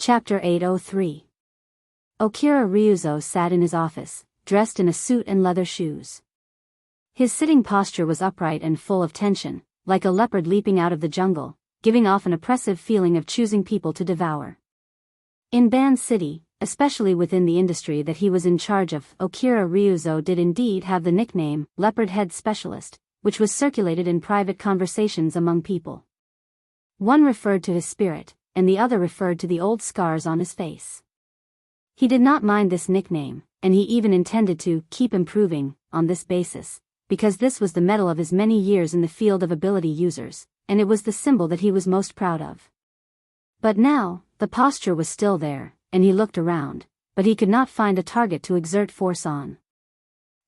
Chapter 803. Okira Ryuzo sat in his office, dressed in a suit and leather shoes. His sitting posture was upright and full of tension, like a leopard leaping out of the jungle, giving off an oppressive feeling of choosing people to devour. In Ban City, especially within the industry that he was in charge of, Okira Ryuzo did indeed have the nickname, Leopard Head Specialist, which was circulated in private conversations among people. One referred to his spirit, and the other referred to the old scars on his face. He did not mind this nickname, and he even intended to keep improving on this basis, because this was the medal of his many years in the field of ability users, and it was the symbol that he was most proud of. But now, the posture was still there, and he looked around, but he could not find a target to exert force on.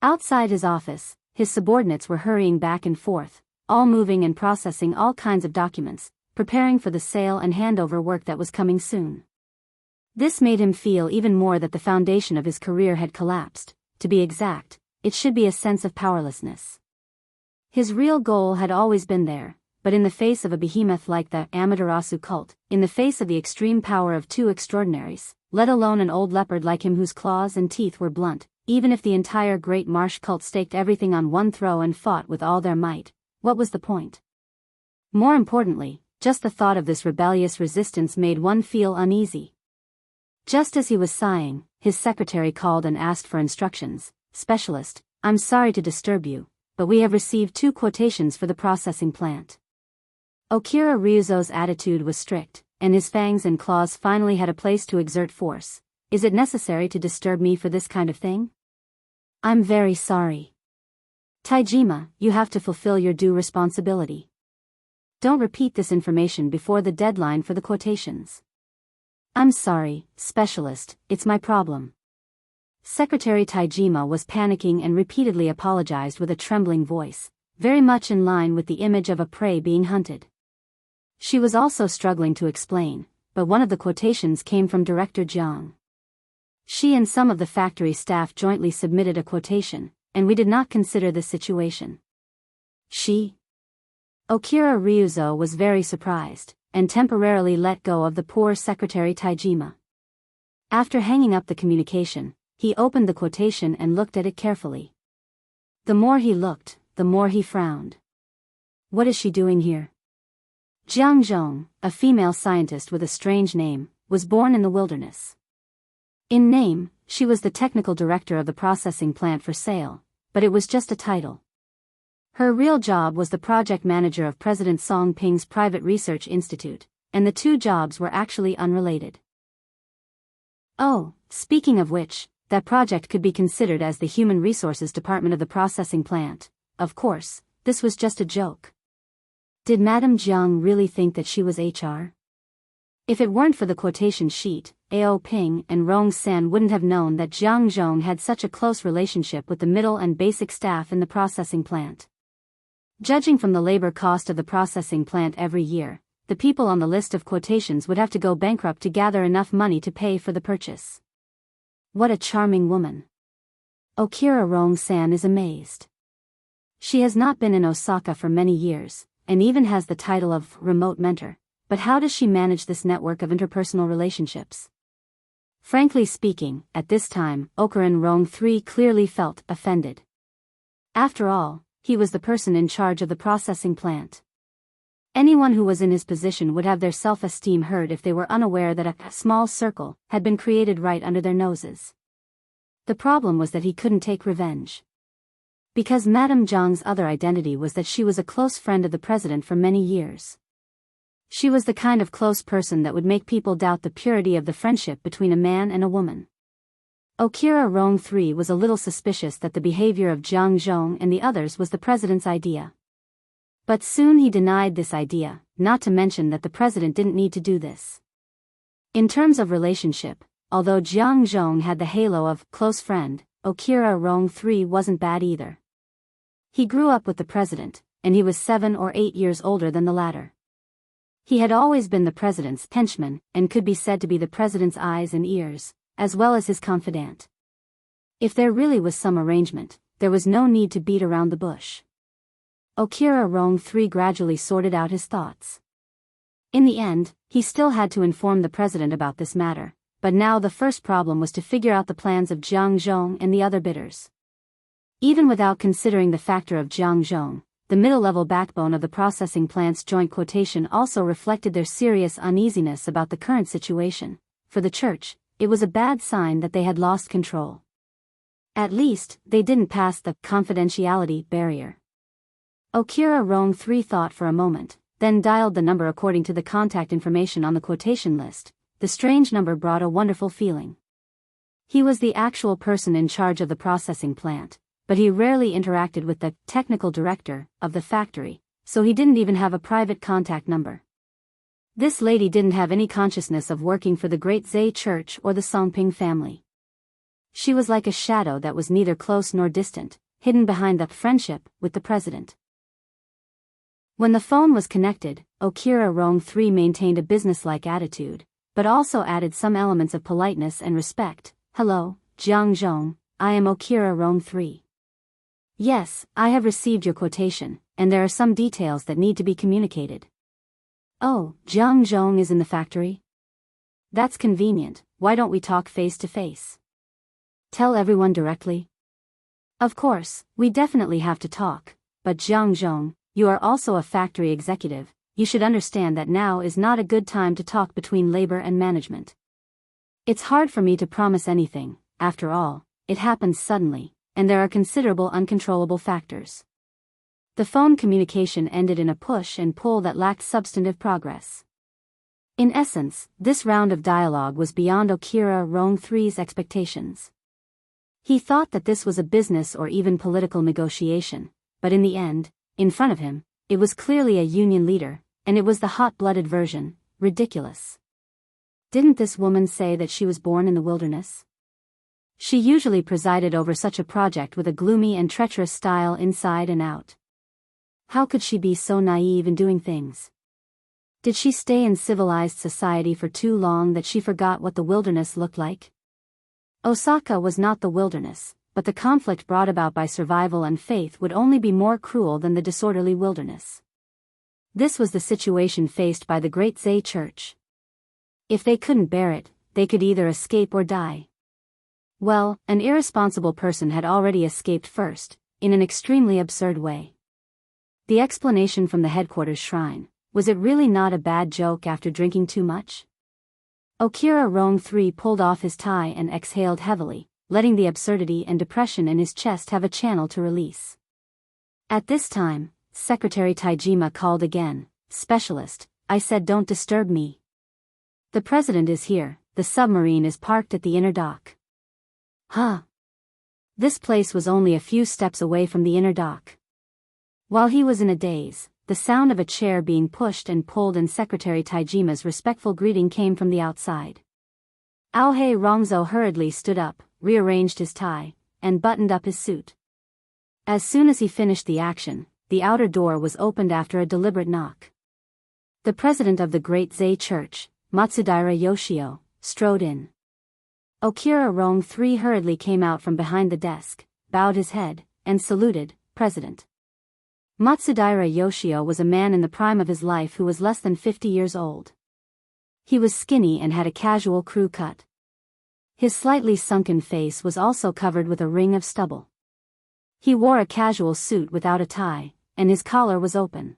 Outside his office, his subordinates were hurrying back and forth, all moving and processing all kinds of documents, preparing for the sale and handover work that was coming soon. This made him feel even more that the foundation of his career had collapsed. To be exact, it should be a sense of powerlessness. His real goal had always been there, but in the face of a behemoth like the Amaterasu cult, in the face of the extreme power of two extraordinaries, let alone an old leopard like him whose claws and teeth were blunt, even if the entire Great Marsh cult staked everything on one throw and fought with all their might, what was the point? More importantly, just the thought of this rebellious resistance made one feel uneasy. Just as he was sighing, his secretary called and asked for instructions. "Specialist, I'm sorry to disturb you, but we have received 2 quotations for the processing plant." Okira Ryuzo's attitude was strict, and his fangs and claws finally had a place to exert force. "Is it necessary to disturb me for this kind of thing?" "I'm very sorry. Taijima, you have to fulfill your due responsibility. Don't repeat this information before the deadline for the quotations." "I'm sorry, Specialist, it's my problem." Secretary Taijima was panicking and repeatedly apologized with a trembling voice, very much in line with the image of a prey being hunted. She was also struggling to explain, but one of the quotations came from Director Jiang. She and some of the factory staff jointly submitted a quotation, and we did not consider this situation. Okira Ryuzo was very surprised, and temporarily let go of the poor Secretary Taijima. After hanging up the communication, he opened the quotation and looked at it carefully. The more he looked, the more he frowned. What is she doing here? Jiang Zhong, a female scientist with a strange name, was born in the wilderness. In name, she was the technical director of the processing plant for sale, but it was just a title. Her real job was the project manager of President Song Ping's private research institute, and the 2 jobs were actually unrelated. Oh, speaking of which, that project could be considered as the human resources department of the processing plant. Of course, this was just a joke. Did Madame Jiang really think that she was HR? If it weren't for the quotation sheet, Ao Ping and Rong San wouldn't have known that Jiang Zhong had such a close relationship with the middle and basic staff in the processing plant. Judging from the labor cost of the processing plant every year, the people on the list of quotations would have to go bankrupt to gather enough money to pay for the purchase. What a charming woman. Okira Rong San is amazed. She has not been in Osaka for many years, and even has the title of remote mentor, but how does she manage this network of interpersonal relationships? Frankly speaking, at this time, Okira Rong 3 clearly felt offended. After all, he was the person in charge of the processing plant. Anyone who was in his position would have their self-esteem hurt if they were unaware that a small circle had been created right under their noses. The problem was that he couldn't take revenge. Because Madame Jiang's other identity was that she was a close friend of the president for many years. She was the kind of close person that would make people doubt the purity of the friendship between a man and a woman. Okira Rong 3 was a little suspicious that the behavior of Jiang Zhong and the others was the president's idea. But soon he denied this idea, not to mention that the president didn't need to do this. In terms of relationship, although Jiang Zhong had the halo of close friend, Okira Rong 3 wasn't bad either. He grew up with the president, and he was 7 or 8 years older than the latter. He had always been the president's henchman, and could be said to be the president's eyes and ears, as well as his confidant. If there really was some arrangement, there was no need to beat around the bush. Okira Rong 3 gradually sorted out his thoughts. In the end, he still had to inform the president about this matter, but now the first problem was to figure out the plans of Jiang Zhong and the other bidders. Even without considering the factor of Jiang Zhong, the middle-level backbone of the processing plant's joint quotation also reflected their serious uneasiness about the current situation. For the church, it was a bad sign that they had lost control. At least, they didn't pass the confidentiality barrier. Okira Rong 3 thought for a moment, then dialed the number according to the contact information on the quotation list. The strange number brought a wonderful feeling. He was the actual person in charge of the processing plant, but he rarely interacted with the technical director of the factory, so he didn't even have a private contact number. This lady didn't have any consciousness of working for the Great Zhe Church or the Songping family. She was like a shadow that was neither close nor distant, hidden behind the friendship with the president. When the phone was connected, Okira Rong 3 maintained a businesslike attitude, but also added some elements of politeness and respect. Hello, Jiang Zhong, I am Okira Rong 3. Yes, I have received your quotation, and there are some details that need to be communicated. Oh, Jiang Zhong is in the factory? That's convenient, why don't we talk face to face? Tell everyone directly? Of course, we definitely have to talk, but Jiang Zhong, you are also a factory executive, you should understand that now is not a good time to talk between labor and management. It's hard for me to promise anything, after all, it happens suddenly, and there are considerable uncontrollable factors. The phone communication ended in a push and pull that lacked substantive progress. In essence, this round of dialogue was beyond Okira Rong 3's expectations. He thought that this was a business or even political negotiation, but in the end, in front of him, it was clearly a union leader, and it was the hot-blooded version. Ridiculous. Didn't this woman say that she was born in the wilderness? She usually presided over such a project with a gloomy and treacherous style inside and out. How could she be so naive in doing things? Did she stay in civilized society for too long that she forgot what the wilderness looked like? Osaka was not the wilderness, but the conflict brought about by survival and faith would only be more cruel than the disorderly wilderness. This was the situation faced by the Great Zhe Church. If they couldn't bear it, they could either escape or die. Well, an irresponsible person had already escaped first, in an extremely absurd way. The explanation from the headquarters shrine, was it really not a bad joke after drinking too much? Okira Rong 3 pulled off his tie and exhaled heavily, letting the absurdity and depression in his chest have a channel to release. At this time, Secretary Taijima called again. Specialist, I said don't disturb me. The president is here, the submarine is parked at the inner dock. Huh. This place was only a few steps away from the inner dock. While he was in a daze, the sound of a chair being pushed and pulled and Secretary Taijima's respectful greeting came from the outside. Aohei Rongzhou hurriedly stood up, rearranged his tie, and buttoned up his suit. As soon as he finished the action, the outer door was opened after a deliberate knock. The president of the Great Zhe Church, Matsudaira Yoshio, strode in. Okira Rong 3 hurriedly came out from behind the desk, bowed his head, and saluted, President. Matsudaira Yoshio was a man in the prime of his life who was less than 50 years old. He was skinny and had a casual crew cut. His slightly sunken face was also covered with a ring of stubble. He wore a casual suit without a tie, and his collar was open.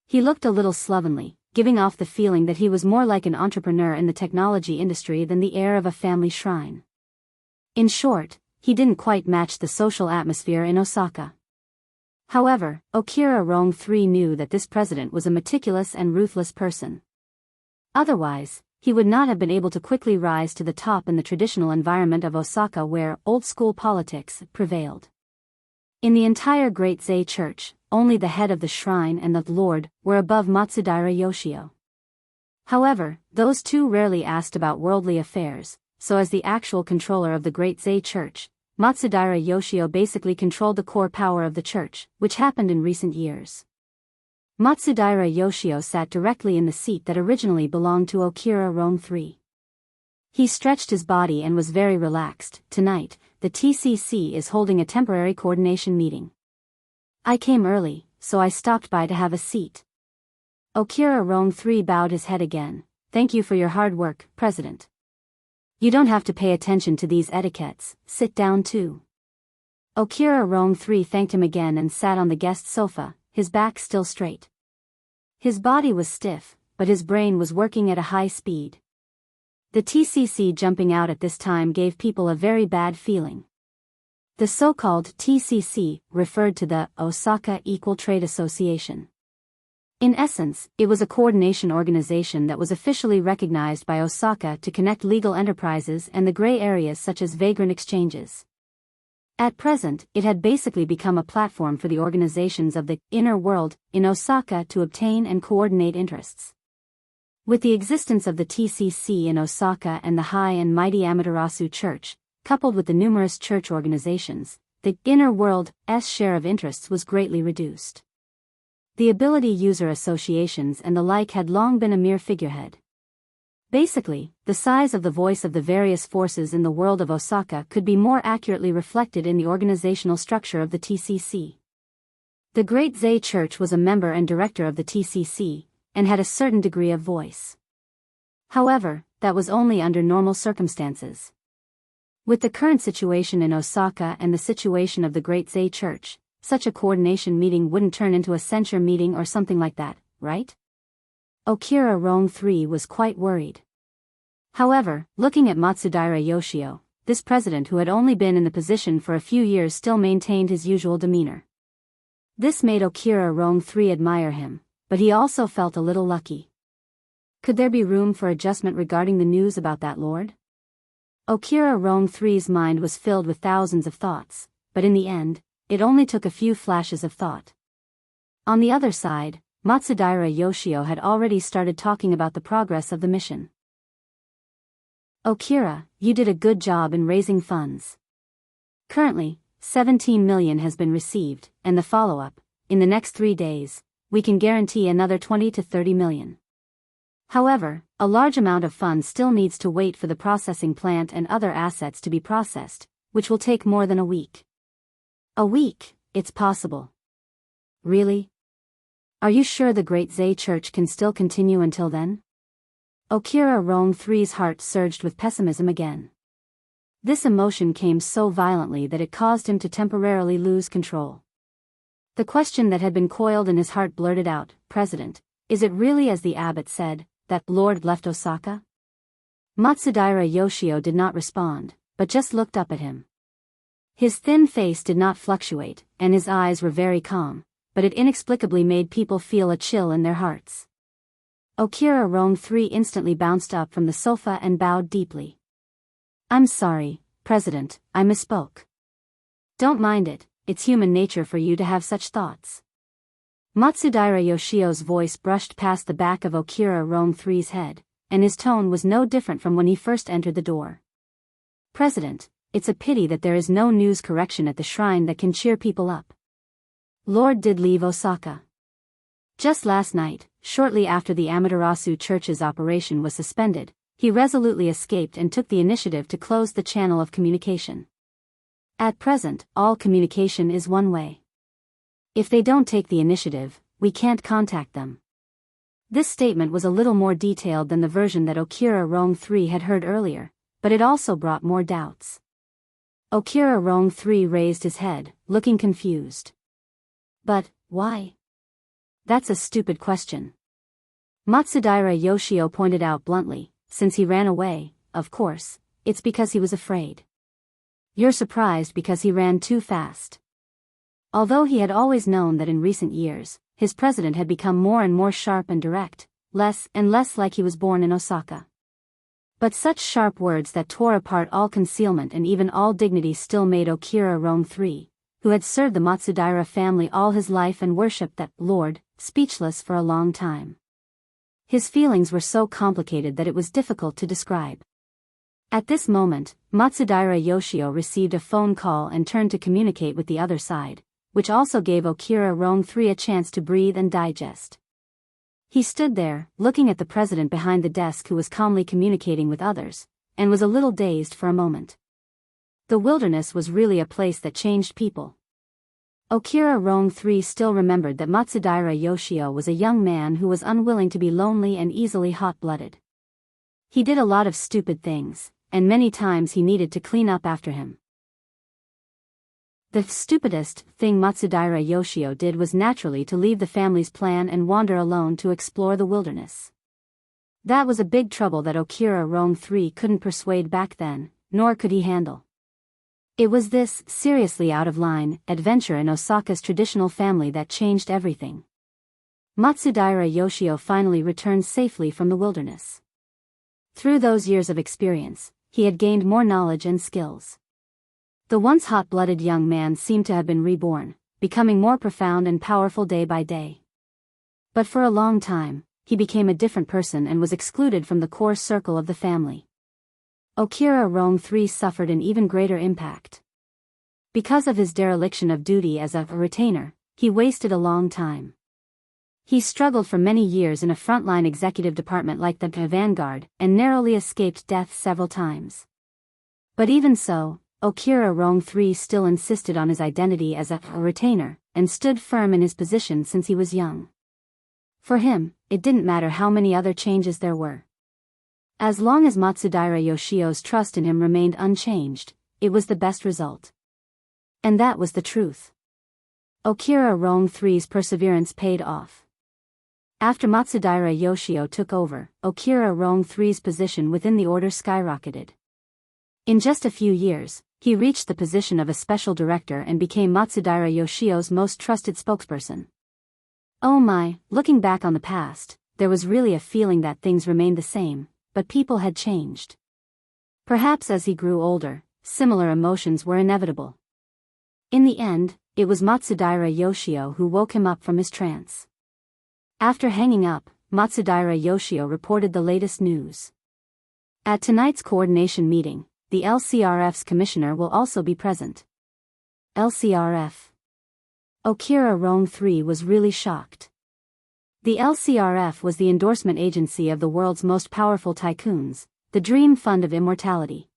He looked a little slovenly, giving off the feeling that he was more like an entrepreneur in the technology industry than the heir of a family shrine. In short, he didn't quite match the social atmosphere in Osaka. However, Okira Rong 3 knew that this president was a meticulous and ruthless person. Otherwise, he would not have been able to quickly rise to the top in the traditional environment of Osaka where old-school politics prevailed. In the entire Great Zhe Church, only the head of the shrine and the lord were above Matsudaira Yoshio. However, those two rarely asked about worldly affairs, so as the actual controller of the Great Zhe Church, Matsudaira Yoshio basically controlled the core power of the church, which happened in recent years. Matsudaira Yoshio sat directly in the seat that originally belonged to Okira Rong 3. He stretched his body and was very relaxed. Tonight, the TCC is holding a temporary coordination meeting. I came early, so I stopped by to have a seat. Okura Rong 3 bowed his head again. Thank you for your hard work, President. You don't have to pay attention to these etiquettes, sit down too. Okura Rong 3 thanked him again and sat on the guest sofa, his back still straight. His body was stiff, but his brain was working at a high speed. The TCC jumping out at this time gave people a very bad feeling. The so-called TCC referred to the Osaka Equal Trade Association. In essence, it was a coordination organization that was officially recognized by Osaka to connect legal enterprises and the gray areas such as vagrant exchanges. At present, it had basically become a platform for the organizations of the inner world in Osaka to obtain and coordinate interests. With the existence of the TCC in Osaka and the high and mighty Amaterasu Church, coupled with the numerous church organizations, the inner world's share of interests was greatly reduced. The ability user associations and the like had long been a mere figurehead. Basically, the size of the voice of the various forces in the world of Osaka could be more accurately reflected in the organizational structure of the TCC. The Great Zei Church was a member and director of the TCC, and had a certain degree of voice. However, that was only under normal circumstances. With the current situation in Osaka and the situation of the Great Zei Church, such a coordination meeting wouldn't turn into a censure meeting or something like that, right? Okura Rong 3 was quite worried. However, looking at Matsudaira Yoshio, this president who had only been in the position for a few years still maintained his usual demeanor. This made Okura Rong 3 admire him, but he also felt a little lucky. Could there be room for adjustment regarding the news about that lord? Okura Rong 3's mind was filled with thousands of thoughts, but in the end, it only took a few flashes of thought. On the other side, Matsudaira Yoshio had already started talking about the progress of the mission. Okura, you did a good job in raising funds. Currently, 17 million has been received, and the follow-up, in the next 3 days, we can guarantee another 20 to 30 million. However, a large amount of funds still needs to wait for the processing plant and other assets to be processed, which will take more than a week. A week, it's possible. Really? Are you sure the Great Zei Church can still continue until then? Okura Rong 3's heart surged with pessimism again. This emotion came so violently that it caused him to temporarily lose control. The question that had been coiled in his heart blurted out, President, is it really as the abbot said, that Lord left Osaka? Matsudaira Yoshio did not respond, but just looked up at him. His thin face did not fluctuate, and his eyes were very calm, but it inexplicably made people feel a chill in their hearts. Okura Rong 3 instantly bounced up from the sofa and bowed deeply. I'm sorry, President, I misspoke. Don't mind it, it's human nature for you to have such thoughts. Matsudaira Yoshio's voice brushed past the back of Okura Rong 3's head, and his tone was no different from when he first entered the door. President, it's a pity that there is no news correction at the shrine that can cheer people up. Lord did leave Osaka. Just last night, shortly after the Amaterasu Church's operation was suspended, he resolutely escaped and took the initiative to close the channel of communication. At present, all communication is one way. If they don't take the initiative, we can't contact them. This statement was a little more detailed than the version that Okura Rong 3 had heard earlier, but it also brought more doubts. Okura Rong 3 raised his head, looking confused. But, why? That's a stupid question. Matsudaira Yoshio pointed out bluntly, since he ran away, of course, it's because he was afraid. You're surprised because he ran too fast. Although he had always known that in recent years, his president had become more and more sharp and direct, less and less like he was born in Osaka. But such sharp words that tore apart all concealment and even all dignity still made Okura Rong 3, who had served the Matsudaira family all his life and worshipped that Lord, speechless for a long time. His feelings were so complicated that it was difficult to describe. At this moment, Matsudaira Yoshio received a phone call and turned to communicate with the other side, which also gave Okura Rong 3 a chance to breathe and digest. He stood there, looking at the president behind the desk who was calmly communicating with others, and was a little dazed for a moment. The wilderness was really a place that changed people. Okira Rong III still remembered that Matsudaira Yoshio was a young man who was unwilling to be lonely and easily hot-blooded. He did a lot of stupid things, and many times he needed to clean up after him. The stupidest thing Matsudaira Yoshio did was naturally to leave the family's plan and wander alone to explore the wilderness. That was a big trouble that Okira Rong III couldn't persuade back then, nor could he handle. It was this, seriously out-of-line, adventure in Osaka's traditional family that changed everything. Matsudaira Yoshio finally returned safely from the wilderness. Through those years of experience, he had gained more knowledge and skills. The once hot-blooded young man seemed to have been reborn, becoming more profound and powerful day by day. But for a long time, he became a different person and was excluded from the core circle of the family. Okira Rong III suffered an even greater impact. Because of his dereliction of duty as a retainer, he wasted a long time. He struggled for many years in a frontline executive department like the Vanguard, and narrowly escaped death several times. But even so, Okira Rong III still insisted on his identity as a retainer, and stood firm in his position since he was young. For him, it didn't matter how many other changes there were. As long as Matsudaira Yoshio's trust in him remained unchanged, it was the best result. And that was the truth. Okira Rong III's perseverance paid off. After Matsudaira Yoshio took over, Okira Rong III's position within the order skyrocketed. In just a few years, he reached the position of a special director and became Matsudaira Yoshio's most trusted spokesperson. Oh my, looking back on the past, there was really a feeling that things remained the same, but people had changed. Perhaps as he grew older, similar emotions were inevitable. In the end, it was Matsudaira Yoshio who woke him up from his trance. After hanging up, Matsudaira Yoshio reported the latest news. At tonight's coordination meeting, the LCRF's commissioner will also be present. LCRF. Okira Rong III was really shocked. The LCRF was the endorsement agency of the world's most powerful tycoons, the Dream Fund of Immortality.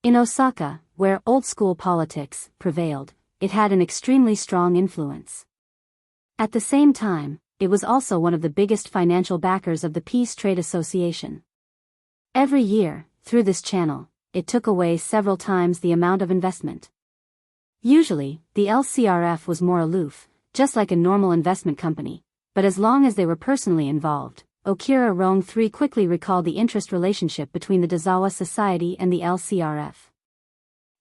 In Osaka, where old-school politics prevailed, it had an extremely strong influence. At the same time, it was also one of the biggest financial backers of the Peace Trade Association. Every year, through this channel, it took away several times the amount of investment. Usually, the LCRF was more aloof, just like a normal investment company. But as long as they were personally involved, Okira Rong III quickly recalled the interest relationship between the Dazawa Society and the LCRF.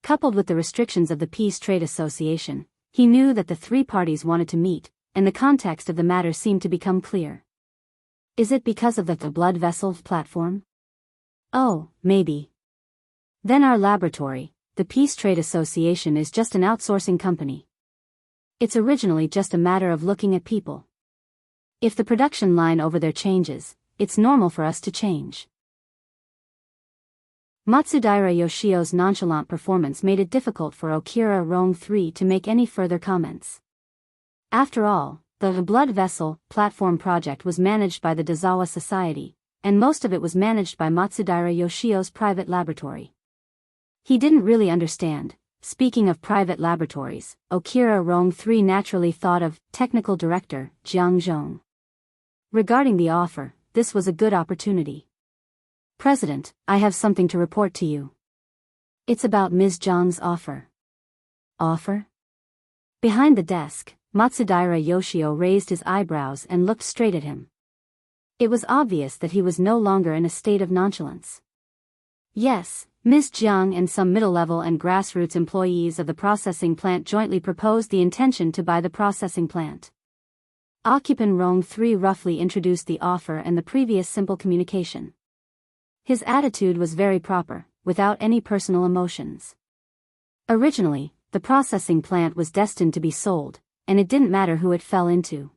Coupled with the restrictions of the Peace Trade Association, he knew that the three parties wanted to meet, and the context of the matter seemed to become clear. Is it because of the blood vessel platform? Oh, maybe. Then our laboratory, the Peace Trade Association, is just an outsourcing company. It's originally just a matter of looking at people. If the production line over there changes, it's normal for us to change. Matsudaira Yoshio's nonchalant performance made it difficult for Okira Rong III to make any further comments. After all, the blood vessel platform project was managed by the Dazawa Society, and most of it was managed by Matsudaira Yoshio's private laboratory. He didn't really understand. Speaking of private laboratories, Okira Rong III naturally thought of technical director Jiang Zhong. Regarding the offer, this was a good opportunity. President, I have something to report to you. It's about Ms. Zhang's offer. Offer? Behind the desk, Matsudaira Yoshio raised his eyebrows and looked straight at him. It was obvious that he was no longer in a state of nonchalance. Yes, Ms. Jiang and some middle-level and grassroots employees of the processing plant jointly proposed the intention to buy the processing plant. Occupant Rong III roughly introduced the offer and the previous simple communication. His attitude was very proper, without any personal emotions. Originally, the processing plant was destined to be sold, and it didn't matter who it fell into.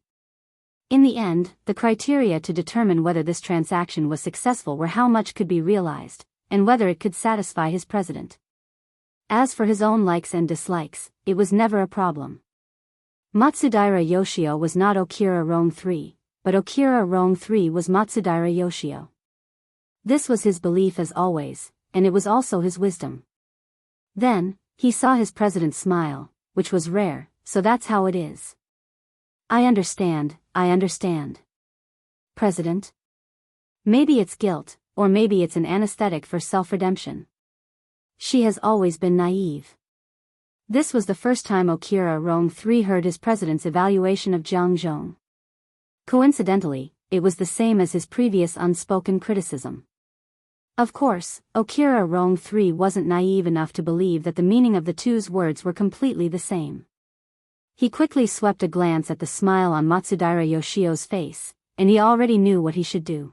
In the end, the criteria to determine whether this transaction was successful were how much could be realized, and whether it could satisfy his president. As for his own likes and dislikes, it was never a problem. Matsudaira Yoshio was not Okira Rong III, but Okira Rong III was Matsudaira Yoshio. This was his belief as always, and it was also his wisdom. Then, he saw his president smile, which was rare, so that's how it is. I understand. President? Maybe it's guilt, or maybe it's an anesthetic for self-redemption. She has always been naive. This was the first time Okira Rong III heard his president's evaluation of Jiang Zhong. Coincidentally, it was the same as his previous unspoken criticism. Of course, Okira Rong III wasn't naive enough to believe that the meaning of the two's words were completely the same. He quickly swept a glance at the smile on Matsudaira Yoshio's face, and he already knew what he should do.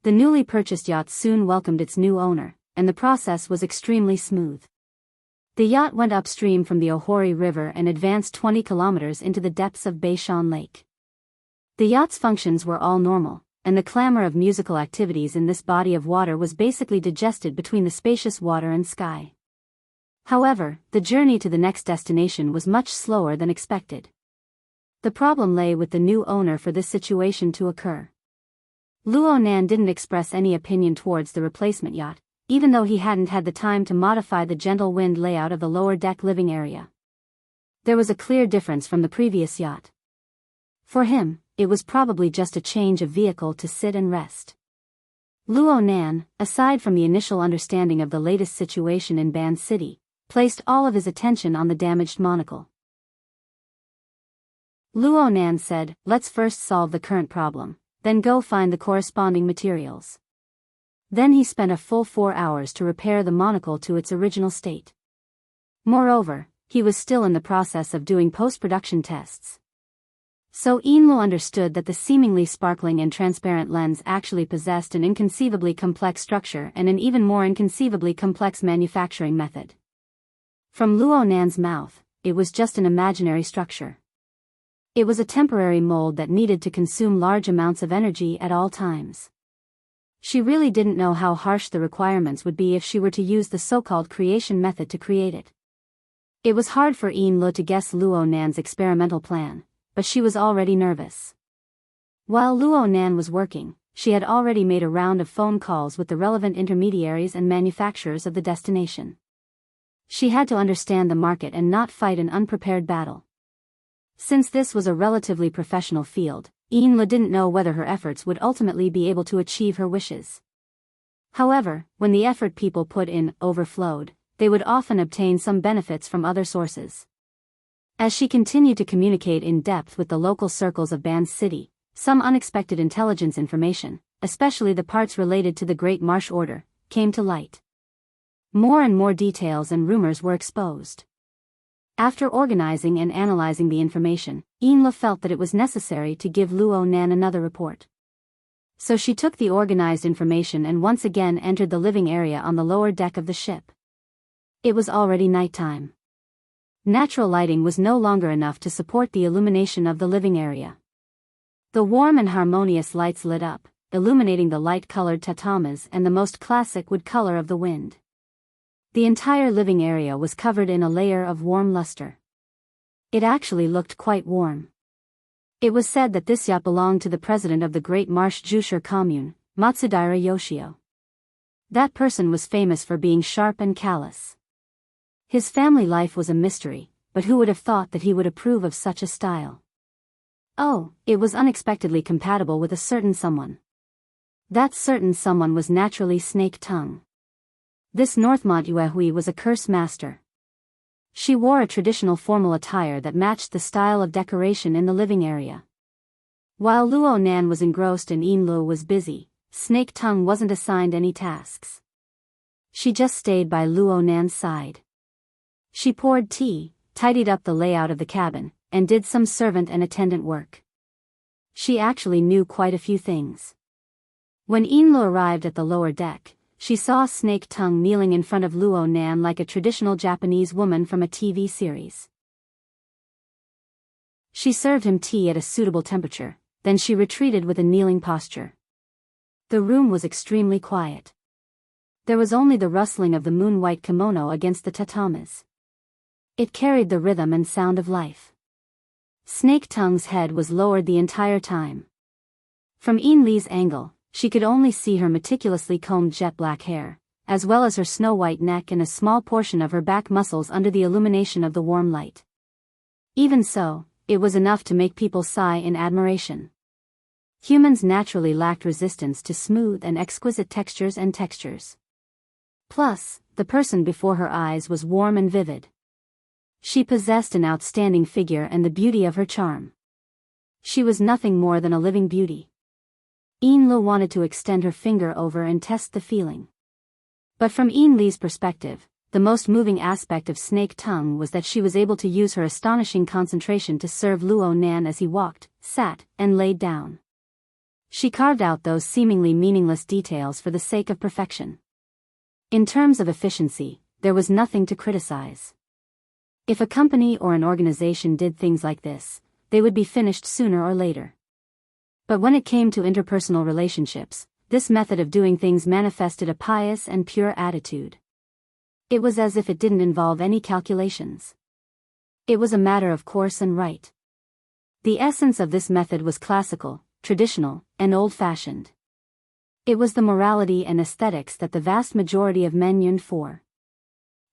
The newly purchased yacht soon welcomed its new owner, and the process was extremely smooth. The yacht went upstream from the Ohori River and advanced 20 kilometers into the depths of Beishan Lake. The yacht's functions were all normal, and the clamor of musical activities in this body of water was basically digested between the spacious water and sky. However, the journey to the next destination was much slower than expected. The problem lay with the new owner for this situation to occur. Luo Nan didn't express any opinion towards the replacement yacht, even though he hadn't had the time to modify the gentle wind layout of the lower deck living area. There was a clear difference from the previous yacht. For him, it was probably just a change of vehicle to sit and rest. Luo Nan, aside from the initial understanding of the latest situation in Ban City, placed all of his attention on the damaged monocle. Luo Nan said, "Let's first solve the current problem, then go find the corresponding materials." Then he spent a full 4 hours to repair the monocle to its original state. Moreover, he was still in the process of doing post-production tests. So Yinluo understood that the seemingly sparkling and transparent lens actually possessed an inconceivably complex structure and an even more inconceivably complex manufacturing method. From Luo Nan's mouth, it was just an imaginary structure. It was a temporary mold that needed to consume large amounts of energy at all times. She really didn't know how harsh the requirements would be if she were to use the so-called creation method to create it. It was hard for Yinluo to guess Luo Nan's experimental plan, but she was already nervous. While Luo Nan was working, she had already made a round of phone calls with the relevant intermediaries and manufacturers of the destination. She had to understand the market and not fight an unprepared battle. Since this was a relatively professional field, Yinluo didn't know whether her efforts would ultimately be able to achieve her wishes. However, when the effort people put in overflowed, they would often obtain some benefits from other sources. As she continued to communicate in depth with the local circles of Ban City, some unexpected intelligence information, especially the parts related to the Great Marsh Order, came to light. More and more details and rumors were exposed. After organizing and analyzing the information, Yinluo felt that it was necessary to give Luo Nan another report. So she took the organized information and once again entered the living area on the lower deck of the ship. It was already nighttime. Natural lighting was no longer enough to support the illumination of the living area. The warm and harmonious lights lit up, illuminating the light-colored tatamas and the most classic wood color of the wind. The entire living area was covered in a layer of warm luster. It actually looked quite warm. It was said that this yacht belonged to the president of the Great Marsh Jushur commune, Matsudaira Yoshio. That person was famous for being sharp and callous. His family life was a mystery, but who would have thought that he would approve of such a style? Oh, it was unexpectedly compatible with a certain someone. That certain someone was naturally Snake Tongue. This Northmont Yuehui was a curse master. She wore a traditional formal attire that matched the style of decoration in the living area. While Luo Nan was engrossed and Yinluo was busy, Snake Tongue wasn't assigned any tasks. She just stayed by Luo Nan's side. She poured tea, tidied up the layout of the cabin, and did some servant and attendant work. She actually knew quite a few things. When Yinluo arrived at the lower deck, she saw Snake Tongue kneeling in front of Luo Nan like a traditional Japanese woman from a TV series. She served him tea at a suitable temperature, then she retreated with a kneeling posture. The room was extremely quiet. There was only the rustling of the moon-white kimono against the tatamas. It carried the rhythm and sound of life. Snake Tongue's head was lowered the entire time. From Yin Li's angle, she could only see her meticulously combed jet-black hair, as well as her snow-white neck and a small portion of her back muscles under the illumination of the warm light. Even so, it was enough to make people sigh in admiration. Humans naturally lacked resistance to smooth and exquisite textures. Plus, the person before her eyes was warm and vivid. She possessed an outstanding figure and the beauty of her charm. She was nothing more than a living beauty. Yin-Lu wanted to extend her finger over and test the feeling. But from Yin-Li's perspective, the most moving aspect of Snake Tongue was that she was able to use her astonishing concentration to serve Luo Nan as he walked, sat, and laid down. She carved out those seemingly meaningless details for the sake of perfection. In terms of efficiency, there was nothing to criticize. If a company or an organization did things like this, they would be finished sooner or later. But when it came to interpersonal relationships, this method of doing things manifested a pious and pure attitude. It was as if it didn't involve any calculations. It was a matter of course and right. The essence of this method was classical, traditional, and old-fashioned. It was the morality and aesthetics that the vast majority of men yearned for.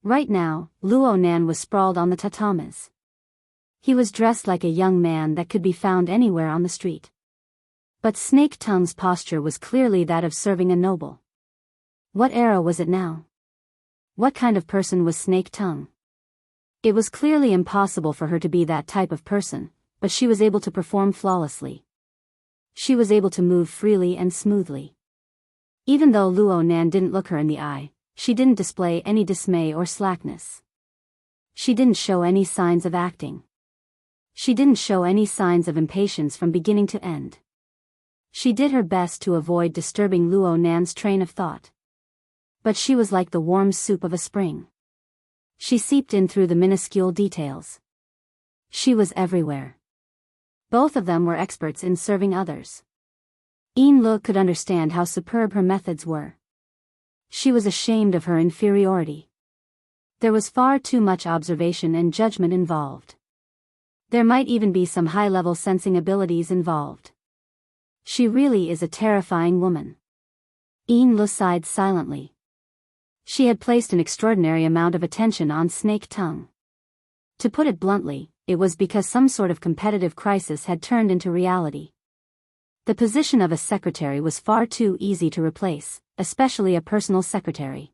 Right now, Luo Nan was sprawled on the tatamis. He was dressed like a young man that could be found anywhere on the street. But Snake Tongue's posture was clearly that of serving a noble. What era was it now? What kind of person was Snake Tongue? It was clearly impossible for her to be that type of person, but she was able to perform flawlessly. She was able to move freely and smoothly. Even though Luo Nan didn't look her in the eye, she didn't display any dismay or slackness. She didn't show any signs of acting. She didn't show any signs of impatience from beginning to end. She did her best to avoid disturbing Luo Nan's train of thought. But she was like the warm soup of a spring. She seeped in through the minuscule details. She was everywhere. Both of them were experts in serving others. Yin-Lu could understand how superb her methods were. She was ashamed of her inferiority. There was far too much observation and judgment involved. There might even be some high-level sensing abilities involved. She really is a terrifying woman. Yin-Lu sighed silently. She had placed an extraordinary amount of attention on Snake Tongue. To put it bluntly, it was because some sort of competitive crisis had turned into reality. The position of a secretary was far too easy to replace, especially a personal secretary.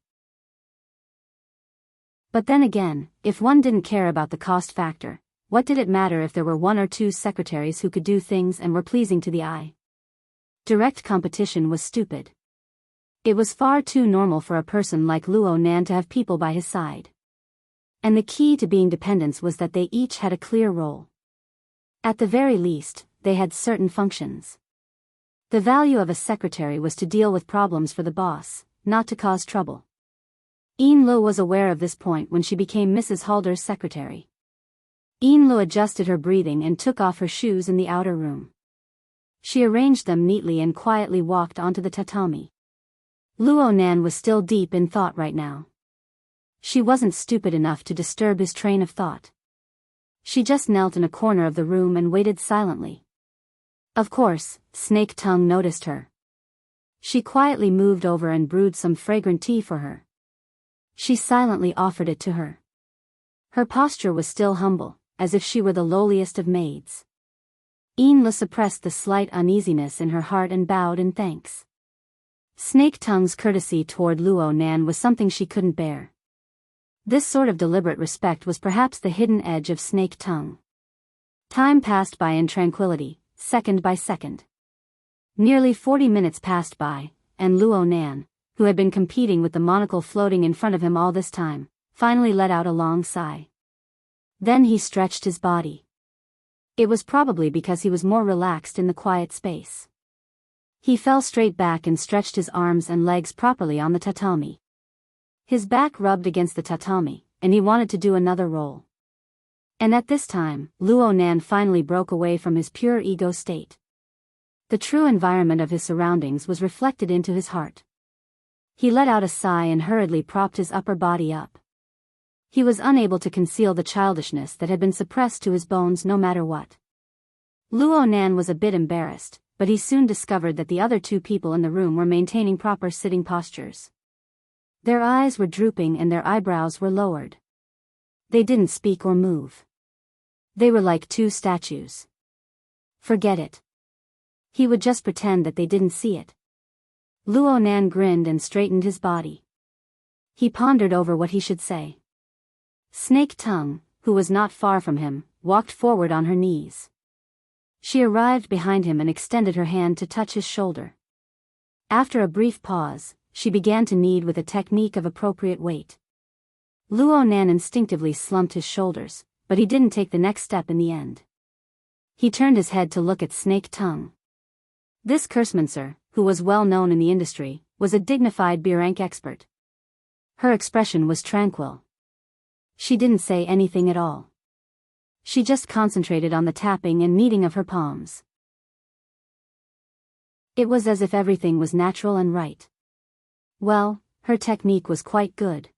But then again, if one didn't care about the cost factor, what did it matter if there were one or two secretaries who could do things and were pleasing to the eye? Direct competition was stupid. It was far too normal for a person like Luo Nan to have people by his side. And the key to being dependents was that they each had a clear role. At the very least, they had certain functions. The value of a secretary was to deal with problems for the boss, not to cause trouble. Yin-Lu was aware of this point when she became Mrs. Halder's secretary. Yin-Lu adjusted her breathing and took off her shoes in the outer room. She arranged them neatly and quietly walked onto the tatami. Luo Nan was still deep in thought right now. She wasn't stupid enough to disturb his train of thought. She just knelt in a corner of the room and waited silently. Of course, Snake Tongue noticed her. She quietly moved over and brewed some fragrant tea for her. She silently offered it to her. Her posture was still humble, as if she were the lowliest of maids. Yin-Lu suppressed the slight uneasiness in her heart and bowed in thanks. Snake Tongue's courtesy toward Luo Nan was something she couldn't bear. This sort of deliberate respect was perhaps the hidden edge of Snake Tongue. Time passed by in tranquility, second by second. Nearly 40 minutes passed by, and Luo Nan, who had been competing with the monocle floating in front of him all this time, finally let out a long sigh. Then he stretched his body. It was probably because he was more relaxed in the quiet space. He fell straight back and stretched his arms and legs properly on the tatami. His back rubbed against the tatami, and he wanted to do another roll. And at this time, Luo Nan finally broke away from his pure ego state. The true environment of his surroundings was reflected into his heart. He let out a sigh and hurriedly propped his upper body up. He was unable to conceal the childishness that had been suppressed to his bones no matter what. Luo Nan was a bit embarrassed, but he soon discovered that the other two people in the room were maintaining proper sitting postures. Their eyes were drooping and their eyebrows were lowered. They didn't speak or move. They were like two statues. Forget it. He would just pretend that they didn't see it. Luo Nan grinned and straightened his body. He pondered over what he should say. Snake Tongue, who was not far from him, walked forward on her knees. She arrived behind him and extended her hand to touch his shoulder. After a brief pause, she began to knead with a technique of appropriate weight. Luo Nan instinctively slumped his shoulders, but he didn't take the next step in the end. He turned his head to look at Snake Tongue. This Kursmancer, who was well known in the industry, was a dignified B-rank expert. Her expression was tranquil. She didn't say anything at all. She just concentrated on the tapping and kneading of her palms. It was as if everything was natural and right. Well, her technique was quite good.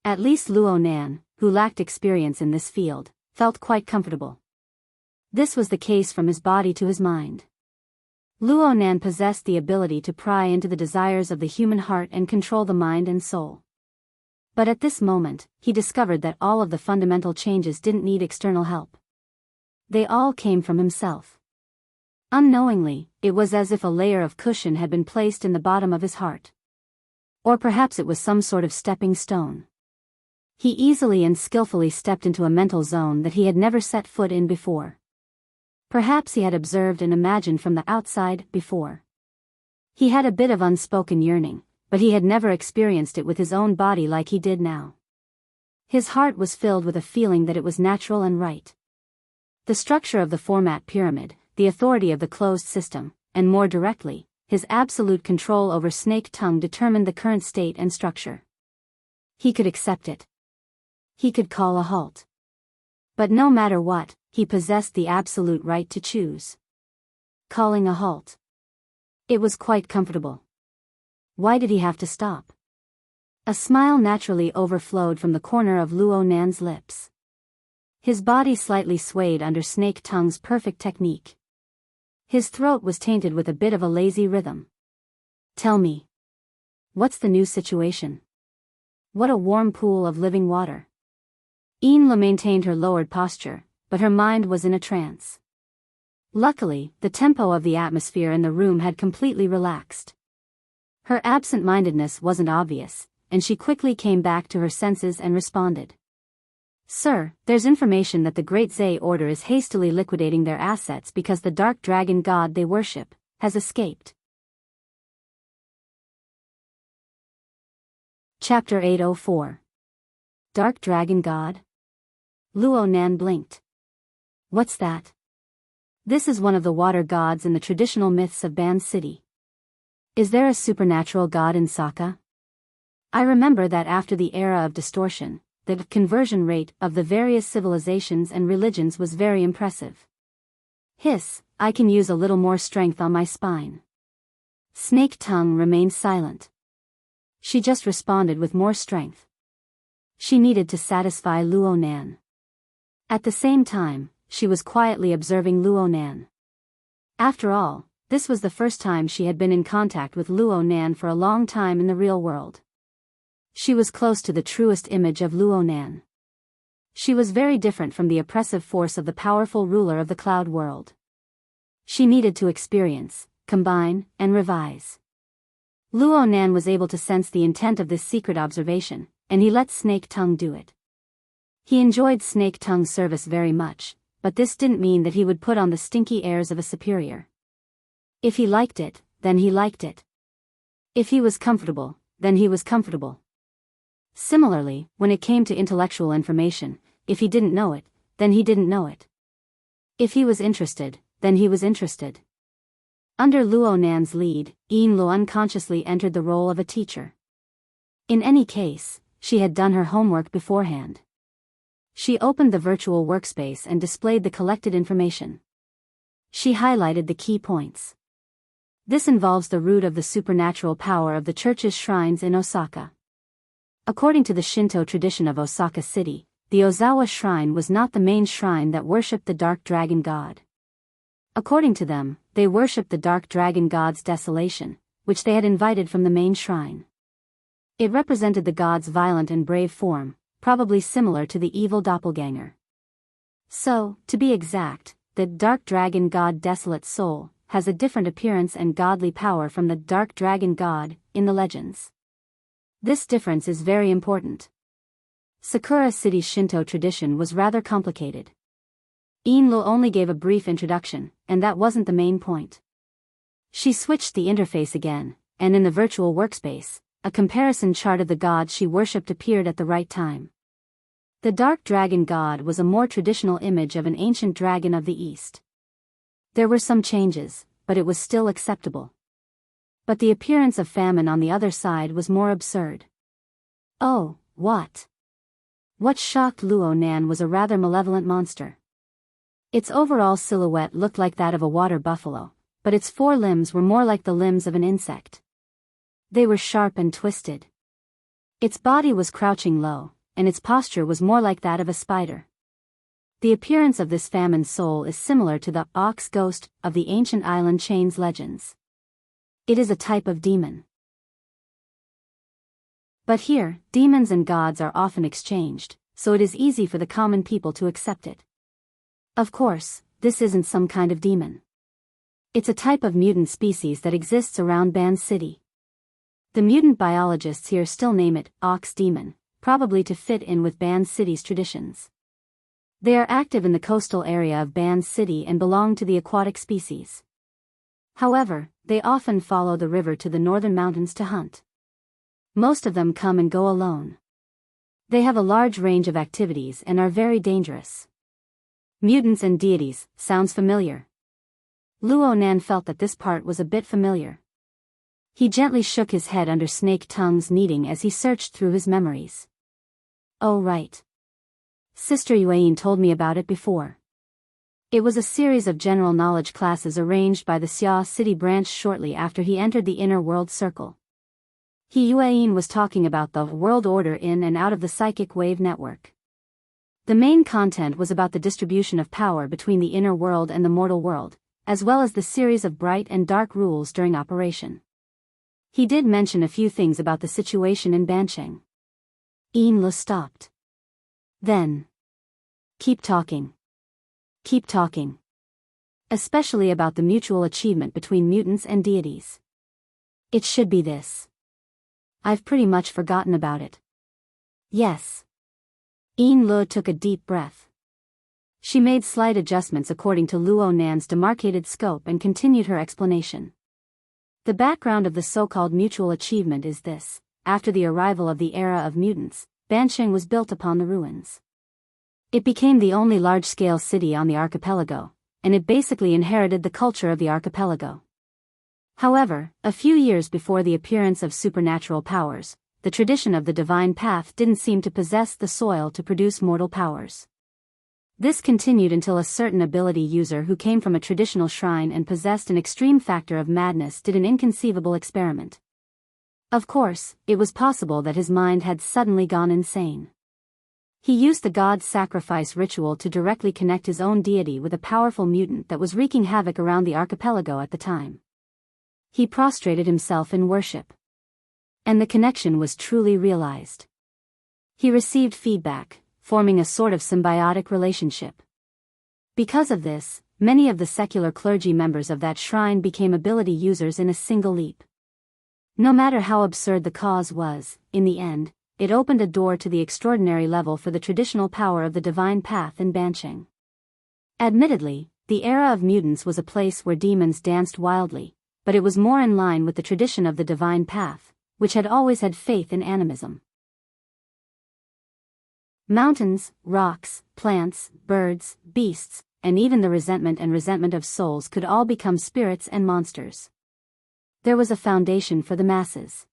At least Luo Nan, who lacked experience in this field, felt quite comfortable. This was the case from his body to his mind. Luo Nan possessed the ability to pry into the desires of the human heart and control the mind and soul. But at this moment, he discovered that all of the fundamental changes didn't need external help. They all came from himself. Unknowingly, it was as if a layer of cushion had been placed in the bottom of his heart. Or perhaps it was some sort of stepping stone. He easily and skillfully stepped into a mental zone that he had never set foot in before. Perhaps he had observed and imagined from the outside before. He had a bit of unspoken yearning, but he had never experienced it with his own body like he did now. His heart was filled with a feeling that it was natural and right. The structure of the format pyramid, the authority of the closed system, and more directly, his absolute control over Snake Tongue determined the current state and structure. He could accept it. He could call a halt. But no matter what, he possessed the absolute right to choose. Calling a halt. It was quite comfortable. Why did he have to stop? A smile naturally overflowed from the corner of Luo Nan's lips. His body slightly swayed under Snake Tongue's perfect technique. His throat was tainted with a bit of a lazy rhythm. Tell me. What's the new situation? What a warm pool of living water. Enla maintained her lowered posture, but her mind was in a trance. Luckily, the tempo of the atmosphere in the room had completely relaxed. Her absent-mindedness wasn't obvious, and she quickly came back to her senses and responded. Sir, there's information that the Great Zay Order is hastily liquidating their assets because the dark dragon god they worship has escaped. Chapter 804. Dark Dragon God? Luo Nan blinked. What's that? This is one of the water gods in the traditional myths of Ban City. Is there a supernatural god in Sokka? I remember that after the era of distortion, the conversion rate of the various civilizations and religions was very impressive. Hiss, I can use a little more strength on my spine. Snake Tongue remained silent. She just responded with more strength. She needed to satisfy Luo Nan. At the same time, she was quietly observing Luo Nan. After all, this was the first time she had been in contact with Luo Nan for a long time in the real world. She was close to the truest image of Luo Nan. She was very different from the oppressive force of the powerful ruler of the cloud world. She needed to experience, combine, and revise. Luo Nan was able to sense the intent of this secret observation, and he let Snake Tongue do it. He enjoyed Snake Tongue's service very much, but this didn't mean that he would put on the stinky airs of a superior. If he liked it, then he liked it. If he was comfortable, then he was comfortable. Similarly, when it came to intellectual information, if he didn't know it, then he didn't know it. If he was interested, then he was interested. Under Luo Nan's lead, Enlu unconsciously entered the role of a teacher. In any case, she had done her homework beforehand. She opened the virtual workspace and displayed the collected information. She highlighted the key points. This involves the root of the supernatural power of the church's shrines in Osaka. According to the Shinto tradition of Osaka City, the Ozawa Shrine was not the main shrine that worshipped the dark dragon god. According to them, they worshipped the dark dragon god's desolation, which they had invited from the main shrine. It represented the god's violent and brave form, probably similar to the evil doppelganger. So, to be exact, the dark dragon god Desolate Soul has a different appearance and godly power from the dark dragon god in the legends. This difference is very important. Sakura City's Shinto tradition was rather complicated. Enlu only gave a brief introduction, and that wasn't the main point. She switched the interface again, and in the virtual workspace, a comparison chart of the gods she worshipped appeared at the right time. The dark dragon god was a more traditional image of an ancient dragon of the east. There were some changes, but it was still acceptable. But the appearance of famine on the other side was more absurd. Oh, what? What shocked Luo Nan was a rather malevolent monster. Its overall silhouette looked like that of a water buffalo, but its four limbs were more like the limbs of an insect. They were sharp and twisted. Its body was crouching low, and its posture was more like that of a spider. The appearance of this famine soul is similar to the ox ghost of the ancient island chain's legends. It is a type of demon. But here, demons and gods are often exchanged, so it is easy for the common people to accept it. Of course, this isn't some kind of demon. It's a type of mutant species that exists around Ban City. The mutant biologists here still name it ox demon, probably to fit in with Ban City's traditions. They are active in the coastal area of Ban City and belong to the aquatic species. However, they often follow the river to the northern mountains to hunt. Most of them come and go alone. They have a large range of activities and are very dangerous. Mutants and deities, sounds familiar. Luo Nan felt that this part was a bit familiar. He gently shook his head under Snake Tongue's kneading as he searched through his memories. Oh right. Sister Yuain told me about it before. It was a series of general knowledge classes arranged by the Xia City branch shortly after he entered the inner world circle. Yuain was talking about the world order in and out of the psychic wave network. The main content was about the distribution of power between the inner world and the mortal world, as well as the series of bright and dark rules during operation. He did mention a few things about the situation in Bancheng. Enlu stopped. Then. Keep talking. Keep talking. Especially about the mutual achievement between mutants and deities. It should be this. I've pretty much forgotten about it. Yes. Enlu took a deep breath. She made slight adjustments according to Luo Nan's demarcated scope and continued her explanation. The background of the so-called mutual achievement is this: after the arrival of the era of mutants, Bancheng was built upon the ruins. It became the only large-scale city on the archipelago, and it basically inherited the culture of the archipelago. However, a few years before the appearance of supernatural powers, the tradition of the divine path didn't seem to possess the soil to produce mortal powers. This continued until a certain ability user who came from a traditional shrine and possessed an extreme factor of madness did an inconceivable experiment. Of course, it was possible that his mind had suddenly gone insane. He used the god's sacrifice ritual to directly connect his own deity with a powerful mutant that was wreaking havoc around the archipelago at the time. He prostrated himself in worship. And the connection was truly realized. He received feedback, forming a sort of symbiotic relationship. Because of this, many of the secular clergy members of that shrine became ability users in a single leap. No matter how absurd the cause was, in the end, it opened a door to the extraordinary level for the traditional power of the divine path in Bancheng. Admittedly, the era of mutants was a place where demons danced wildly, but it was more in line with the tradition of the divine path, which had always had faith in animism. Mountains, rocks, plants, birds, beasts, and even the resentment of souls could all become spirits and monsters. There was a foundation for the masses.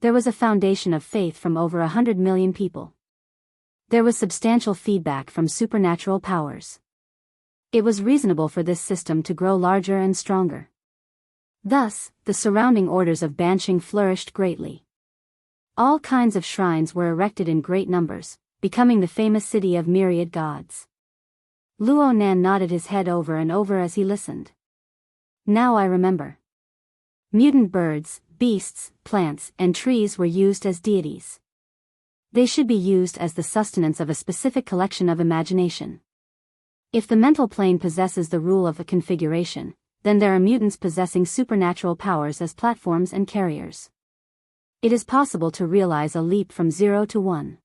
There was a foundation of faith from over 100 million people. There was substantial feedback from supernatural powers. It was reasonable for this system to grow larger and stronger. Thus, the surrounding orders of Bancheng flourished greatly. All kinds of shrines were erected in great numbers, becoming the famous city of myriad gods. Luo Nan nodded his head over and over as he listened. Now I remember. Mutant birds, beasts, plants, and trees were used as deities. They should be used as the sustenance of a specific collection of imagination. If the mental plane possesses the rule of a configuration, then there are mutants possessing supernatural powers as platforms and carriers. It is possible to realize a leap from 0 to 1.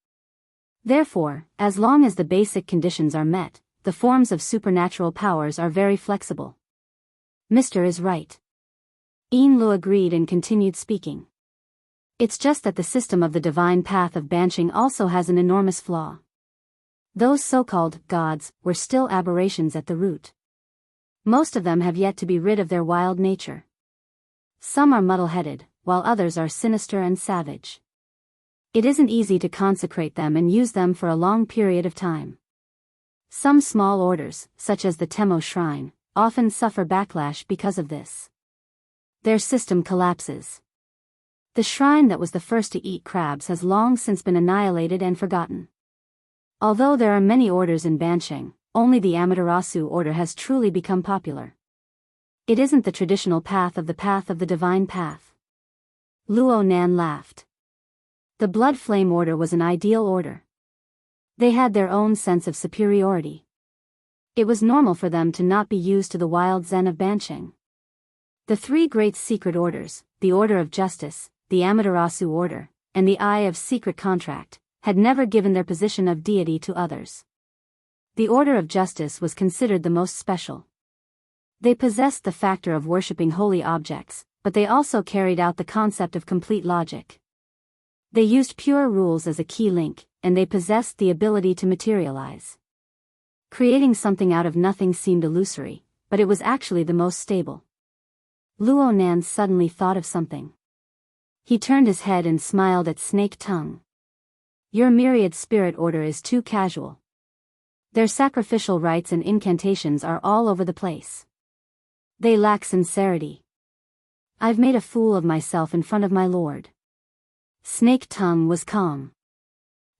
Therefore, as long as the basic conditions are met, the forms of supernatural powers are very flexible. Mr. is right. Enlu agreed and continued speaking. It's just that the system of the divine path of banishing also has an enormous flaw. Those so-called gods were still aberrations at the root. Most of them have yet to be rid of their wild nature. Some are muddle-headed, while others are sinister and savage. It isn't easy to consecrate them and use them for a long period of time. Some small orders, such as the Temo Shrine, often suffer backlash because of this. Their system collapses. The shrine that was the first to eat crabs has long since been annihilated and forgotten. Although there are many orders in Bansheng, only the Amaterasu order has truly become popular. It isn't the traditional path of the divine path. Luo Nan laughed. The Blood Flame Order was an ideal order. They had their own sense of superiority. It was normal for them to not be used to the wild zen of Bansheng. The three great secret orders, the Order of Justice, the Amaterasu Order, and the Eye of Secret Contract, had never given their position of deity to others. The Order of Justice was considered the most special. They possessed the factor of worshipping holy objects, but they also carried out the concept of complete logic. They used pure rules as a key link, and they possessed the ability to materialize. Creating something out of nothing seemed illusory, but it was actually the most stable. Luo Nan suddenly thought of something. He turned his head and smiled at Snake Tongue. Your myriad spirit order is too casual. Their sacrificial rites and incantations are all over the place. They lack sincerity. I've made a fool of myself in front of my lord. Snake Tongue was calm.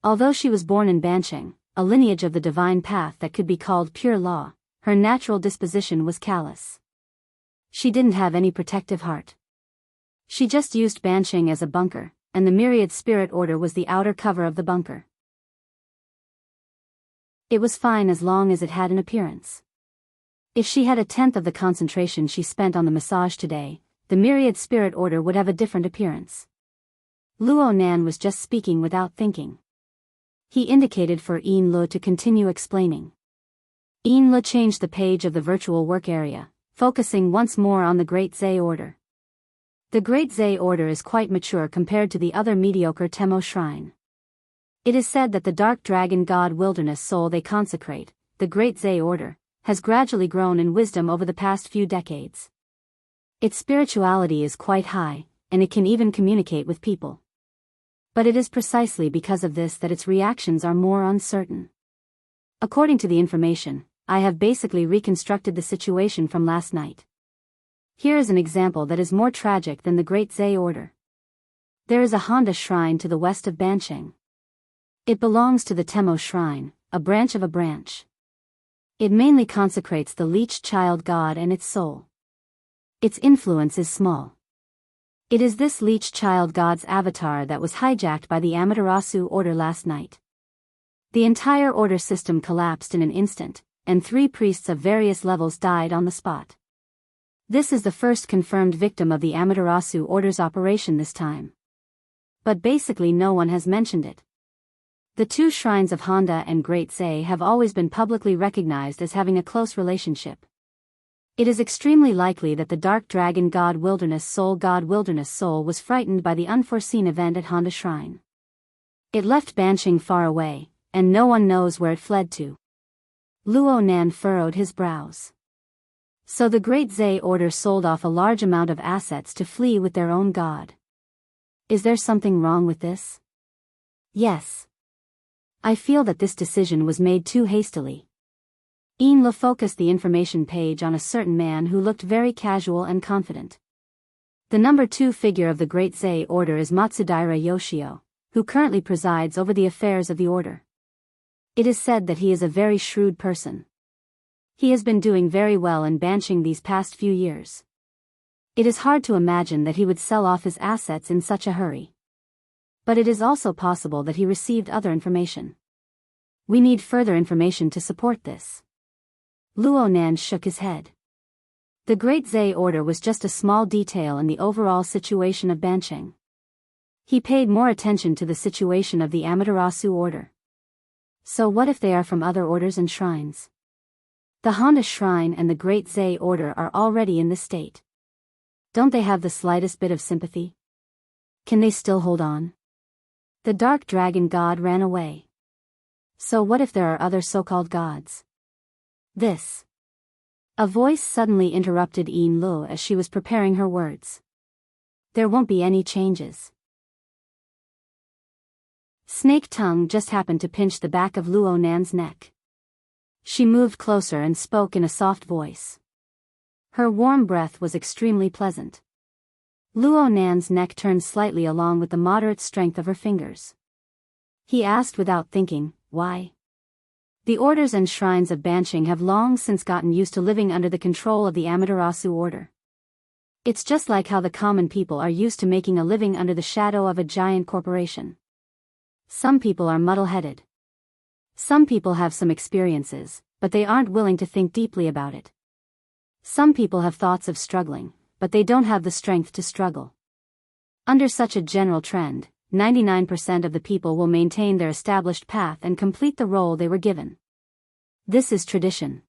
Although she was born in Bansheng, a lineage of the divine path that could be called pure law, her natural disposition was callous. She didn't have any protective heart. She just used Bansheng as a bunker, and the myriad spirit order was the outer cover of the bunker. It was fine as long as it had an appearance. If she had 1/10 of the concentration she spent on the massage today, the myriad spirit order would have a different appearance. Luo Nan was just speaking without thinking. He indicated for Enlu to continue explaining. Enlu changed the page of the virtual work area, focusing once more on the Great Zay Order. The Great Zay Order is quite mature compared to the other mediocre Temo Shrine. It is said that the dark dragon god wilderness soul they consecrate, the Great Zay Order, has gradually grown in wisdom over the past few decades. Its spirituality is quite high, and it can even communicate with people. But it is precisely because of this that its reactions are more uncertain. According to the information, I have basically reconstructed the situation from last night. Here is an example that is more tragic than the Great Zay Order. There is a Honda shrine to the west of Bansheng. It belongs to the Temo Shrine, a branch of a branch. It mainly consecrates the leech child god and its soul. Its influence is small. It is this leech child god's avatar that was hijacked by the Amaterasu order last night. The entire order system collapsed in an instant, and 3 priests of various levels died on the spot. This is the first confirmed victim of the Amaterasu order's operation this time. But basically no one has mentioned it. The 2 shrines of Honda and Great Zay have always been publicly recognized as having a close relationship. It is extremely likely that the dark dragon god Wilderness Soul was frightened by the unforeseen event at Honda Shrine. It left Bansheng far away, and no one knows where it fled to. Luo Nan furrowed his brows. So the Great Zay Order sold off a large amount of assets to flee with their own god. Is there something wrong with this? Yes. I feel that this decision was made too hastily. Enlu focused the information page on a certain man who looked very casual and confident. The number 2 figure of the Great Zay Order is Matsudaira Yoshio, who currently presides over the affairs of the order. It is said that he is a very shrewd person. He has been doing very well in Bansheng these past few years. It is hard to imagine that he would sell off his assets in such a hurry. But it is also possible that he received other information. We need further information to support this. Luo Nan shook his head. The Great Zay Order was just a small detail in the overall situation of Banqing. He paid more attention to the situation of the Amaterasu Order. So what if they are from other orders and shrines? The Honda Shrine and the Great Zay Order are already in this state. Don't they have the slightest bit of sympathy? Can they still hold on? The Dark Dragon God ran away. So what if there are other so-called gods? This. A voice suddenly interrupted Yin Lu as she was preparing her words. There won't be any changes. Snake Tongue just happened to pinch the back of Luo Nan's neck. She moved closer and spoke in a soft voice. Her warm breath was extremely pleasant. Luo Nan's neck turned slightly along with the moderate strength of her fingers. He asked without thinking, why? The orders and shrines of Banqing have long since gotten used to living under the control of the Amaterasu Order. It's just like how the common people are used to making a living under the shadow of a giant corporation. Some people are muddle-headed. Some people have some experiences, but they aren't willing to think deeply about it. Some people have thoughts of struggling, but they don't have the strength to struggle. Under such a general trend, 99% of the people will maintain their established path and complete the role they were given. This is tradition.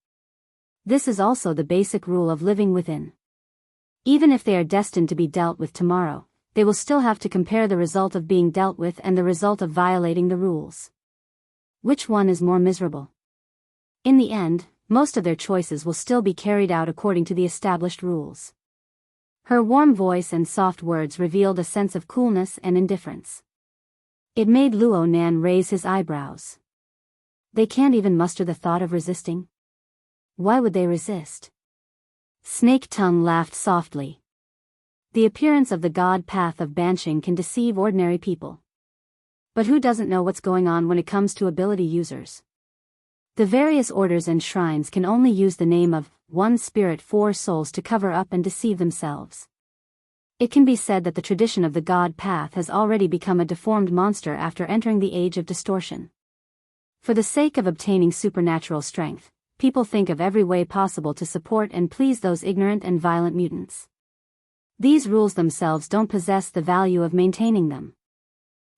This is also the basic rule of living within. Even if they are destined to be dealt with tomorrow, they will still have to compare the result of being dealt with and the result of violating the rules. Which one is more miserable? In the end, most of their choices will still be carried out according to the established rules. Her warm voice and soft words revealed a sense of coolness and indifference. It made Luo Nan raise his eyebrows. They can't even muster the thought of resisting? Why would they resist? Snake Tongue laughed softly. The appearance of the god path of Banqing can deceive ordinary people. But who doesn't know what's going on when it comes to ability users? The various orders and shrines can only use the name of one spirit, four souls to cover up and deceive themselves. It can be said that the tradition of the god path has already become a deformed monster after entering the age of distortion. For the sake of obtaining supernatural strength, people think of every way possible to support and please those ignorant and violent mutants. These rules themselves don't possess the value of maintaining them.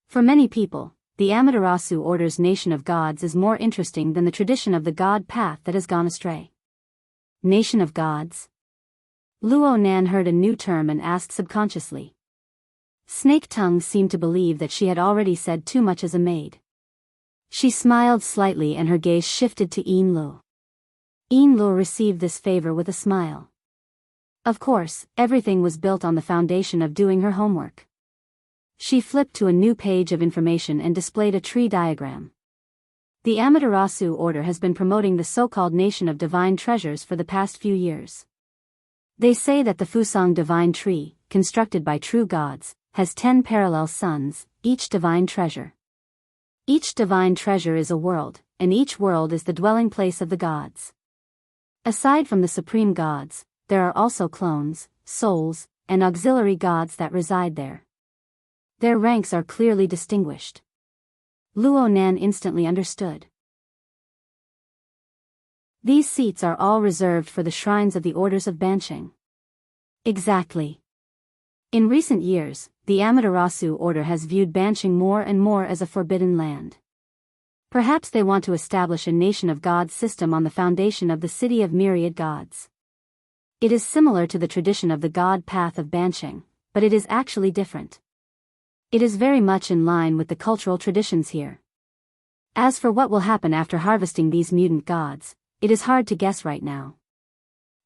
For many people, the Amaterasu Order's nation of gods is more interesting than the tradition of the god path that has gone astray. Nation of gods? Luo Nan heard a new term and asked subconsciously. Snake Tongue seemed to believe that she had already said too much as a maid. She smiled slightly and her gaze shifted to Yin Lu. Yin Lu received this favor with a smile. Of course, everything was built on the foundation of doing her homework. She flipped to a new page of information and displayed a tree diagram. The Amaterasu Order has been promoting the so-called Nation of Divine Treasures for the past few years. They say that the Fusang Divine Tree, constructed by true gods, has 10 parallel suns, each divine treasure. Each divine treasure is a world, and each world is the dwelling place of the gods. Aside from the supreme gods, there are also clones, souls, and auxiliary gods that reside there. Their ranks are clearly distinguished. Luo Nan instantly understood. These seats are all reserved for the shrines of the orders of Banqing. Exactly. In recent years, the Amaterasu Order has viewed Banqing more and more as a forbidden land. Perhaps they want to establish a nation of gods system on the foundation of the city of myriad gods. It is similar to the tradition of the god path of Banqing, but it is actually different. It is very much in line with the cultural traditions here. As for what will happen after harvesting these mutant gods, it is hard to guess right now.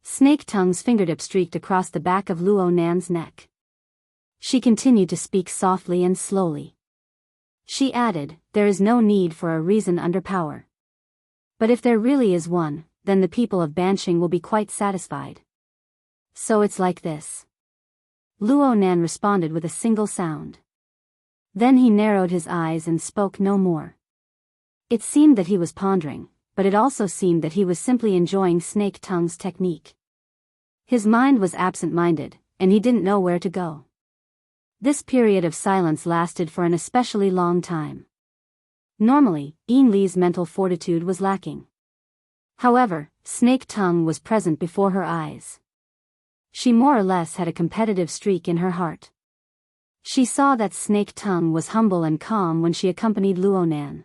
Snake Tongue's fingertip streaked across the back of Luo Nan's neck. She continued to speak softly and slowly. She added, there is no need for a reason under power. But if there really is one, then the people of Banqing will be quite satisfied. So it's like this. Luo Nan responded with a single sound. Then he narrowed his eyes and spoke no more. It seemed that he was pondering, but it also seemed that he was simply enjoying Snake Tongue's technique. His mind was absent-minded, and he didn't know where to go. This period of silence lasted for an especially long time. Normally, Yin Li's mental fortitude was lacking. However, Snake Tongue was present before her eyes. She more or less had a competitive streak in her heart. She saw that Snake Tongue was humble and calm when she accompanied Luonan.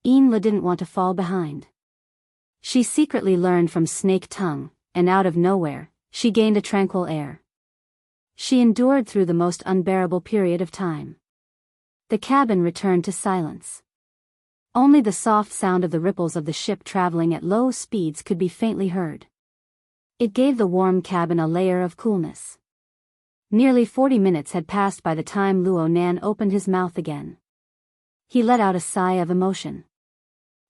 Inla didn't want to fall behind. She secretly learned from Snake Tongue, and out of nowhere, she gained a tranquil air. She endured through the most unbearable period of time. The cabin returned to silence. Only the soft sound of the ripples of the ship traveling at low speeds could be faintly heard. It gave the warm cabin a layer of coolness. Nearly 40 minutes had passed by the time Luonan opened his mouth again. He let out a sigh of emotion.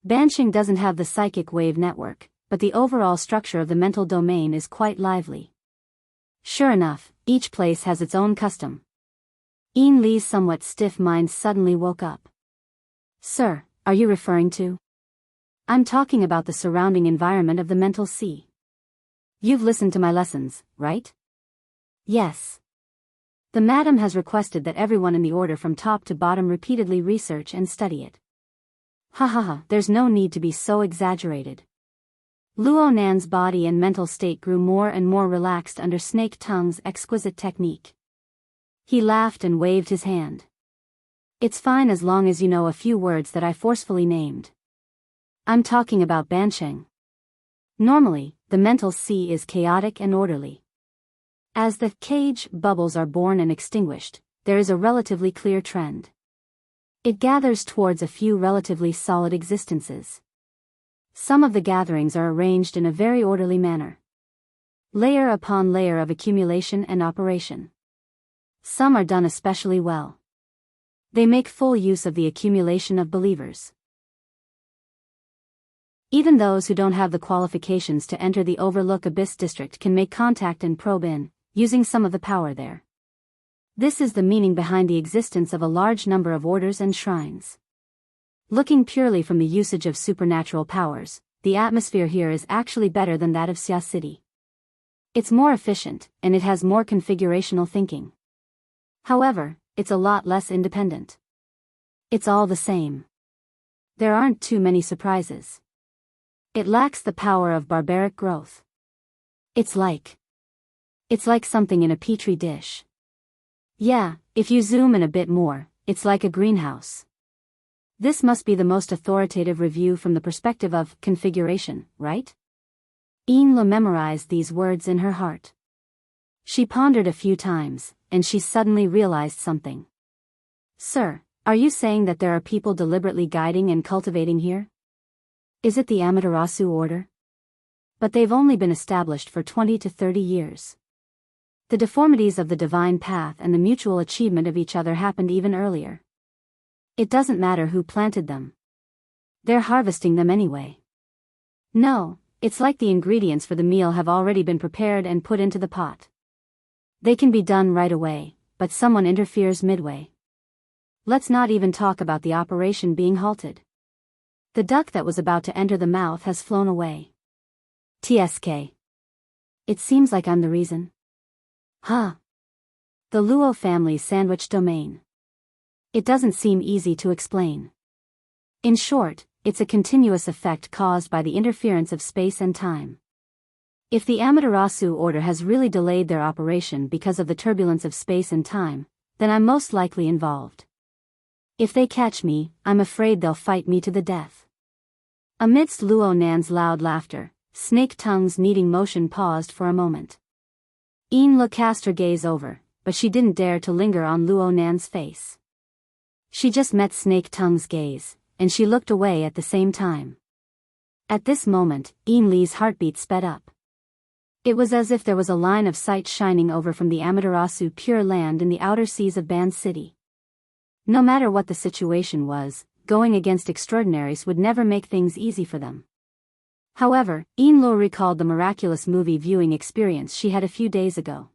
Banshing doesn't have the psychic wave network, but the overall structure of the mental domain is quite lively. Sure enough, each place has its own custom. Ian Lee's somewhat stiff mind suddenly woke up. Sir, are you referring to? I'm talking about the surrounding environment of the mental sea. You've listened to my lessons, right? Yes. The madam has requested that everyone in the order from top to bottom repeatedly research and study it. Ha ha ha, there's no need to be so exaggerated. Luonan's body and mental state grew more and more relaxed under Snake Tongue's exquisite technique. He laughed and waved his hand. It's fine as long as you know a few words that I forcefully named. I'm talking about Bansheng. Normally, the mental sea is chaotic and orderly. As the cage bubbles are born and extinguished, there is a relatively clear trend. It gathers towards a few relatively solid existences. Some of the gatherings are arranged in a very orderly manner. Layer upon layer of accumulation and operation. Some are done especially well. They make full use of the accumulation of believers. Even those who don't have the qualifications to enter the Overlook Abyss District can make contact and probe in, using some of the power there. This is the meaning behind the existence of a large number of orders and shrines. Looking purely from the usage of supernatural powers, the atmosphere here is actually better than that of Xia City. It's more efficient, and it has more configurational thinking. However, it's a lot less independent. It's all the same. There aren't too many surprises. It lacks the power of barbaric growth. It's like something in a petri dish. Yeah, if you zoom in a bit more, it's like a greenhouse. This must be the most authoritative review from the perspective of configuration, right? Inla memorized these words in her heart. She pondered a few times, and she suddenly realized something. Sir, are you saying that there are people deliberately guiding and cultivating here? Is it the Amaterasu order? But they've only been established for 20 to 30 years. The deformities of the divine path and the mutual achievement of each other happened even earlier. It doesn't matter who planted them. They're harvesting them anyway. No, it's like the ingredients for the meal have already been prepared and put into the pot. They can be done right away, but someone interferes midway. Let's not even talk about the operation being halted. The duck that was about to enter the mouth has flown away. TSK. It seems like I'm the reason. Huh. The Luo family's sandwich domain. It doesn't seem easy to explain. In short, it's a continuous effect caused by the interference of space and time. If the Amaterasu order has really delayed their operation because of the turbulence of space and time, then I'm most likely involved. If they catch me, I'm afraid they'll fight me to the death. Amidst Luonan's loud laughter, Snake Tongue's kneading motion paused for a moment. Inla cast her gaze over, but she didn't dare to linger on Luonan's face. She just met Snake Tongue's gaze, and she looked away at the same time. At this moment, Inli's heartbeat sped up. It was as if there was a line of sight shining over from the Amaterasu Pure Land in the outer seas of Ban City. No matter what the situation was, going against extraordinaries would never make things easy for them. However, Inlo recalled the miraculous movie viewing experience she had a few days ago.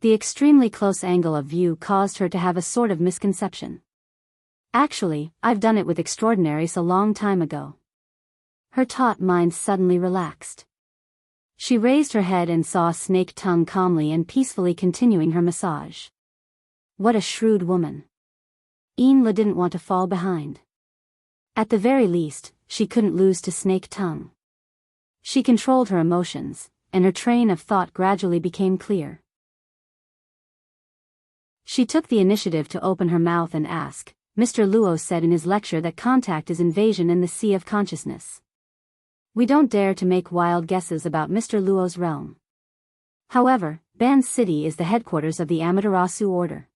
The extremely close angle of view caused her to have a sort of misconception. Actually, I've done it with extraordinaries a long time ago. Her taut mind suddenly relaxed. She raised her head and saw Snake Tongue calmly and peacefully continuing her massage. What a shrewd woman. Inla didn't want to fall behind. At the very least, she couldn't lose to Snake Tongue. She controlled her emotions, and her train of thought gradually became clear. She took the initiative to open her mouth and ask. Mr. Luo said in his lecture that contact is invasion in the sea of consciousness. We don't dare to make wild guesses about Mr. Luo's realm. However, Ban City is the headquarters of the Amaterasu Order.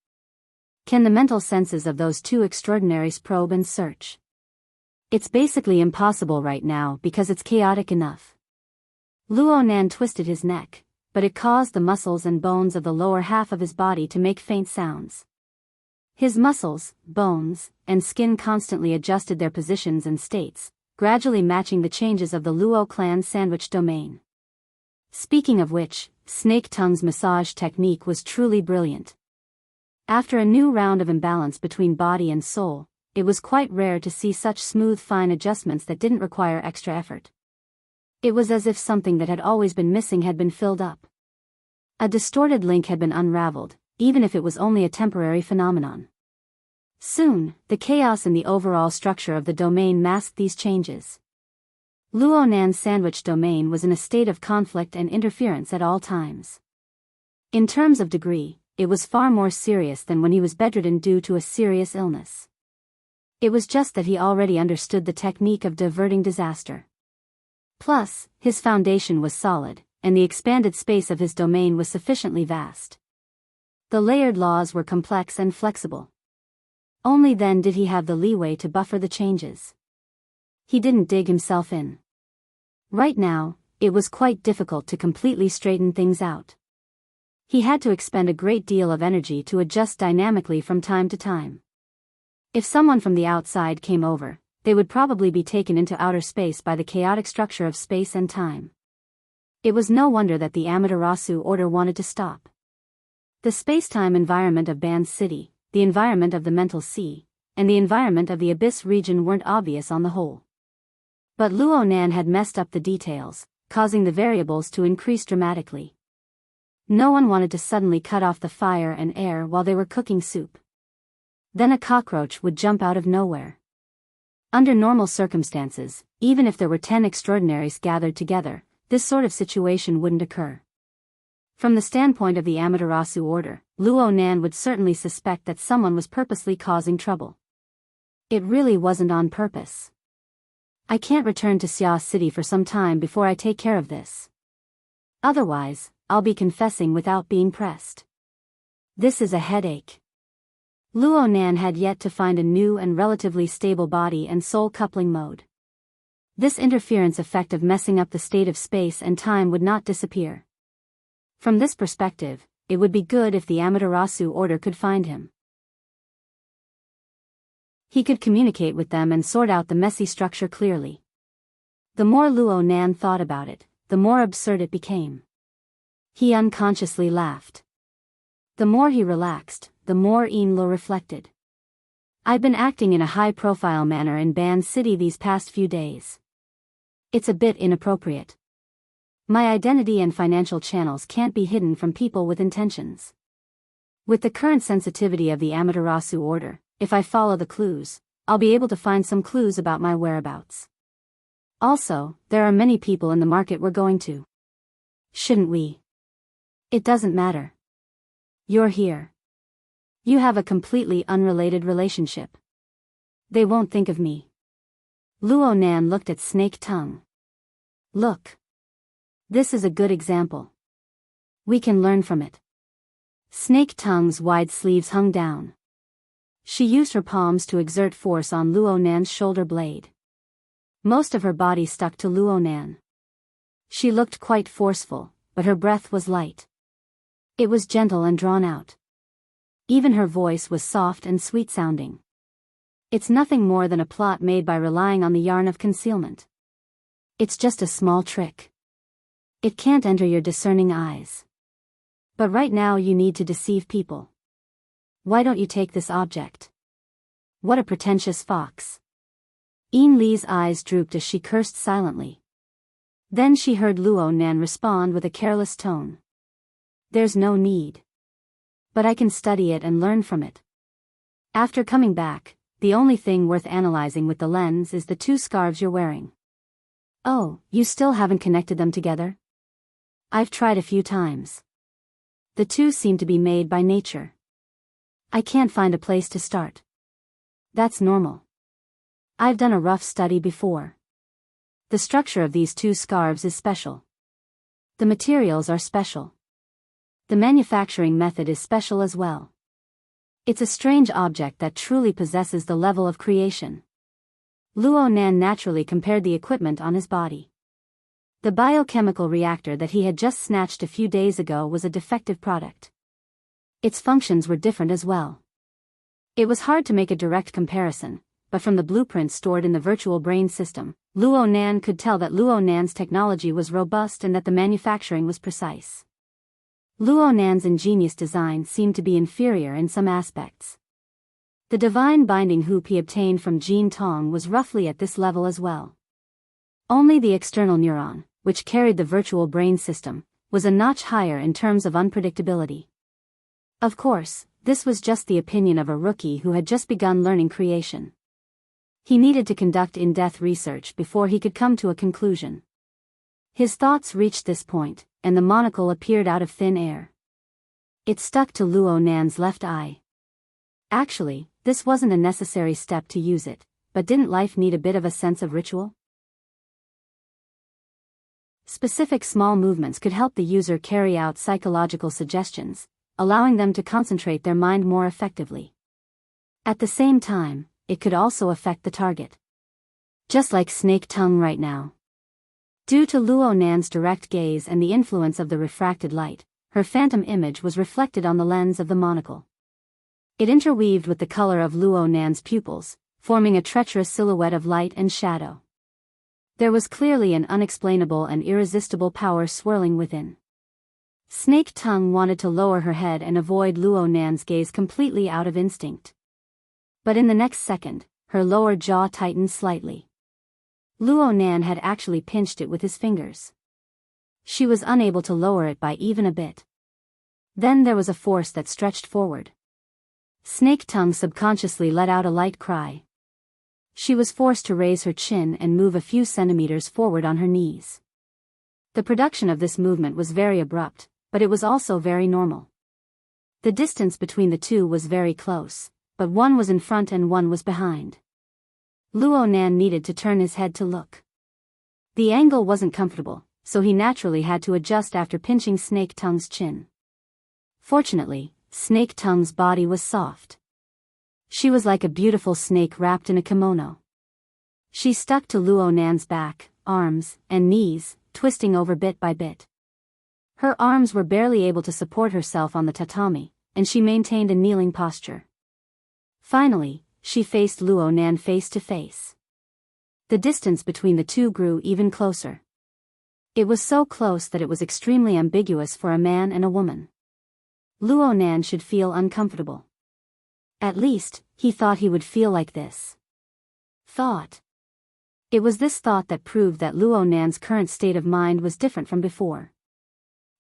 Can the mental senses of those two extraordinaries probe and search? It's basically impossible right now because it's chaotic enough. Luo Nan twisted his neck, but it caused the muscles and bones of the lower half of his body to make faint sounds. His muscles, bones, and skin constantly adjusted their positions and states, gradually matching the changes of the Luo clan sandwich domain. Speaking of which, Snake Tongue's massage technique was truly brilliant. After a new round of imbalance between body and soul, it was quite rare to see such smooth fine adjustments that didn't require extra effort. It was as if something that had always been missing had been filled up. A distorted link had been unraveled, even if it was only a temporary phenomenon. Soon, the chaos in the overall structure of the domain masked these changes. Luo Nan's sandwich domain was in a state of conflict and interference at all times. In terms of degree, it was far more serious than when he was bedridden due to a serious illness. It was just that he already understood the technique of diverting disaster. Plus, his foundation was solid, and the expanded space of his domain was sufficiently vast. The layered laws were complex and flexible. Only then did he have the leeway to buffer the changes. He didn't dig himself in. Right now, it was quite difficult to completely straighten things out. He had to expend a great deal of energy to adjust dynamically from time to time. If someone from the outside came over, they would probably be taken into outer space by the chaotic structure of space and time. It was no wonder that the Amaterasu Order wanted to stop. The space-time environment of Ban City, the environment of the Mental Sea, and the environment of the Abyss region weren't obvious on the whole. But Luo Nan had messed up the details, causing the variables to increase dramatically. No one wanted to suddenly cut off the fire and air while they were cooking soup. Then a cockroach would jump out of nowhere. Under normal circumstances, even if there were 10 extraordinaries gathered together, this sort of situation wouldn't occur. From the standpoint of the Amaterasu Order, Luo Nan would certainly suspect that someone was purposely causing trouble. It really wasn't on purpose. I can't return to Xia City for some time before I take care of this. Otherwise, I'll be confessing without being pressed. This is a headache. Luo Nan had yet to find a new and relatively stable body and soul coupling mode. This interference effect of messing up the state of space and time would not disappear. From this perspective, it would be good if the Amaterasu Order could find him. He could communicate with them and sort out the messy structure clearly. The more Luo Nan thought about it, the more absurd it became. He unconsciously laughed. The more he relaxed, the more Inlo reflected. I've been acting in a high-profile manner in Ban City these past few days. It's a bit inappropriate. My identity and financial channels can't be hidden from people with intentions. With the current sensitivity of the Amaterasu Order, if I follow the clues, I'll be able to find some clues about my whereabouts. Also, there are many people in the market we're going to. Shouldn't we? It doesn't matter. You're here. You have a completely unrelated relationship. They won't think of me. Luo Nan looked at Snake Tongue. Look. This is a good example. We can learn from it. Snake Tongue's wide sleeves hung down. She used her palms to exert force on Luo Nan's shoulder blade. Most of her body stuck to Luo Nan. She looked quite forceful, but her breath was light. It was gentle and drawn out. Even her voice was soft and sweet-sounding. It's nothing more than a plot made by relying on the yarn of concealment. It's just a small trick. It can't enter your discerning eyes. But right now you need to deceive people. Why don't you take this object? What a pretentious fox. Yin Li's eyes drooped as she cursed silently. Then she heard Luo Nan respond with a careless tone. There's no need. But I can study it and learn from it. After coming back, the only thing worth analyzing with the lens is the 2 scarves you're wearing. Oh, you still haven't connected them together? I've tried a few times. The two seem to be made by nature. I can't find a place to start. That's normal. I've done a rough study before. The structure of these two scarves is special. The materials are special. The manufacturing method is special as well. It's a strange object that truly possesses the level of creation. Luo Nan naturally compared the equipment on his body. The biochemical reactor that he had just snatched a few days ago was a defective product. Its functions were different as well. It was hard to make a direct comparison, but from the blueprints stored in the virtual brain system, Luo Nan could tell that Luo Nan's technology was robust and that the manufacturing was precise. Luo Nan's ingenious design seemed to be inferior in some aspects. The divine binding hoop he obtained from Jin Tong was roughly at this level as well. Only the external neuron, which carried the virtual brain system, was a notch higher in terms of unpredictability. Of course, this was just the opinion of a rookie who had just begun learning creation. He needed to conduct in-depth research before he could come to a conclusion. His thoughts reached this point, and the monocle appeared out of thin air. It stuck to Luo Nan's left eye. Actually, this wasn't a necessary step to use it, but didn't life need a bit of a sense of ritual? Specific small movements could help the user carry out psychological suggestions, allowing them to concentrate their mind more effectively. At the same time, it could also affect the target. Just like Snake Tongue right now. Due to Luo Nan's direct gaze and the influence of the refracted light, her phantom image was reflected on the lens of the monocle. It interweaved with the color of Luo Nan's pupils, forming a treacherous silhouette of light and shadow. There was clearly an unexplainable and irresistible power swirling within. Snake Tongue wanted to lower her head and avoid Luo Nan's gaze completely out of instinct. But in the next second, her lower jaw tightened slightly. Luo Nan had actually pinched it with his fingers. She was unable to lower it by even a bit. Then there was a force that stretched forward. Snake Tongue subconsciously let out a light cry. She was forced to raise her chin and move a few centimeters forward on her knees. The production of this movement was very abrupt, but it was also very normal. The distance between the two was very close, but one was in front and one was behind. Luo Nan needed to turn his head to look. The angle wasn't comfortable, so he naturally had to adjust after pinching Snake Tongue's chin. Fortunately, Snake Tongue's body was soft. She was like a beautiful snake wrapped in a kimono. She stuck to Luo Nan's back, arms, and knees, twisting over bit by bit. Her arms were barely able to support herself on the tatami, and she maintained a kneeling posture. Finally, she faced Luo Nan face to face. The distance between the two grew even closer. It was so close that it was extremely ambiguous for a man and a woman. Luo Nan should feel uncomfortable. At least, he thought he would feel like this. Thought. It was this thought that proved that Luo Nan's current state of mind was different from before.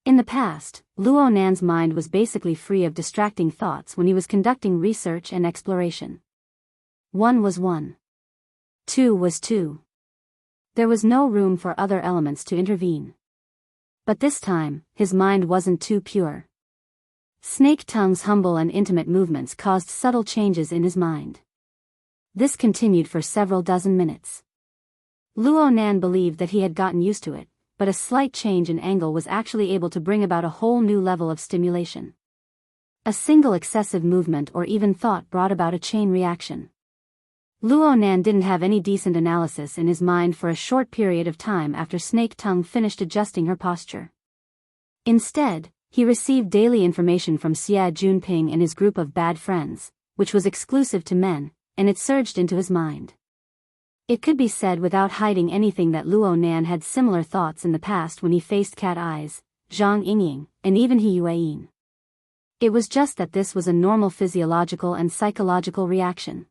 In the past, Luo Nan's mind was basically free of distracting thoughts when he was conducting research and exploration. 1 was 1. 2 was 2. There was no room for other elements to intervene. But this time, his mind wasn't too pure. Snake Tongue's humble and intimate movements caused subtle changes in his mind. This continued for several dozen minutes. Luo Nan believed that he had gotten used to it, but a slight change in angle was actually able to bring about a whole new level of stimulation. A single excessive movement or even thought brought about a chain reaction. Luo Nan didn't have any decent analysis in his mind for a short period of time after Snake Tongue finished adjusting her posture. Instead, he received daily information from Xia Junping and his group of bad friends, which was exclusive to men, and it surged into his mind. It could be said without hiding anything that Luo Nan had similar thoughts in the past when he faced Cat Eyes, Zhang Yingying, and even He Yueyin. It was just that this was a normal physiological and psychological reaction.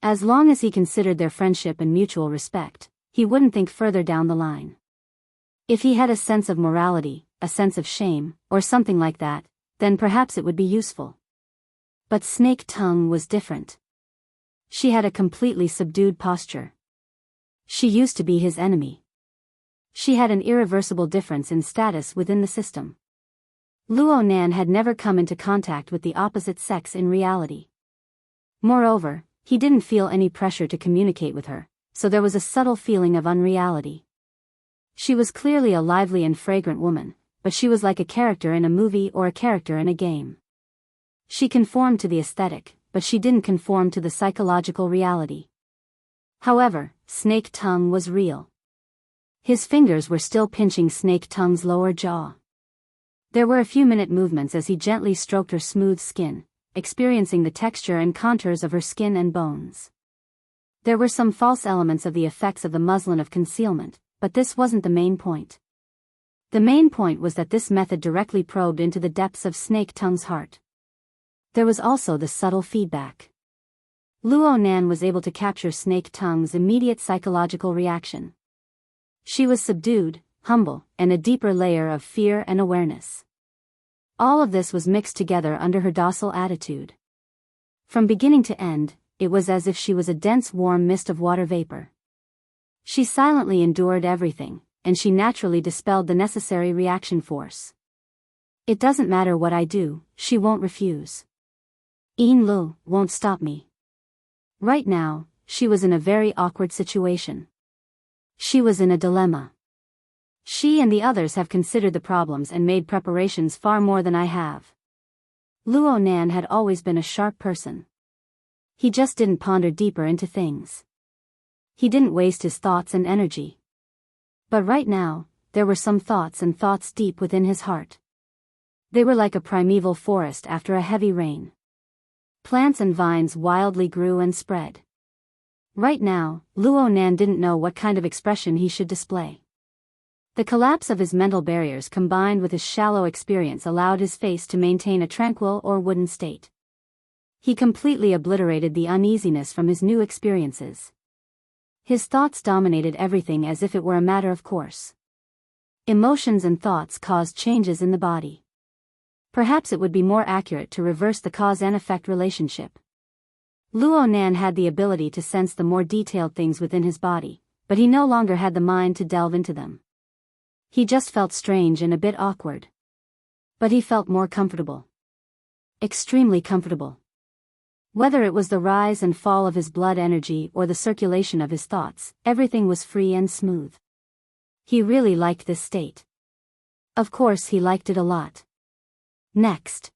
As long as he considered their friendship and mutual respect, he wouldn't think further down the line. If he had a sense of morality, a sense of shame, or something like that, then perhaps it would be useful. But Snake Tongue was different. She had a completely subdued posture. She used to be his enemy. She had an irreversible difference in status within the system. Luo Nan had never come into contact with the opposite sex in reality. Moreover, he didn't feel any pressure to communicate with her, so there was a subtle feeling of unreality. She was clearly a lively and fragrant woman, but she was like a character in a movie or a character in a game. She conformed to the aesthetic, but she didn't conform to the psychological reality. However, Snake Tongue was real. His fingers were still pinching Snake Tongue's lower jaw. There were a few minute movements as he gently stroked her smooth skin, experiencing the texture and contours of her skin and bones. There were some false elements of the effects of the muslin of concealment, but this wasn't the main point. The main point was that this method directly probed into the depths of Snake Tongue's heart. There was also the subtle feedback. Luo Nan was able to capture Snake Tongue's immediate psychological reaction. She was subdued, humble, and a deeper layer of fear and awareness. All of this was mixed together under her docile attitude. From beginning to end, it was as if she was a dense warm mist of water vapor. She silently endured everything, and she naturally dispelled the necessary reaction force. It doesn't matter what I do, she won't refuse. Yin Lu won't stop me. Right now, she was in a very awkward situation. She was in a dilemma. She and the others have considered the problems and made preparations far more than I have. Luo Nan had always been a sharp person. He just didn't ponder deeper into things. He didn't waste his thoughts and energy. But right now, there were some thoughts and thoughts deep within his heart. They were like a primeval forest after a heavy rain. Plants and vines wildly grew and spread. Right now, Luo Nan didn't know what kind of expression he should display. The collapse of his mental barriers combined with his shallow experience allowed his face to maintain a tranquil or wooden state. He completely obliterated the uneasiness from his new experiences. His thoughts dominated everything as if it were a matter of course. Emotions and thoughts caused changes in the body. Perhaps it would be more accurate to reverse the cause and effect relationship. Luo Nan had the ability to sense the more detailed things within his body, but he no longer had the mind to delve into them. He just felt strange and a bit awkward. But he felt more comfortable. Extremely comfortable. Whether it was the rise and fall of his blood energy or the circulation of his thoughts, everything was free and smooth. He really liked this state. Of course he liked it a lot. Next.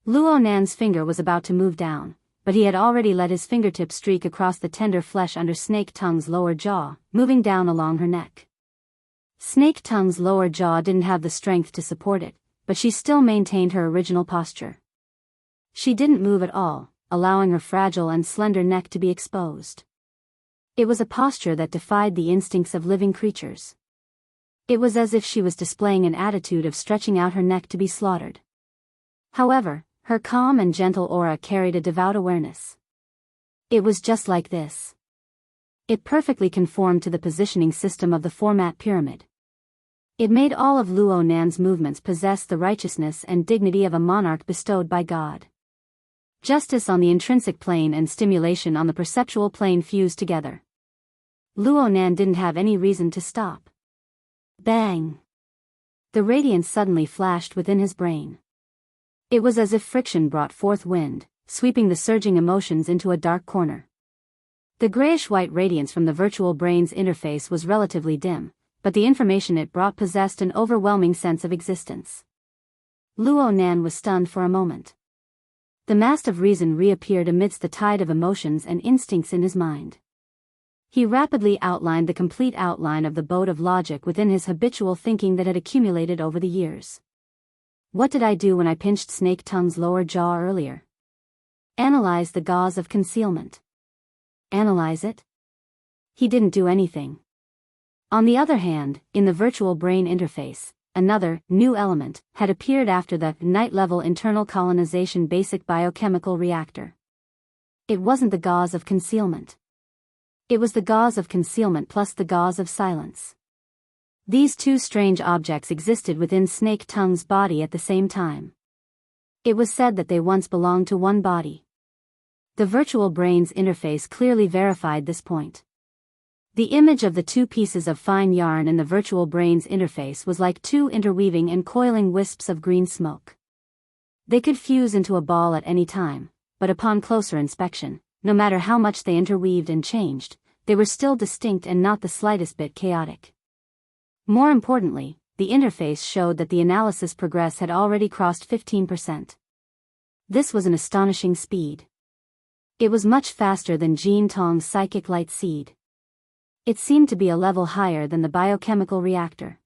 Luo Nan's finger was about to move down, but he had already let his fingertip streak across the tender flesh under Snake Tongue's lower jaw, moving down along her neck. Snake Tongue's lower jaw didn't have the strength to support it, but she still maintained her original posture. She didn't move at all, allowing her fragile and slender neck to be exposed. It was a posture that defied the instincts of living creatures. It was as if she was displaying an attitude of stretching out her neck to be slaughtered. However, her calm and gentle aura carried a devout awareness. It was just like this. It perfectly conformed to the positioning system of the format pyramid. It made all of Luo Nan's movements possess the righteousness and dignity of a monarch bestowed by God. Justice on the intrinsic plane and stimulation on the perceptual plane fused together. Luo Nan didn't have any reason to stop. Bang! The radiance suddenly flashed within his brain. It was as if friction brought forth wind, sweeping the surging emotions into a dark corner. The grayish-white radiance from the virtual brain's interface was relatively dim, but the information it brought possessed an overwhelming sense of existence. Luo Nan was stunned for a moment. The mast of reason reappeared amidst the tide of emotions and instincts in his mind. He rapidly outlined the complete outline of the boat of logic within his habitual thinking that had accumulated over the years. What did I do when I pinched Snake Tongue's lower jaw earlier? Analyze the gauze of concealment. Analyze it? He didn't do anything. On the other hand, in the virtual brain interface, another, new element, had appeared after the night-level internal colonization basic biochemical reactor. It wasn't the gauze of concealment. It was the gauze of concealment plus the gauze of silence. These two strange objects existed within Snake Tongue's body at the same time. It was said that they once belonged to one body. The virtual brain's interface clearly verified this point. The image of the two pieces of fine yarn in the virtual brain's interface was like two interweaving and coiling wisps of green smoke. They could fuse into a ball at any time, but upon closer inspection, no matter how much they interweaved and changed, they were still distinct and not the slightest bit chaotic. More importantly, the interface showed that the analysis progress had already crossed 15%. This was an astonishing speed. It was much faster than Jean Tong's psychic light seed. It seemed to be a level higher than the biochemical reactor.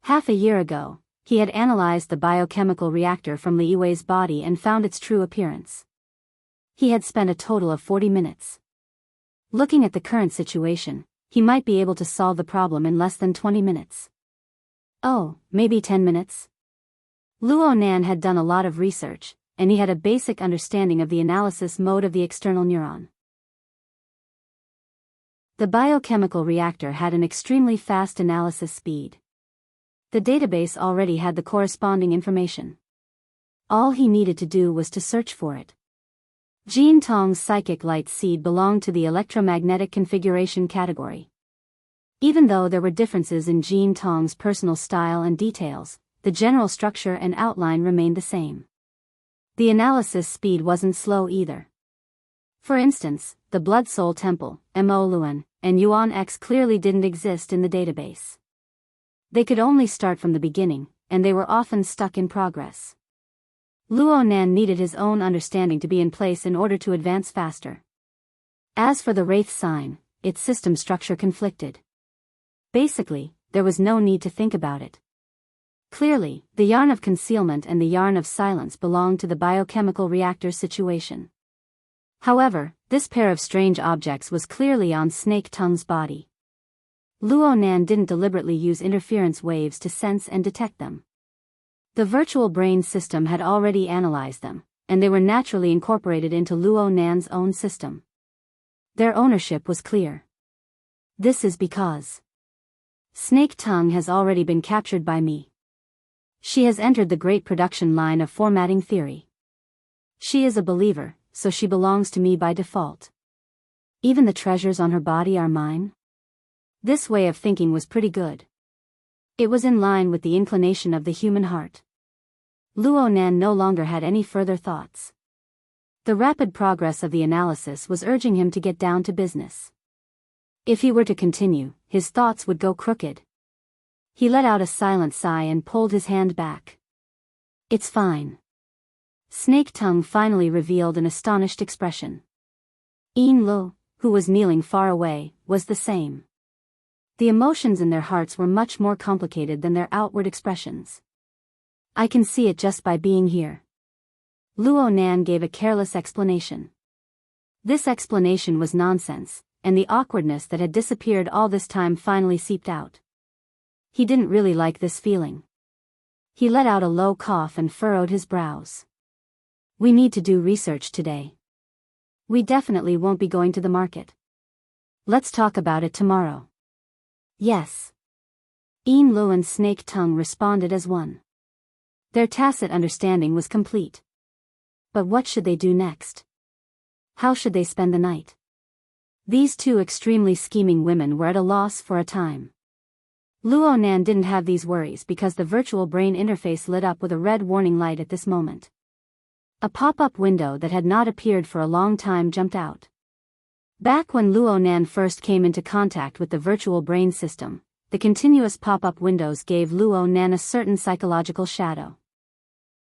Half a year ago, he had analyzed the biochemical reactor from Li Yue's body and found its true appearance. He had spent a total of 40 minutes. Looking at the current situation, he might be able to solve the problem in less than 20 minutes. Oh, maybe 10 minutes? Luo Nan had done a lot of research, and he had a basic understanding of the analysis mode of the external neuron. The biochemical reactor had an extremely fast analysis speed. The database already had the corresponding information. All he needed to do was to search for it. Jean Tong's psychic light seed belonged to the electromagnetic configuration category. Even though there were differences in Jean Tong's personal style and details, the general structure and outline remained the same. The analysis speed wasn't slow either. For instance, the Blood Soul Temple, Mo Luan, and Yuan X clearly didn't exist in the database. They could only start from the beginning, and they were often stuck in progress. Luo Nan needed his own understanding to be in place in order to advance faster. As for the Wraith sign, its system structure conflicted. Basically, there was no need to think about it. Clearly, the yarn of concealment and the yarn of silence belonged to the biochemical reactor situation. However, this pair of strange objects was clearly on Snake Tongue's body. Luo Nan didn't deliberately use interference waves to sense and detect them. The virtual brain system had already analyzed them, and they were naturally incorporated into Luo Nan's own system. Their ownership was clear. This is because Snake Tongue has already been captured by me. She has entered the great production line of formatting theory. She is a believer, so she belongs to me by default. Even the treasures on her body are mine? This way of thinking was pretty good. It was in line with the inclination of the human heart. Luo Nan no longer had any further thoughts. The rapid progress of the analysis was urging him to get down to business. If he were to continue, his thoughts would go crooked. He let out a silent sigh and pulled his hand back. It's fine. Snake Tongue finally revealed an astonished expression. Yin Lu, who was kneeling far away, was the same. The emotions in their hearts were much more complicated than their outward expressions. I can see it just by being here. Luo Nan gave a careless explanation. This explanation was nonsense, and the awkwardness that had disappeared all this time finally seeped out. He didn't really like this feeling. He let out a low cough and furrowed his brows. We need to do research today. We definitely won't be going to the market. Let's talk about it tomorrow. Yes. Yin Lu and Snake Tongue responded as one. Their tacit understanding was complete. But what should they do next? How should they spend the night? These two extremely scheming women were at a loss for a time. Luo Nan didn't have these worries because the virtual brain interface lit up with a red warning light at this moment. A pop-up window that had not appeared for a long time jumped out. Back when Luo Nan first came into contact with the virtual brain system, the continuous pop-up windows gave Luo Nan a certain psychological shadow.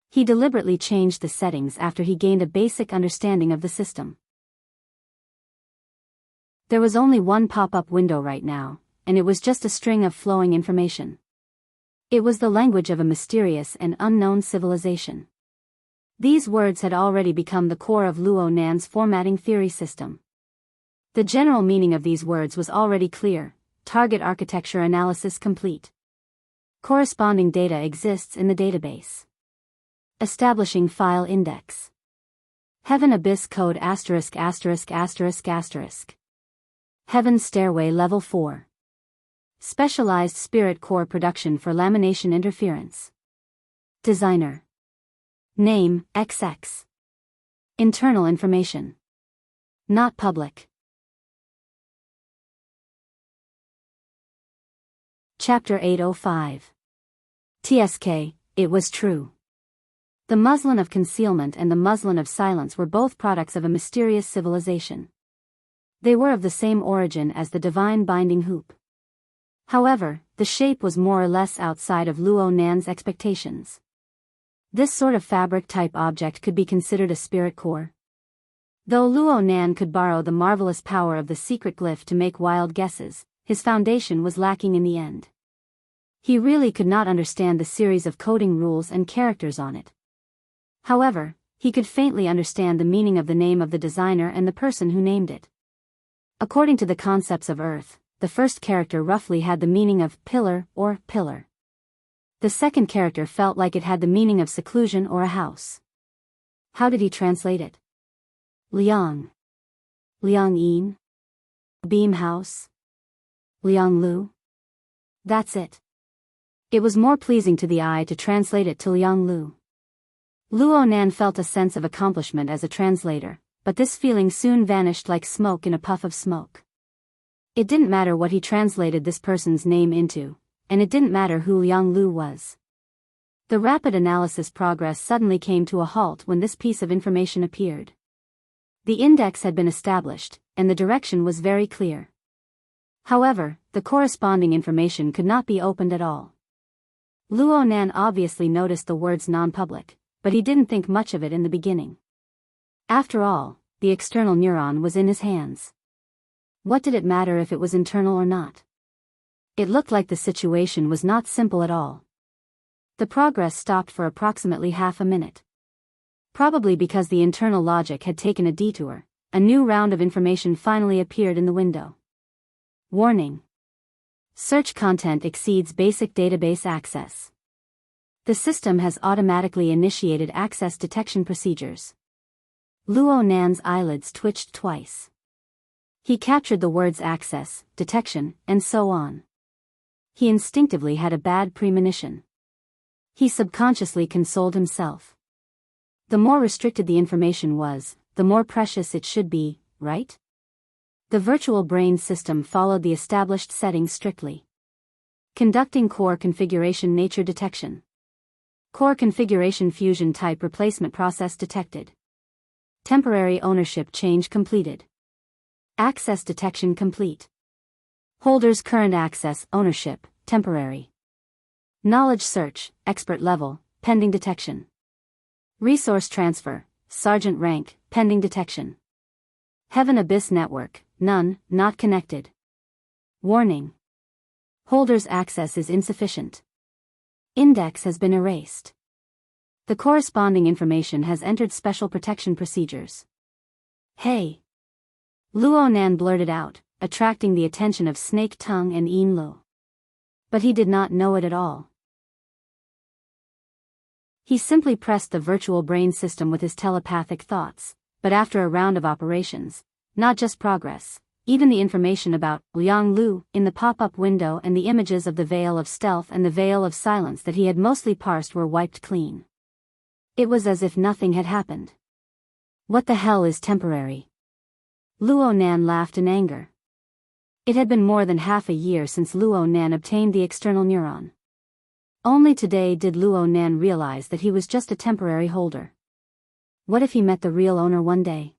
He deliberately changed the settings after he gained a basic understanding of the system. There was only one pop-up window right now, and it was just a string of flowing information. It was the language of a mysterious and unknown civilization. These words had already become the core of Luo Nan's formatting theory system. The general meaning of these words was already clear: target architecture analysis complete. Corresponding data exists in the database. Establishing file index. Heaven Abyss Code *********. Heaven Stairway Level 4. Specialized Spirit Core Production for Lamination Interference. Designer. Name, XX. Internal information. not public. Chapter 805. TSK, it was true. The muslin of concealment and the muslin of silence were both products of a mysterious civilization. They were of the same origin as the divine binding hoop. However, the shape was more or less outside of Luo Nan's expectations. This sort of fabric-type object could be considered a spirit core. Though Luo Nan could borrow the marvelous power of the secret glyph to make wild guesses, his foundation was lacking in the end. He really could not understand the series of coding rules and characters on it. However, he could faintly understand the meaning of the name of the designer and the person who named it. According to the concepts of Earth, the first character roughly had the meaning of pillar or pillar. The second character felt like it had the meaning of seclusion or a house. How did he translate it? Liang. Liang Yin. Beam House. Liang Lu. That's it. It was more pleasing to the eye to translate it to Liang Lu. Luo Nan felt a sense of accomplishment as a translator, but this feeling soon vanished like smoke in a puff of smoke. It didn't matter what he translated this person's name into, and it didn't matter who Liang Lu was. The rapid analysis progress suddenly came to a halt when this piece of information appeared. The index had been established, and the direction was very clear. However, the corresponding information could not be opened at all. Luo Nan obviously noticed the words non-public, but he didn't think much of it in the beginning. After all, the external neuron was in his hands. What did it matter if it was internal or not? It looked like the situation was not simple at all. The progress stopped for approximately half a minute. Probably because the internal logic had taken a detour, a new round of information finally appeared in the window. Warning. Search content exceeds basic database access. The system has automatically initiated access detection procedures. Luo Nan's eyelids twitched twice. He captured the words access, detection, and so on. He instinctively had a bad premonition. He subconsciously consoled himself. The more restricted the information was, the more precious it should be, right? The virtual brain system followed the established settings strictly. Conducting core configuration nature detection. Core configuration fusion type replacement process detected. Temporary ownership change completed. Access detection complete. Holder's current access ownership, temporary. Knowledge search, expert level, pending detection. Resource transfer, sergeant rank, pending detection. Heaven Abyss network, none, not connected. Warning. Holder's access is insufficient. Index has been erased. The corresponding information has entered special protection procedures. Hey! Luo Nan blurted out, attracting the attention of Snake Tongue and Yin Lu. But he did not know it at all. He simply pressed the virtual brain system with his telepathic thoughts, but after a round of operations, not just progress, even the information about Liang Lu in the pop-up window and the images of the veil of stealth and the veil of silence that he had mostly parsed were wiped clean. It was as if nothing had happened. What the hell is temporary? Luo Nan laughed in anger. It had been more than half a year since Luo Nan obtained the external neuron. Only today did Luo Nan realize that he was just a temporary holder. What if he met the real owner one day?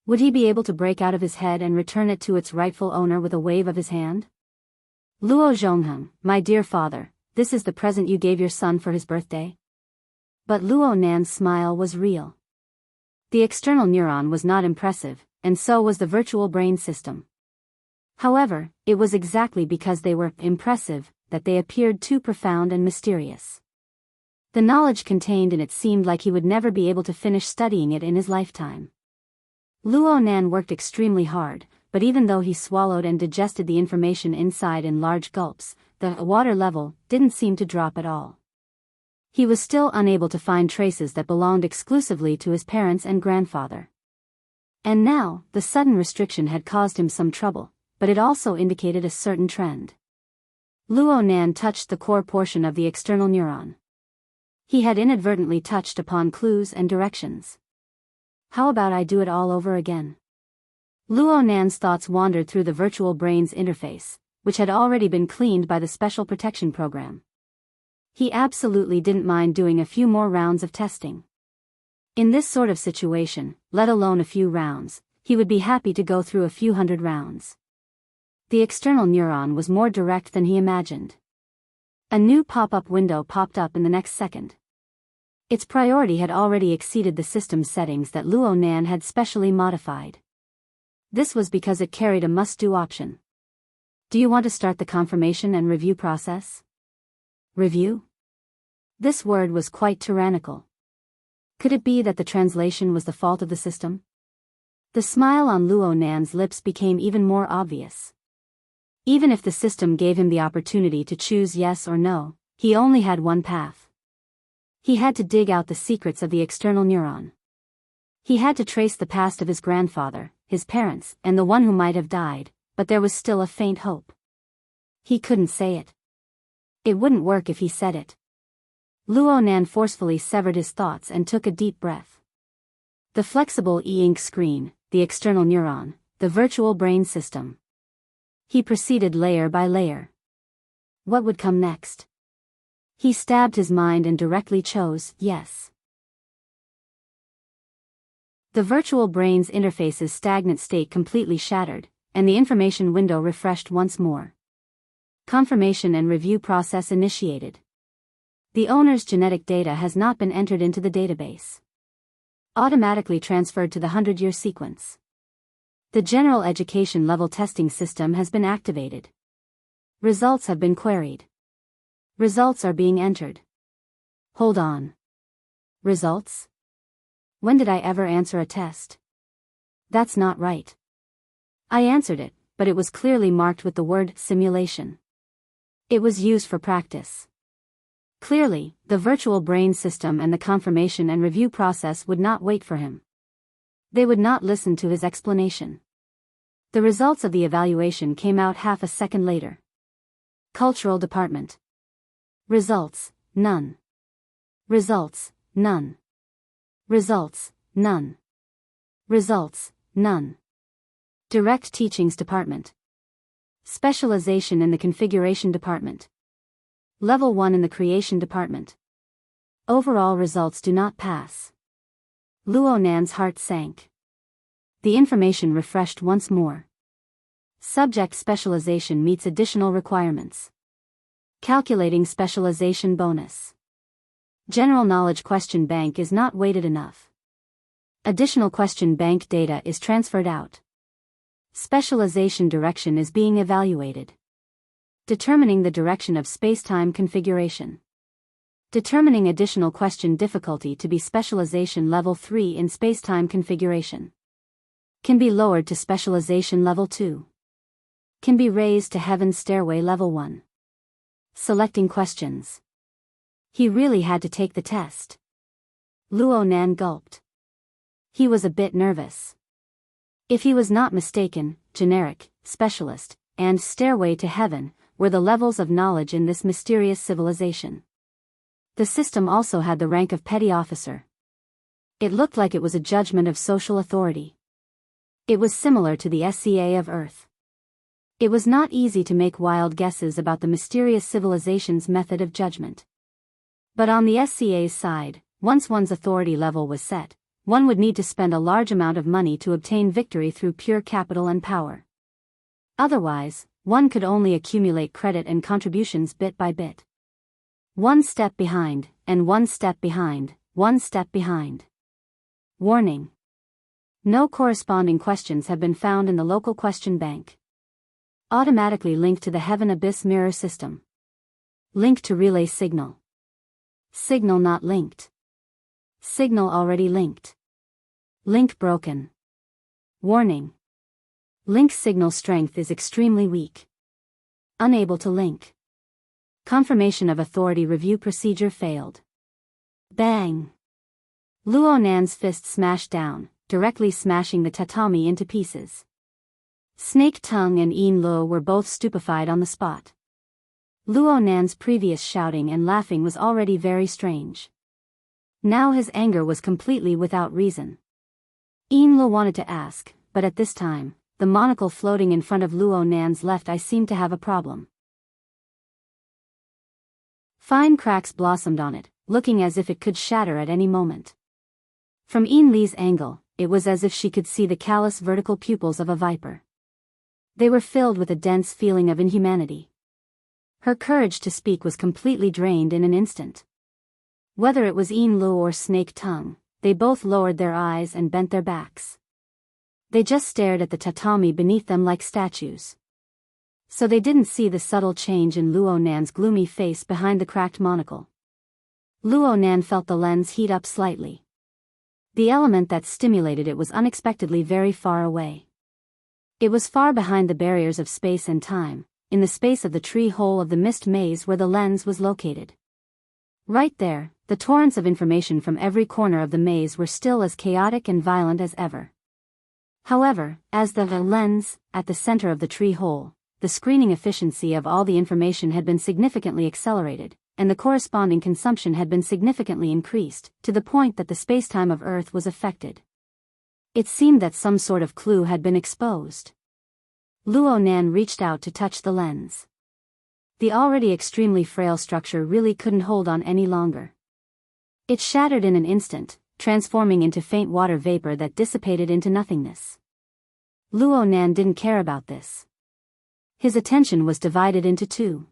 Would he be able to break out of his head and return it to its rightful owner with a wave of his hand? Luo Zhongheng, my dear father, this is the present you gave your son for his birthday? But Luo Nan's smile was real. The external neuron was not impressive, and so was the virtual brain system. However, it was exactly because they were impressive that they appeared too profound and mysterious. The knowledge contained in it seemed like he would never be able to finish studying it in his lifetime. Luo Nan worked extremely hard, but even though he swallowed and digested the information inside in large gulps, the water level didn't seem to drop at all. He was still unable to find traces that belonged exclusively to his parents and grandfather. And now, the sudden restriction had caused him some trouble, but it also indicated a certain trend. Luo Nan touched the core portion of the external neuron. He had inadvertently touched upon clues and directions. How about I do it all over again? Luo Nan's thoughts wandered through the virtual brain's interface, which had already been cleaned by the special protection program. He absolutely didn't mind doing a few more rounds of testing. In this sort of situation, let alone a few rounds, he would be happy to go through a few hundred rounds. The external neuron was more direct than he imagined. A new pop-up window popped up in the next second. Its priority had already exceeded the system settings that Luo Nan had specially modified. This was because it carried a must-do option. Do you want to start the confirmation and review process? Review? This word was quite tyrannical. Could it be that the translation was the fault of the system? The smile on Luo Nan's lips became even more obvious. Even if the system gave him the opportunity to choose yes or no, he only had one path. He had to dig out the secrets of the external neuron. He had to trace the past of his grandfather, his parents, and the one who might have died, but there was still a faint hope. He couldn't say it. It wouldn't work if he said it. Luo Nan forcefully severed his thoughts and took a deep breath. The flexible e-ink screen, the external neuron, the virtual brain system. He proceeded layer by layer. What would come next? He stabbed his mind and directly chose yes. The virtual brain's interface's stagnant state completely shattered, and the information window refreshed once more. Confirmation and review process initiated. The owner's genetic data has not been entered into the database. Automatically transferred to the 100-year sequence. The general education level testing system has been activated. Results have been queried. Results are being entered. Hold on. Results? When did I ever answer a test? That's not right. I answered it, but it was clearly marked with the word simulation. It was used for practice. Clearly, the virtual brain system and the confirmation and review process would not wait for him. They would not listen to his explanation. The results of the evaluation came out half a second later. Cultural Department. Results, none. Results, none. Results, none. Results, none. Direct Teachings Department. Specialization in the Configuration Department. Level 1 in the Creation Department. Overall results do not pass. Luo Nan's heart sank. The information refreshed once more. Subject specialization meets additional requirements. Calculating specialization bonus. General knowledge question bank is not weighted enough. Additional question bank data is transferred out. Specialization direction is being evaluated. Determining the direction of space-time configuration. Determining additional question difficulty to be specialization level 3 in space-time configuration. Can be lowered to specialization level 2. Can be raised to heaven's stairway level 1. Selecting questions. He really had to take the test. Luo Nan gulped. He was a bit nervous. If he was not mistaken, generic, specialist, and stairway to heaven were the levels of knowledge in this mysterious civilization. The system also had the rank of petty officer. It looked like it was a judgment of social authority. It was similar to the SCA of Earth. It was not easy to make wild guesses about the mysterious civilization's method of judgment. But on the SCA's side, once one's authority level was set, one would need to spend a large amount of money to obtain victory through pure capital and power. Otherwise, one could only accumulate credit and contributions bit by bit. One step behind, and one step behind, one step behind. Warning. No corresponding questions have been found in the local question bank. Automatically linked to the Heaven Abyss mirror system. Link to relay signal. Signal not linked. Signal already linked. Link broken. Warning. Link signal strength is extremely weak. Unable to link. Confirmation of authority review procedure failed. Bang! Luo Nan's fist smashed down, directly smashing the tatami into pieces. Snake Tongue and Yin Luo were both stupefied on the spot. Luo Nan's previous shouting and laughing was already very strange. Now his anger was completely without reason. Yin Luo wanted to ask, but at this time, the monocle floating in front of Luo Nan's left eye seemed to have a problem. Fine cracks blossomed on it, looking as if it could shatter at any moment. From Yin Li's angle, it was as if she could see the callous vertical pupils of a viper. They were filled with a dense feeling of inhumanity. Her courage to speak was completely drained in an instant. Whether it was Yin Lu or Snake Tongue, they both lowered their eyes and bent their backs. They just stared at the tatami beneath them like statues. So they didn't see the subtle change in Luo Nan's gloomy face behind the cracked monocle. Luo Nan felt the lens heat up slightly. The element that stimulated it was unexpectedly very far away. It was far behind the barriers of space and time, in the space of the tree hole of the mist maze where the lens was located. Right there, the torrents of information from every corner of the maze were still as chaotic and violent as ever. However, as the lens, at the center of the tree hole, the screening efficiency of all the information had been significantly accelerated, and the corresponding consumption had been significantly increased, to the point that the spacetime of Earth was affected. It seemed that some sort of clue had been exposed. Luo Nan reached out to touch the lens. The already extremely frail structure really couldn't hold on any longer. It shattered in an instant, transforming into faint water vapor that dissipated into nothingness. Luo Nan didn't care about this. His attention was divided into two.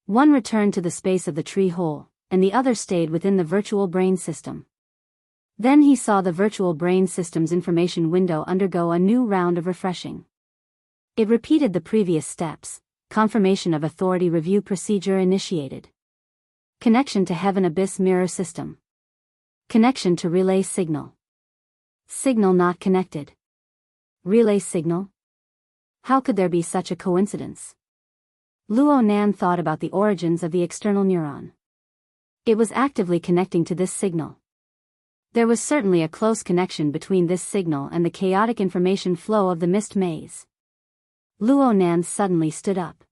One returned to the space of the tree hole, and the other stayed within the virtual brain system. Then he saw the virtual brain system's information window undergo a new round of refreshing. It repeated the previous steps. Confirmation of authority review procedure initiated. Connection to Heaven Abyss mirror system. Connection to relay signal. Signal not connected. Relay signal? How could there be such a coincidence? Luo Nan thought about the origins of the external neuron. It was actively connecting to this signal. There was certainly a close connection between this signal and the chaotic information flow of the mist maze. Luo Nan suddenly stood up.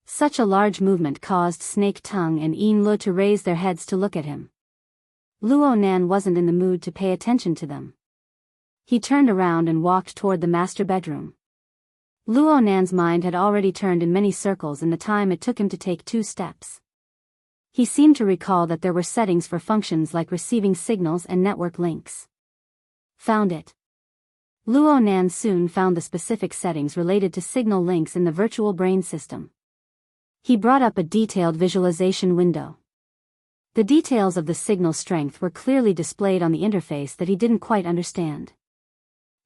Such a large movement caused Snake Tongue and Yin Lu to raise their heads to look at him. Luo Nan wasn't in the mood to pay attention to them. He turned around and walked toward the master bedroom. Luo Nan's mind had already turned in many circles in the time it took him to take 2 steps. He seemed to recall that there were settings for functions like receiving signals and network links. Found it. Luo Nan soon found the specific settings related to signal links in the virtual brain system. He brought up a detailed visualization window. The details of the signal strength were clearly displayed on the interface that he didn't quite understand.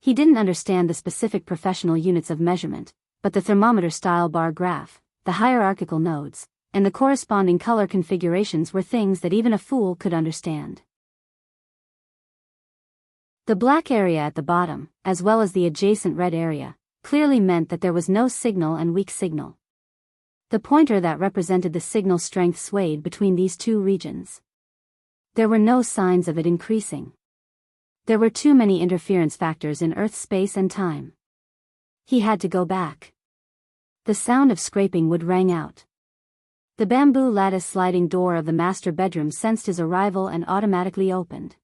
He didn't understand the specific professional units of measurement, but the thermometer style bar graph, the hierarchical nodes, and the corresponding color configurations were things that even a fool could understand. The black area at the bottom, as well as the adjacent red area, clearly meant that there was no signal and weak signal. The pointer that represented the signal strength swayed between these two regions. There were no signs of it increasing. There were too many interference factors in Earth space and time. He had to go back. The sound of scraping wood rang out. The bamboo lattice sliding door of the master bedroom sensed his arrival and automatically opened.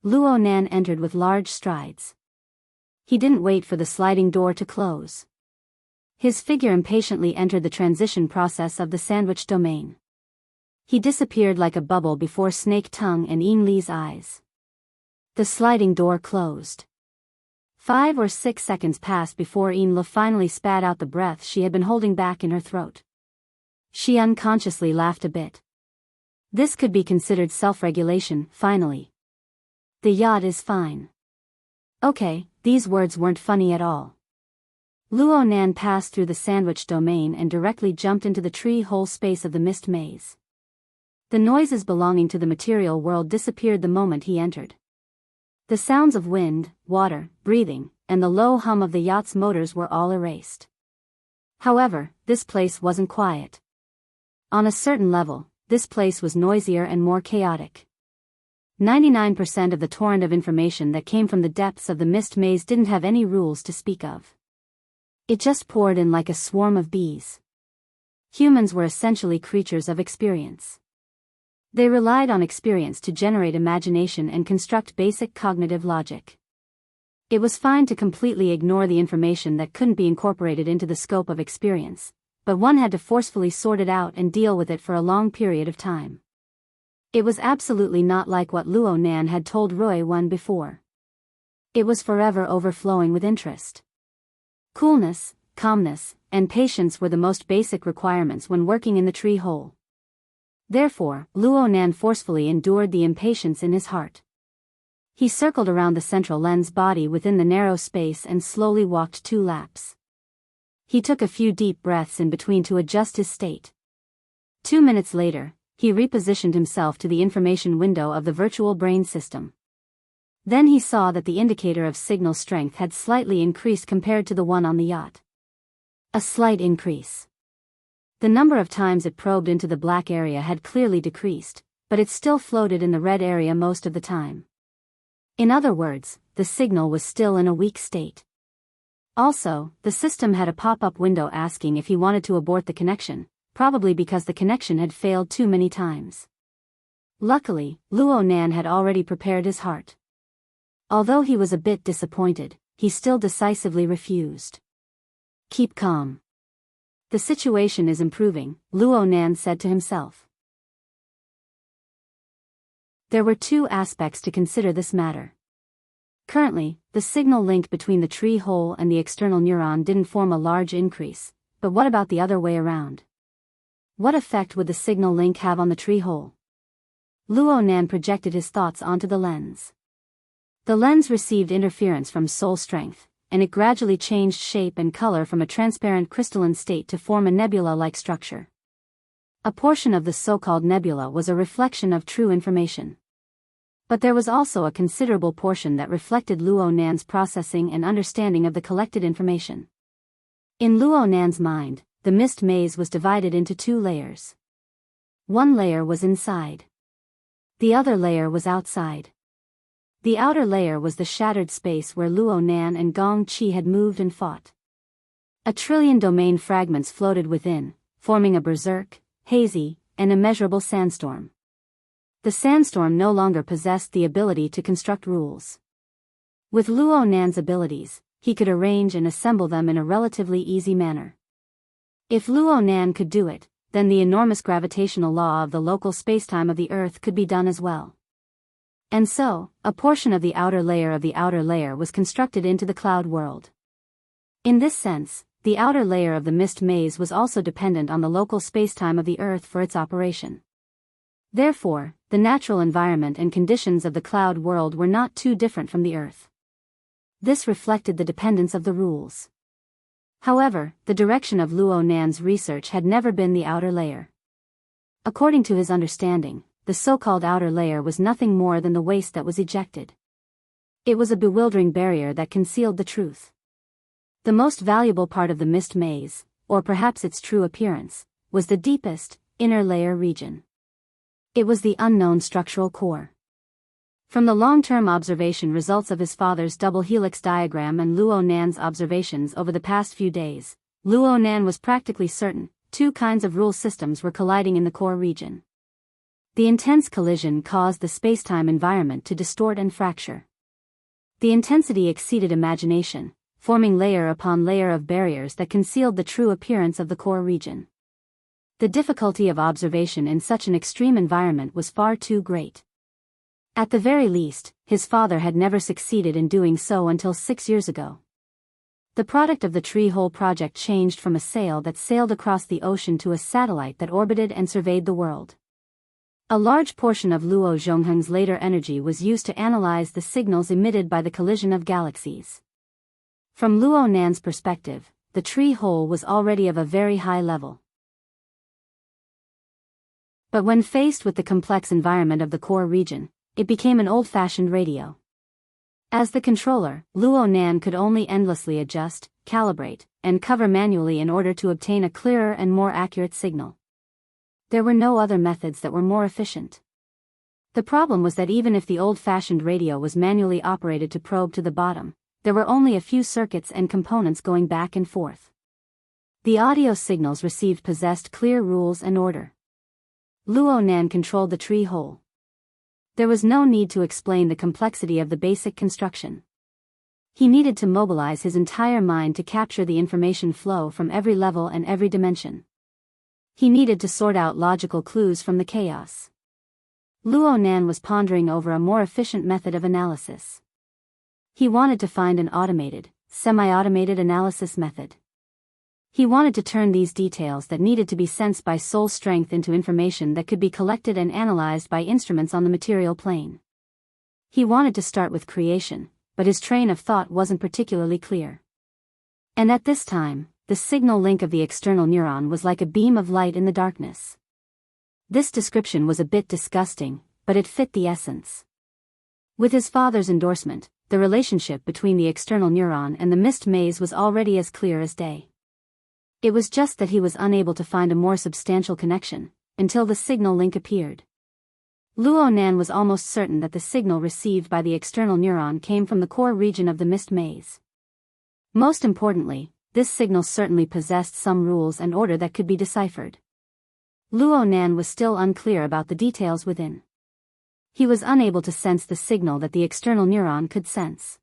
Luo Nan entered with large strides. He didn't wait for the sliding door to close. His figure impatiently entered the transition process of the sandwich domain. He disappeared like a bubble before Snake Tongue and Yin Li's eyes. The sliding door closed. 5 or 6 seconds passed before Yin Li finally spat out the breath she had been holding back in her throat. She unconsciously laughed a bit. This could be considered self-regulation, finally. The yacht is fine. Okay, these words weren't funny at all. Luo Nan passed through the sandwich domain and directly jumped into the tree hole space of the mist maze. The noises belonging to the material world disappeared the moment he entered. The sounds of wind, water, breathing, and the low hum of the yacht's motors were all erased. However, this place wasn't quiet. On a certain level, this place was noisier and more chaotic. 99% of the torrent of information that came from the depths of the mist maze didn't have any rules to speak of. It just poured in like a swarm of bees. Humans were essentially creatures of experience. They relied on experience to generate imagination and construct basic cognitive logic. It was fine to completely ignore the information that couldn't be incorporated into the scope of experience, but one had to forcefully sort it out and deal with it for a long period of time. It was absolutely not like what Luo Nan had told Roy Wen before. It was forever overflowing with interest. Coolness, calmness, and patience were the most basic requirements when working in the tree hole. Therefore, Luo Nan forcefully endured the impatience in his heart. He circled around the central lens body within the narrow space and slowly walked 2 laps. He took a few deep breaths in between to adjust his state. 2 minutes later, he repositioned himself to the information window of the virtual brain system. Then he saw that the indicator of signal strength had slightly increased compared to the one on the yacht. A slight increase. The number of times it probed into the black area had clearly decreased, but it still floated in the red area most of the time. In other words, the signal was still in a weak state. Also, the system had a pop-up window asking if he wanted to abort the connection, probably because the connection had failed too many times. Luckily, Luo Nan had already prepared his heart. Although he was a bit disappointed, he still decisively refused. Keep calm. The situation is improving, Luo Nan said to himself. There were 2 aspects to consider this matter. Currently, the signal link between the tree hole and the external neuron didn't form a large increase, but what about the other way around? What effect would the signal link have on the tree hole? Luo Nan projected his thoughts onto the lens. The lens received interference from soul strength, and it gradually changed shape and color from a transparent crystalline state to form a nebula-like structure. A portion of the so-called nebula was a reflection of true information. But there was also a considerable portion that reflected Luo Nan's processing and understanding of the collected information. In Luo Nan's mind, the mist maze was divided into 2 layers. One layer was inside. The other layer was outside. The outer layer was the shattered space where Luo Nan and Gong Qi had moved and fought. 1 trillion domain fragments floated within, forming a berserk, hazy, and immeasurable sandstorm. The sandstorm no longer possessed the ability to construct rules. With Luo Nan's abilities, he could arrange and assemble them in a relatively easy manner. If Luo Nan could do it, then the enormous gravitational law of the local spacetime of the Earth could be done as well. And so, a portion of the outer layer was constructed into the cloud world. In this sense, the outer layer of the mist maze was also dependent on the local spacetime of the Earth for its operation. Therefore, the natural environment and conditions of the cloud world were not too different from the Earth. This reflected the dependence of the rules. However, the direction of Luo Nan's research had never been the outer layer. According to his understanding, the so-called outer layer was nothing more than the waste that was ejected. It was a bewildering barrier that concealed the truth. The most valuable part of the mist maze, or perhaps its true appearance, was the deepest, inner layer region. It was the unknown structural core. From the long-term observation results of his father's double helix diagram and Luo Nan's observations over the past few days, Luo Nan was practically certain 2 kinds of rule systems were colliding in the core region. The intense collision caused the spacetime environment to distort and fracture. The intensity exceeded imagination, forming layer upon layer of barriers that concealed the true appearance of the core region. The difficulty of observation in such an extreme environment was far too great. At the very least, his father had never succeeded in doing so until 6 years ago. The product of the tree hole project changed from a sail that sailed across the ocean to a satellite that orbited and surveyed the world. A large portion of Luo Zhongheng's later energy was used to analyze the signals emitted by the collision of galaxies. From Luo Nan's perspective, the tree hole was already of a very high level. But when faced with the complex environment of the core region, it became an old-fashioned radio. As the controller, Luo Nan could only endlessly adjust, calibrate, and cover manually in order to obtain a clearer and more accurate signal. There were no other methods that were more efficient. The problem was that even if the old-fashioned radio was manually operated to probe to the bottom, there were only a few circuits and components going back and forth. The audio signals received possessed clear rules and order. Luo Nan controlled the tree hole. There was no need to explain the complexity of the basic construction. He needed to mobilize his entire mind to capture the information flow from every level and every dimension. He needed to sort out logical clues from the chaos. Luo Nan was pondering over a more efficient method of analysis. He wanted to find an automated, semi-automated analysis method. He wanted to turn these details that needed to be sensed by soul strength into information that could be collected and analyzed by instruments on the material plane. He wanted to start with creation, but his train of thought wasn't particularly clear. And at this time, the signal link of the external neuron was like a beam of light in the darkness. This description was a bit disgusting, but it fit the essence. With his father's endorsement, the relationship between the external neuron and the mist maze was already as clear as day. It was just that he was unable to find a more substantial connection, until the signal link appeared. Luo Nan was almost certain that the signal received by the external neuron came from the core region of the mist maze. Most importantly, this signal certainly possessed some rules and order that could be deciphered. Luo Nan was still unclear about the details within. He was unable to sense the signal that the external neuron could sense.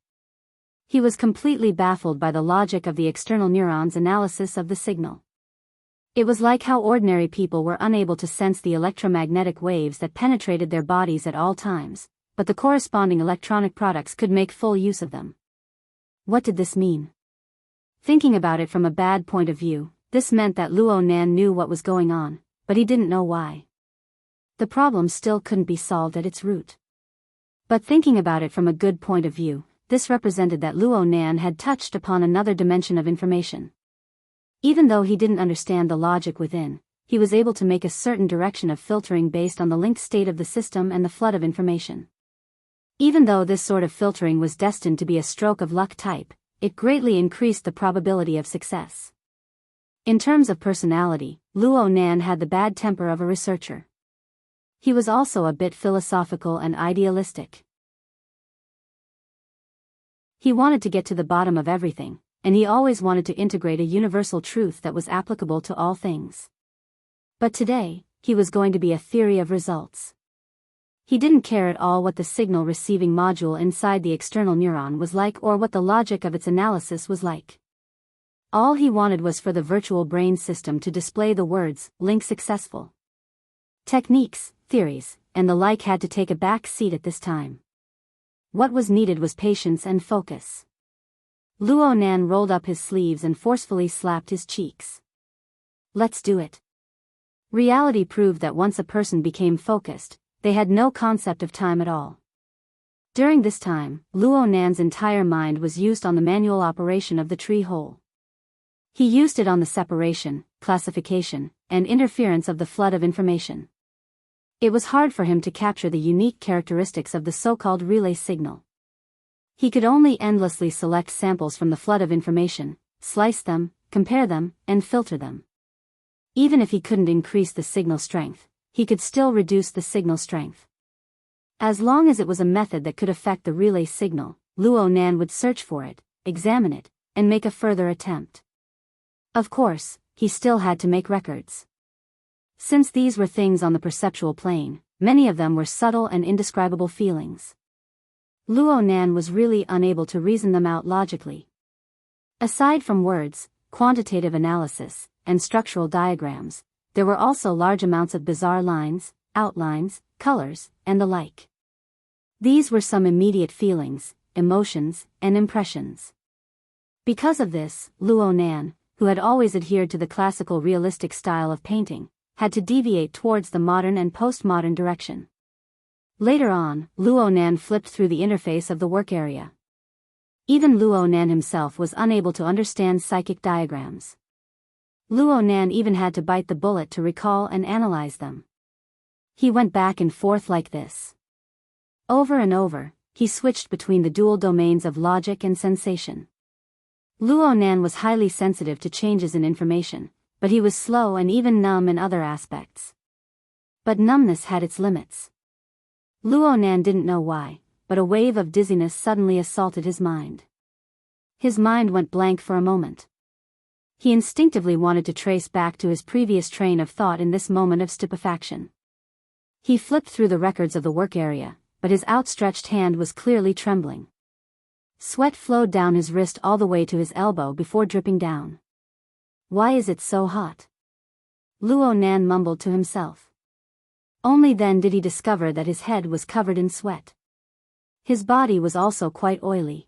He was completely baffled by the logic of the external neuron's analysis of the signal. It was like how ordinary people were unable to sense the electromagnetic waves that penetrated their bodies at all times, but the corresponding electronic products could make full use of them. What did this mean? Thinking about it from a bad point of view, this meant that Luo Nan knew what was going on, but he didn't know why. The problem still couldn't be solved at its root. But thinking about it from a good point of view, this represented that Luo Nan had touched upon another dimension of information. Even though he didn't understand the logic within, he was able to make a certain direction of filtering based on the linked state of the system and the flood of information. Even though this sort of filtering was destined to be a stroke of luck type, it greatly increased the probability of success. In terms of personality, Luo Nan had the bad temper of a researcher. He was also a bit philosophical and idealistic. He wanted to get to the bottom of everything, and he always wanted to integrate a universal truth that was applicable to all things. But today, he was going to be a theory of results. He didn't care at all what the signal receiving module inside the external neuron was like or what the logic of its analysis was like. All he wanted was for the virtual brain system to display the words, "link successful." Techniques, theories, and the like had to take a back seat at this time. What was needed was patience and focus. Luo Nan rolled up his sleeves and forcefully slapped his cheeks. Let's do it. Reality proved that once a person became focused, they had no concept of time at all. During this time, Luo Nan's entire mind was used on the manual operation of the tree hole. He used it on the separation, classification, and interference of the flood of information. It was hard for him to capture the unique characteristics of the so-called relay signal. He could only endlessly select samples from the flood of information, slice them, compare them, and filter them. Even if he couldn't increase the signal strength, he could still reduce the signal strength. As long as it was a method that could affect the relay signal, Luo Nan would search for it, examine it, and make a further attempt. Of course, he still had to make records. Since these were things on the perceptual plane, many of them were subtle and indescribable feelings. Luo Nan was really unable to reason them out logically. Aside from words, quantitative analysis, and structural diagrams, there were also large amounts of bizarre lines, outlines, colors, and the like. These were some immediate feelings, emotions, and impressions. Because of this, Luo Nan, who had always adhered to the classical realistic style of painting, had to deviate towards the modern and postmodern direction. Later on, Luo Nan flipped through the interface of the work area. Even Luo Nan himself was unable to understand psychic diagrams. Luo Nan even had to bite the bullet to recall and analyze them. He went back and forth like this. Over and over, he switched between the dual domains of logic and sensation. Luo Nan was highly sensitive to changes in information, but he was slow and even numb in other aspects. But numbness had its limits. Luo Nan didn't know why, but a wave of dizziness suddenly assaulted his mind. His mind went blank for a moment. He instinctively wanted to trace back to his previous train of thought in this moment of stupefaction. He flipped through the records of the work area, but his outstretched hand was clearly trembling. Sweat flowed down his wrist all the way to his elbow before dripping down. Why is it so hot? Luo Nan mumbled to himself. Only then did he discover that his head was covered in sweat. His body was also quite oily.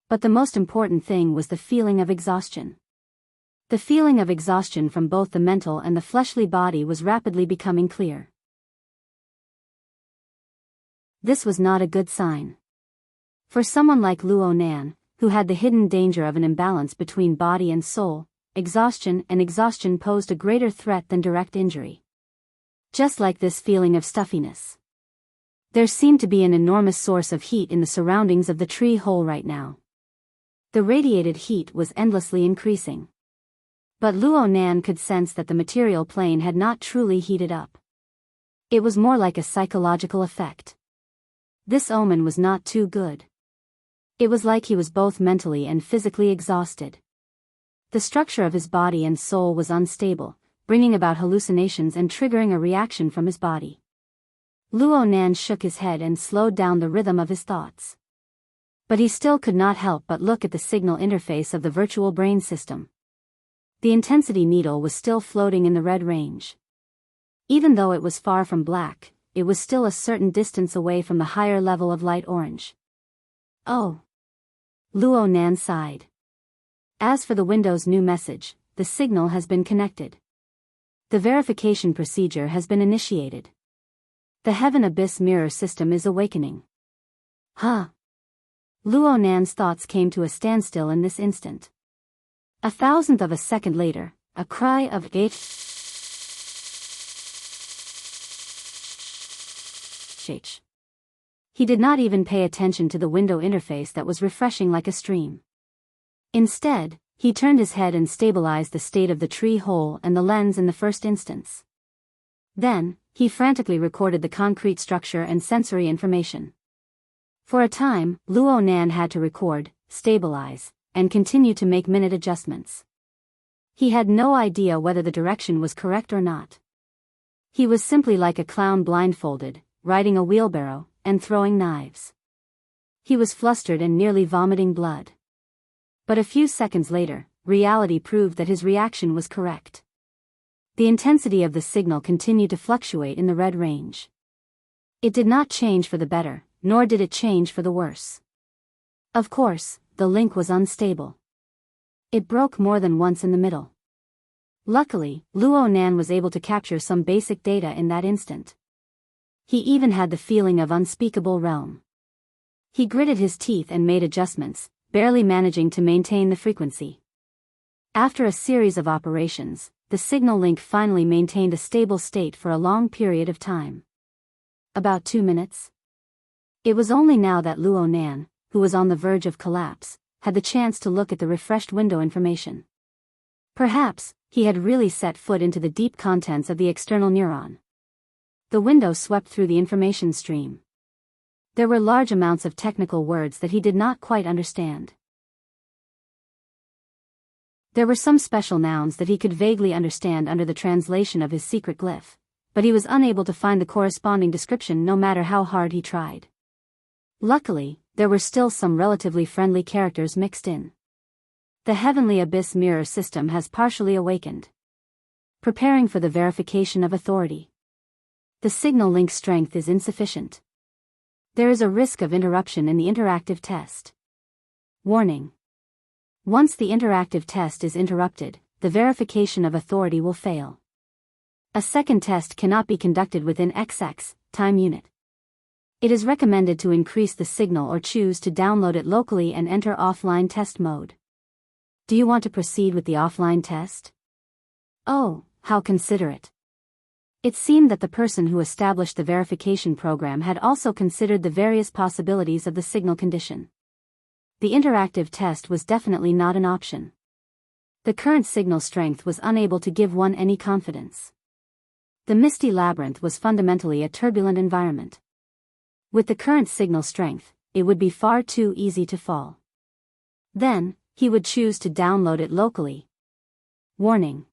But the most important thing was the feeling of exhaustion. The feeling of exhaustion from both the mental and the fleshly body was rapidly becoming clear. This was not a good sign. For someone like Luo Nan, who had the hidden danger of an imbalance between body and soul, exhaustion posed a greater threat than direct injury. Just like this feeling of stuffiness. There seemed to be an enormous source of heat in the surroundings of the tree hole right now. The radiated heat was endlessly increasing. But Luo Nan could sense that the material plane had not truly heated up. It was more like a psychological effect. This omen was not too good. It was like he was both mentally and physically exhausted. The structure of his body and soul was unstable, bringing about hallucinations and triggering a reaction from his body. Luo Nan shook his head and slowed down the rhythm of his thoughts. But he still could not help but look at the signal interface of the virtual brain system. The intensity needle was still floating in the red range. Even though it was far from black, it was still a certain distance away from the higher level of light orange. Oh! Luo Nan sighed. As for the Windows new message, the signal has been connected. The verification procedure has been initiated. The Heaven Abyss mirror system is awakening. Huh? Luo Nan's thoughts came to a standstill in this instant. A thousandth of a second later, a cry of H. He did not even pay attention to the window interface that was refreshing like a stream. Instead, he turned his head and stabilized the state of the tree hole and the lens in the first instance. Then, he frantically recorded the concrete structure and sensory information. For a time, Luo Nan had to record, stabilize, and continue to make minute adjustments. He had no idea whether the direction was correct or not. He was simply like a clown blindfolded, riding a wheelbarrow, and throwing knives. He was flustered and nearly vomiting blood. But a few seconds later, reality proved that his reaction was correct. The intensity of the signal continued to fluctuate in the red range. It did not change for the better, nor did it change for the worse. Of course, the link was unstable. It broke more than once in the middle. Luckily, Luo Nan was able to capture some basic data in that instant. He even had the feeling of unspeakable realm. He gritted his teeth and made adjustments, barely managing to maintain the frequency. After a series of operations, the signal link finally maintained a stable state for a long period of time. About 2 minutes. It was only now that Luo Nan, who was on the verge of collapse, had the chance to look at the refreshed window information. Perhaps, he had really set foot into the deep contents of the external neuron. The window swept through the information stream. There were large amounts of technical words that he did not quite understand. There were some special nouns that he could vaguely understand under the translation of his secret glyph, but he was unable to find the corresponding description no matter how hard he tried. Luckily, there were still some relatively friendly characters mixed in. The Heavenly Abyss mirror system has partially awakened. Preparing for the verification of authority. The signal link strength is insufficient. There is a risk of interruption in the interactive test. Warning. Once the interactive test is interrupted, the verification of authority will fail. A second test cannot be conducted within XX time unit. It is recommended to increase the signal or choose to download it locally and enter offline test mode. Do you want to proceed with the offline test? Oh, how considerate. It seemed that the person who established the verification program had also considered the various possibilities of the signal condition. The interactive test was definitely not an option. The current signal strength was unable to give one any confidence. The misty labyrinth was fundamentally a turbulent environment. With the current signal strength, it would be far too easy to fall. Then, he would choose to download it locally. Warning.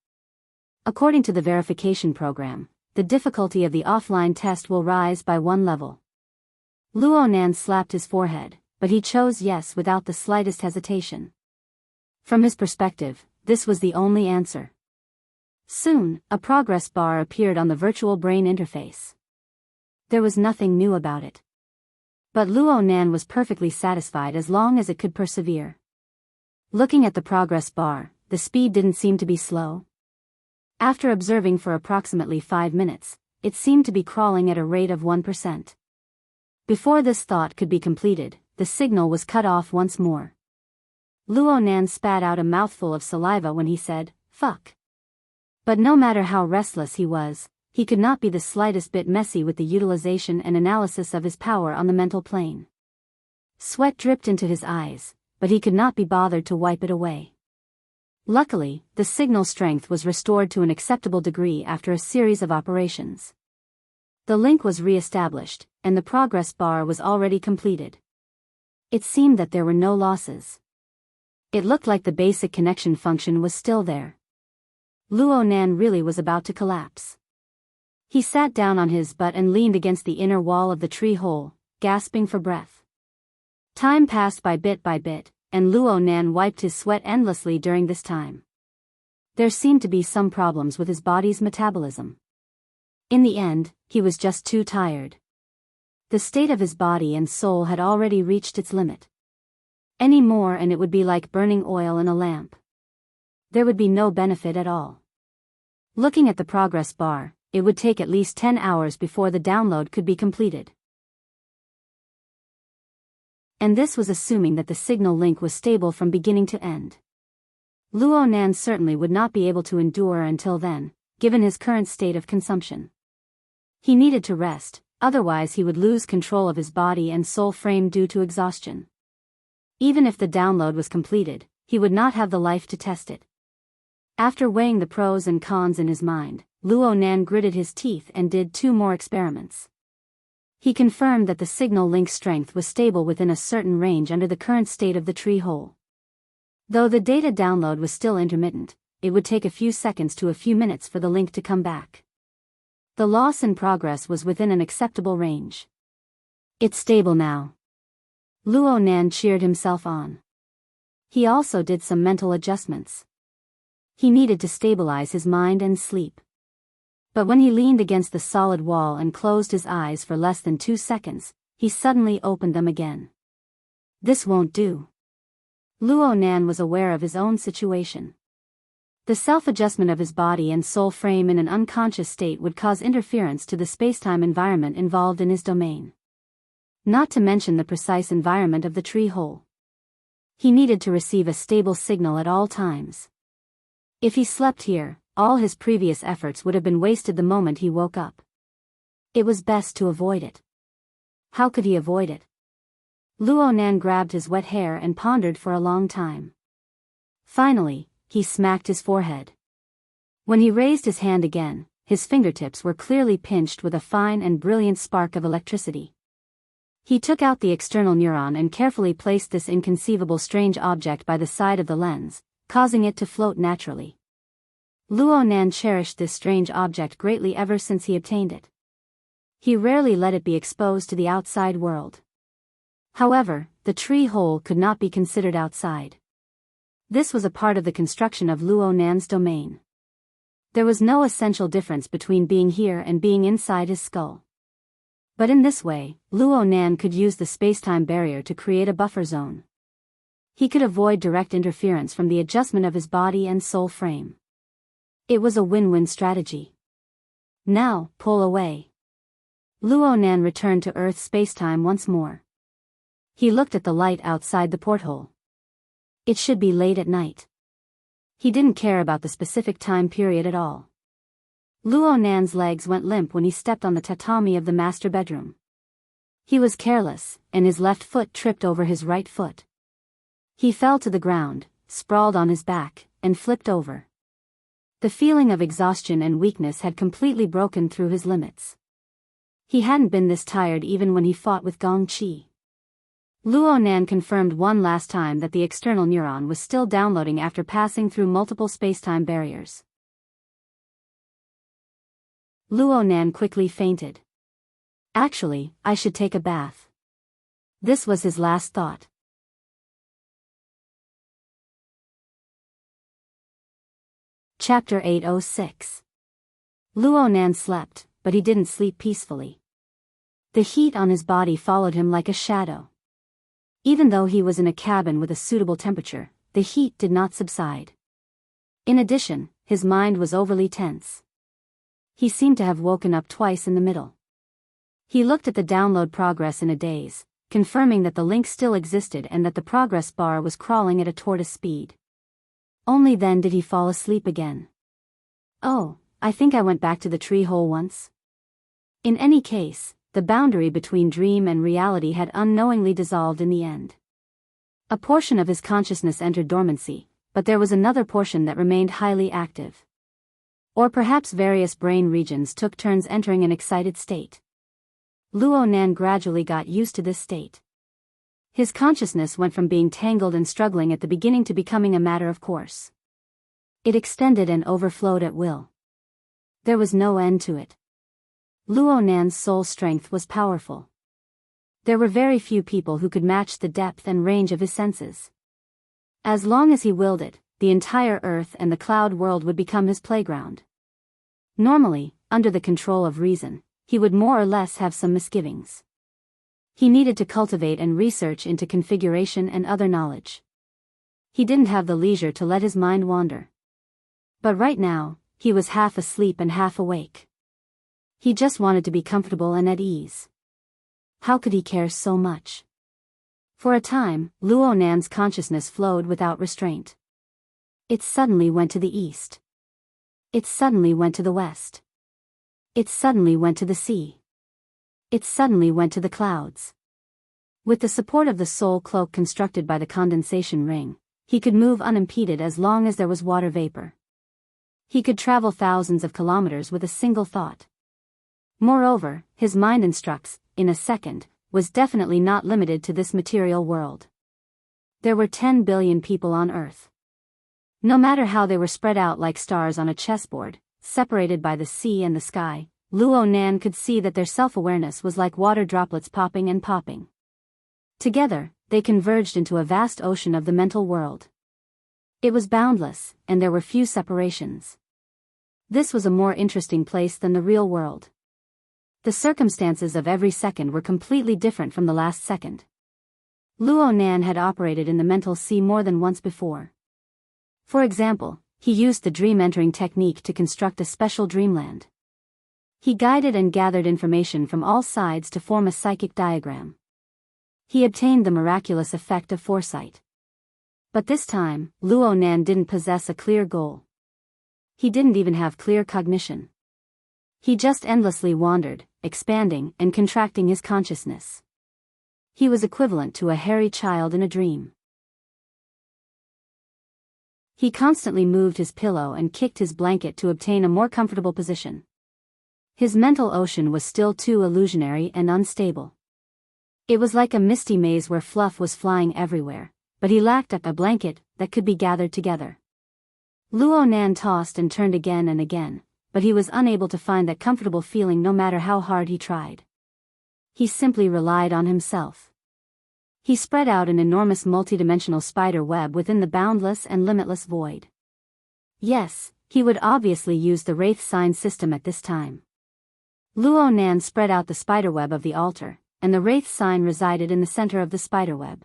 According to the verification program, the difficulty of the offline test will rise by 1 level. Luo Nan slapped his forehead, but he chose yes without the slightest hesitation. From his perspective, this was the only answer. Soon, a progress bar appeared on the virtual brain interface. There was nothing new about it. But Luo Nan was perfectly satisfied as long as it could persevere. Looking at the progress bar, the speed didn't seem to be slow. After observing for approximately 5 minutes, it seemed to be crawling at a rate of 1%. Before this thought could be completed, the signal was cut off once more. Luo Nan spat out a mouthful of saliva when he said, "Fuck." But no matter how restless he was, he could not be the slightest bit messy with the utilization and analysis of his power on the mental plane. Sweat dripped into his eyes, but he could not be bothered to wipe it away. Luckily, the signal strength was restored to an acceptable degree after a series of operations. The link was re-established, and the progress bar was already completed. It seemed that there were no losses. It looked like the basic connection function was still there. Luo Nan really was about to collapse. He sat down on his butt and leaned against the inner wall of the tree hole, gasping for breath. Time passed by bit, and Luo Nan wiped his sweat endlessly during this time. There seemed to be some problems with his body's metabolism. In the end, he was just too tired. The state of his body and soul had already reached its limit. Any more and it would be like burning oil in a lamp. There would be no benefit at all. Looking at the progress bar, it would take at least 10 hours before the download could be completed. And this was assuming that the signal link was stable from beginning to end. Luo Nan certainly would not be able to endure until then, given his current state of consumption. He needed to rest, otherwise he would lose control of his body and soul frame due to exhaustion. Even if the download was completed, he would not have the life to test it. After weighing the pros and cons in his mind, Luo Nan gritted his teeth and did 2 more experiments. He confirmed that the signal link strength was stable within a certain range under the current state of the tree hole. Though the data download was still intermittent, it would take a few seconds to a few minutes for the link to come back. The loss in progress was within an acceptable range. It's stable now. Luo Nan cheered himself on. He also did some mental adjustments. He needed to stabilize his mind and sleep. But when he leaned against the solid wall and closed his eyes for less than 2 seconds, he suddenly opened them again. This won't do. Luo Nan was aware of his own situation. The self-adjustment of his body and soul frame in an unconscious state would cause interference to the spacetime environment involved in his domain. Not to mention the precise environment of the tree hole. He needed to receive a stable signal at all times. If he slept here, all his previous efforts would have been wasted the moment he woke up. It was best to avoid it. How could he avoid it? Luo Nan grabbed his wet hair and pondered for a long time. Finally, he smacked his forehead. When he raised his hand again, his fingertips were clearly pinched with a fine and brilliant spark of electricity. He took out the external neuron and carefully placed this inconceivable strange object by the side of the lens, causing it to float naturally. Luo Nan cherished this strange object greatly ever since he obtained it. He rarely let it be exposed to the outside world. However, the tree hole could not be considered outside. This was a part of the construction of Luo Nan's domain. There was no essential difference between being here and being inside his skull. But in this way, Luo Nan could use the spacetime barrier to create a buffer zone. He could avoid direct interference from the adjustment of his body and soul frame. It was a win-win strategy. Now, pull away. Luo Nan returned to Earth spacetime once more. He looked at the light outside the porthole. It should be late at night. He didn't care about the specific time period at all. Luo Nan's legs went limp when he stepped on the tatami of the master bedroom. He was careless, and his left foot tripped over his right foot. He fell to the ground, sprawled on his back, and flipped over. The feeling of exhaustion and weakness had completely broken through his limits. He hadn't been this tired even when he fought with Gong Qi. Luo Nan confirmed one last time that the external neuron was still downloading after passing through multiple spacetime barriers. Luo Nan quickly fainted. Actually, I should take a bath. This was his last thought. Chapter 806. Luo Nan slept, but he didn't sleep peacefully. The heat on his body followed him like a shadow. Even though he was in a cabin with a suitable temperature, the heat did not subside. In addition, his mind was overly tense. He seemed to have woken up twice in the middle. He looked at the download progress in a daze, confirming that the link still existed and that the progress bar was crawling at a tortoise speed. Only then did he fall asleep again. Oh, I think I went back to the tree hole once. In any case, the boundary between dream and reality had unknowingly dissolved in the end. A portion of his consciousness entered dormancy, but there was another portion that remained highly active. Or perhaps various brain regions took turns entering an excited state. Luo Nan gradually got used to this state. His consciousness went from being tangled and struggling at the beginning to becoming a matter of course. It extended and overflowed at will. There was no end to it. Luo Nan's soul strength was powerful. There were very few people who could match the depth and range of his senses. As long as he willed it, the entire earth and the cloud world would become his playground. Normally, under the control of reason, he would more or less have some misgivings. He needed to cultivate and research into configuration and other knowledge. He didn't have the leisure to let his mind wander. But right now, he was half asleep and half awake. He just wanted to be comfortable and at ease. How could he care so much? For a time, Luo Nan's consciousness flowed without restraint. It suddenly went to the east. It suddenly went to the west. It suddenly went to the sea. It suddenly went to the clouds. With the support of the soul cloak constructed by the condensation ring, he could move unimpeded as long as there was water vapor. He could travel thousands of kilometers with a single thought. Moreover, his mind instructs, in a second, was definitely not limited to this material world. There were 10 billion people on Earth. No matter how they were spread out like stars on a chessboard, separated by the sea and the sky, Luo Nan could see that their self-awareness was like water droplets popping and popping. Together, they converged into a vast ocean of the mental world. It was boundless, and there were few separations. This was a more interesting place than the real world. The circumstances of every second were completely different from the last second. Luo Nan had operated in the mental sea more than once before. For example, he used the dream entering technique to construct a special dreamland. He guided and gathered information from all sides to form a psychic diagram. He obtained the miraculous effect of foresight. But this time, Luo Nan didn't possess a clear goal. He didn't even have clear cognition. He just endlessly wandered, expanding and contracting his consciousness. He was equivalent to a hairy child in a dream. He constantly moved his pillow and kicked his blanket to obtain a more comfortable position. His mental ocean was still too illusionary and unstable. It was like a misty maze where fluff was flying everywhere, but he lacked a blanket that could be gathered together. Luo Nan tossed and turned again and again, but he was unable to find that comfortable feeling no matter how hard he tried. He simply relied on himself. He spread out an enormous multidimensional spider web within the boundless and limitless void. Yes, he would obviously use the Wraith sign system at this time. Luo Nan spread out the spiderweb of the altar, and the Wraith sign resided in the center of the spiderweb.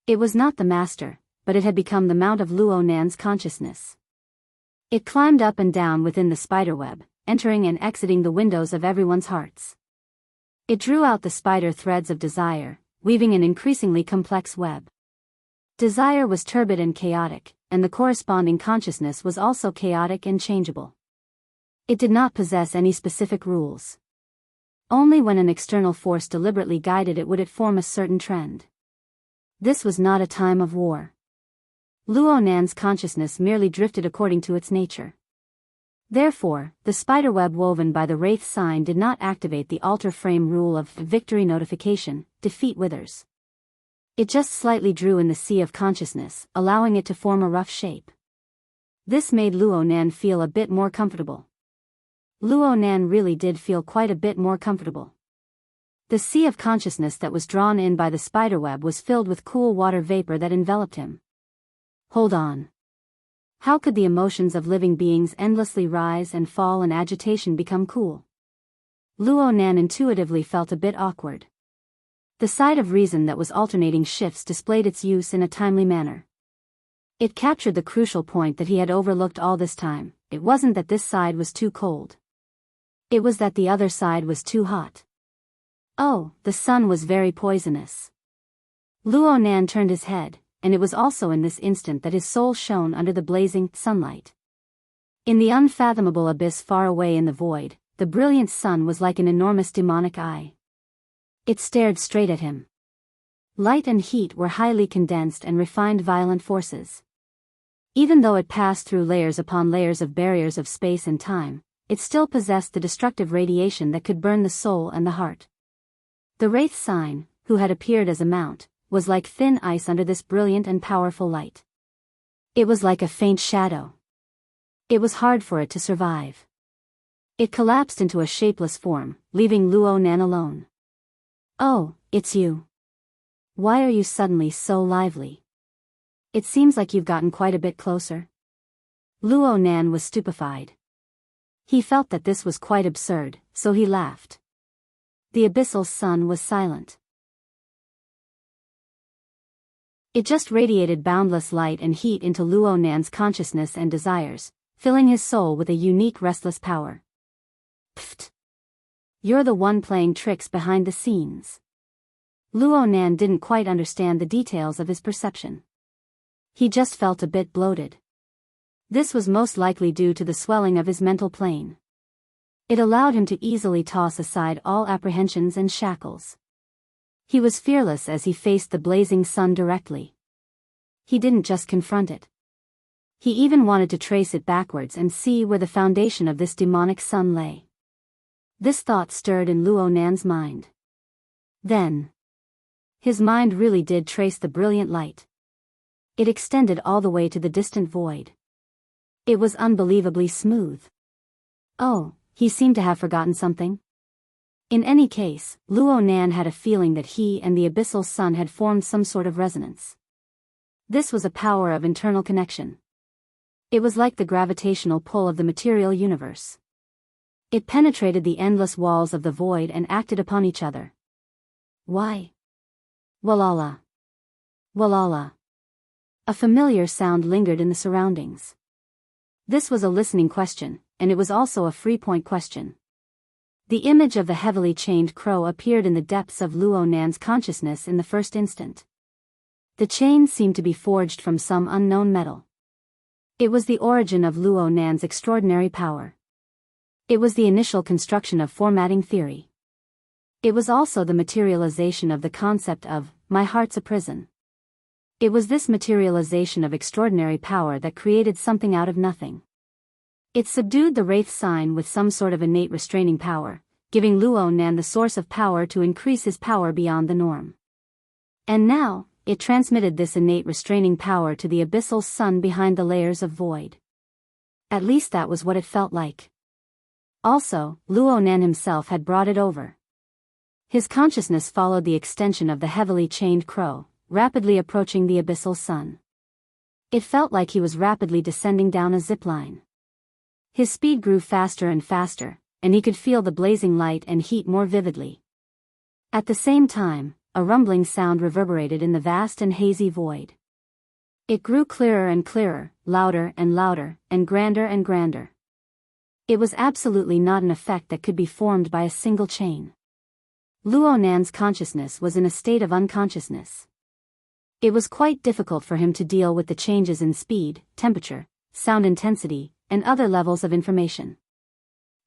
It was not the master, but it had become the mount of Luo Nan's consciousness. It climbed up and down within the spiderweb, entering and exiting the windows of everyone's hearts. It drew out the spider threads of desire, weaving an increasingly complex web. Desire was turbid and chaotic, and the corresponding consciousness was also chaotic and changeable. It did not possess any specific rules. Only when an external force deliberately guided it would it form a certain trend. This was not a time of war. Luo Nan's consciousness merely drifted according to its nature. Therefore, the spiderweb woven by the Wraith sign did not activate the altar frame rule of victory notification, defeat withers. It just slightly drew in the sea of consciousness, allowing it to form a rough shape. This made Luo Nan feel a bit more comfortable. Luo Nan really did feel quite a bit more comfortable. The sea of consciousness that was drawn in by the spiderweb was filled with cool water vapor that enveloped him. Hold on. How could the emotions of living beings endlessly rise and fall and agitation become cool? Luo Nan intuitively felt a bit awkward. The side of reason that was alternating shifts displayed its use in a timely manner. It captured the crucial point that he had overlooked all this time. It wasn't that this side was too cold. It was that the other side was too hot. Oh, the sun was very poisonous. Luo Nan turned his head, and it was also in this instant that his soul shone under the blazing sunlight. In the unfathomable abyss far away in the void, the brilliant sun was like an enormous demonic eye. It stared straight at him. Light and heat were highly condensed and refined violent forces. Even though it passed through layers upon layers of barriers of space and time, it still possessed the destructive radiation that could burn the soul and the heart. The wraith sign, who had appeared as a mount, was like thin ice under this brilliant and powerful light. It was like a faint shadow. It was hard for it to survive. It collapsed into a shapeless form, leaving Luo Nan alone. Oh, it's you. Why are you suddenly so lively? It seems like you've gotten quite a bit closer. Luo Nan was stupefied. He felt that this was quite absurd, so he laughed. The abyssal sun was silent. It just radiated boundless light and heat into Luo Nan's consciousness and desires, filling his soul with a unique restless power. Pfft! You're the one playing tricks behind the scenes. Luo Nan didn't quite understand the details of his perception. He just felt a bit bloated. This was most likely due to the swelling of his mental plane. It allowed him to easily toss aside all apprehensions and shackles. He was fearless as he faced the blazing sun directly. He didn't just confront it. He even wanted to trace it backwards and see where the foundation of this demonic sun lay. This thought stirred in Luo Nan's mind. Then, his mind really did trace the brilliant light. It extended all the way to the distant void. It was unbelievably smooth. Oh, he seemed to have forgotten something. In any case, Luo Nan had a feeling that he and the abyssal sun had formed some sort of resonance. This was a power of internal connection. It was like the gravitational pull of the material universe. It penetrated the endless walls of the void and acted upon each other. Why? Walala. Walala. A familiar sound lingered in the surroundings. This was a listening question, and it was also a free-point question. The image of the heavily chained crow appeared in the depths of Luo Nan's consciousness in the first instant. The chain seemed to be forged from some unknown metal. It was the origin of Luo Nan's extraordinary power. It was the initial construction of formatting theory. It was also the materialization of the concept of, my heart's a prison. It was this materialization of extraordinary power that created something out of nothing. It subdued the wraith sign with some sort of innate restraining power, giving Luo Nan the source of power to increase his power beyond the norm. And now, it transmitted this innate restraining power to the abyssal sun behind the layers of void. At least that was what it felt like. Also, Luo Nan himself had brought it over. His consciousness followed the extension of the heavily chained crow, rapidly approaching the abyssal sun. It felt like he was rapidly descending down a zipline. His speed grew faster and faster, and he could feel the blazing light and heat more vividly. At the same time, a rumbling sound reverberated in the vast and hazy void. It grew clearer and clearer, louder and louder, and grander. It was absolutely not an effect that could be formed by a single chain. Luo Nan's consciousness was in a state of unconsciousness. It was quite difficult for him to deal with the changes in speed, temperature, sound intensity, and other levels of information.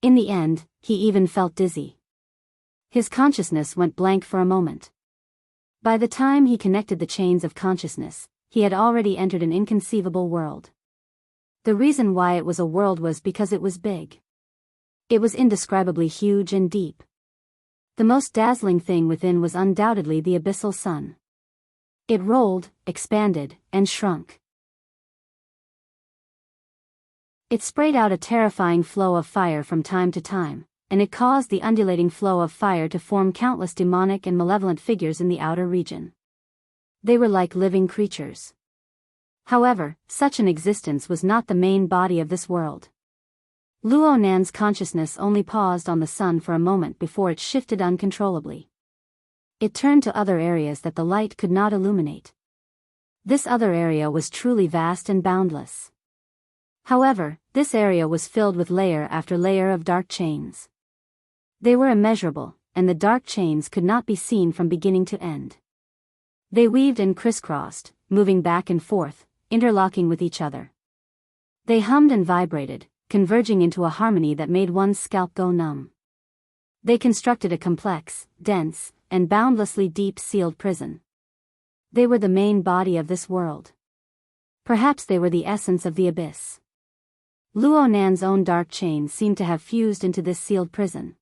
In the end, he even felt dizzy. His consciousness went blank for a moment. By the time he connected the chains of consciousness, he had already entered an inconceivable world. The reason why it was a world was because it was big. It was indescribably huge and deep. The most dazzling thing within was undoubtedly the abyssal sun. It rolled, expanded, and shrunk. It sprayed out a terrifying flow of fire from time to time, and it caused the undulating flow of fire to form countless demonic and malevolent figures in the outer region. They were like living creatures. However, such an existence was not the main body of this world. Luo Nan's consciousness only paused on the sun for a moment before it shifted uncontrollably. It turned to other areas that the light could not illuminate. This other area was truly vast and boundless. However, this area was filled with layer after layer of dark chains. They were immeasurable, and the dark chains could not be seen from beginning to end. They weaved and crisscrossed, moving back and forth, interlocking with each other. They hummed and vibrated, converging into a harmony that made one's scalp go numb. They constructed a complex, dense, and boundlessly deep sealed prison. They were the main body of this world. Perhaps they were the essence of the abyss. Luo Nan's own dark chains seemed to have fused into this sealed prison.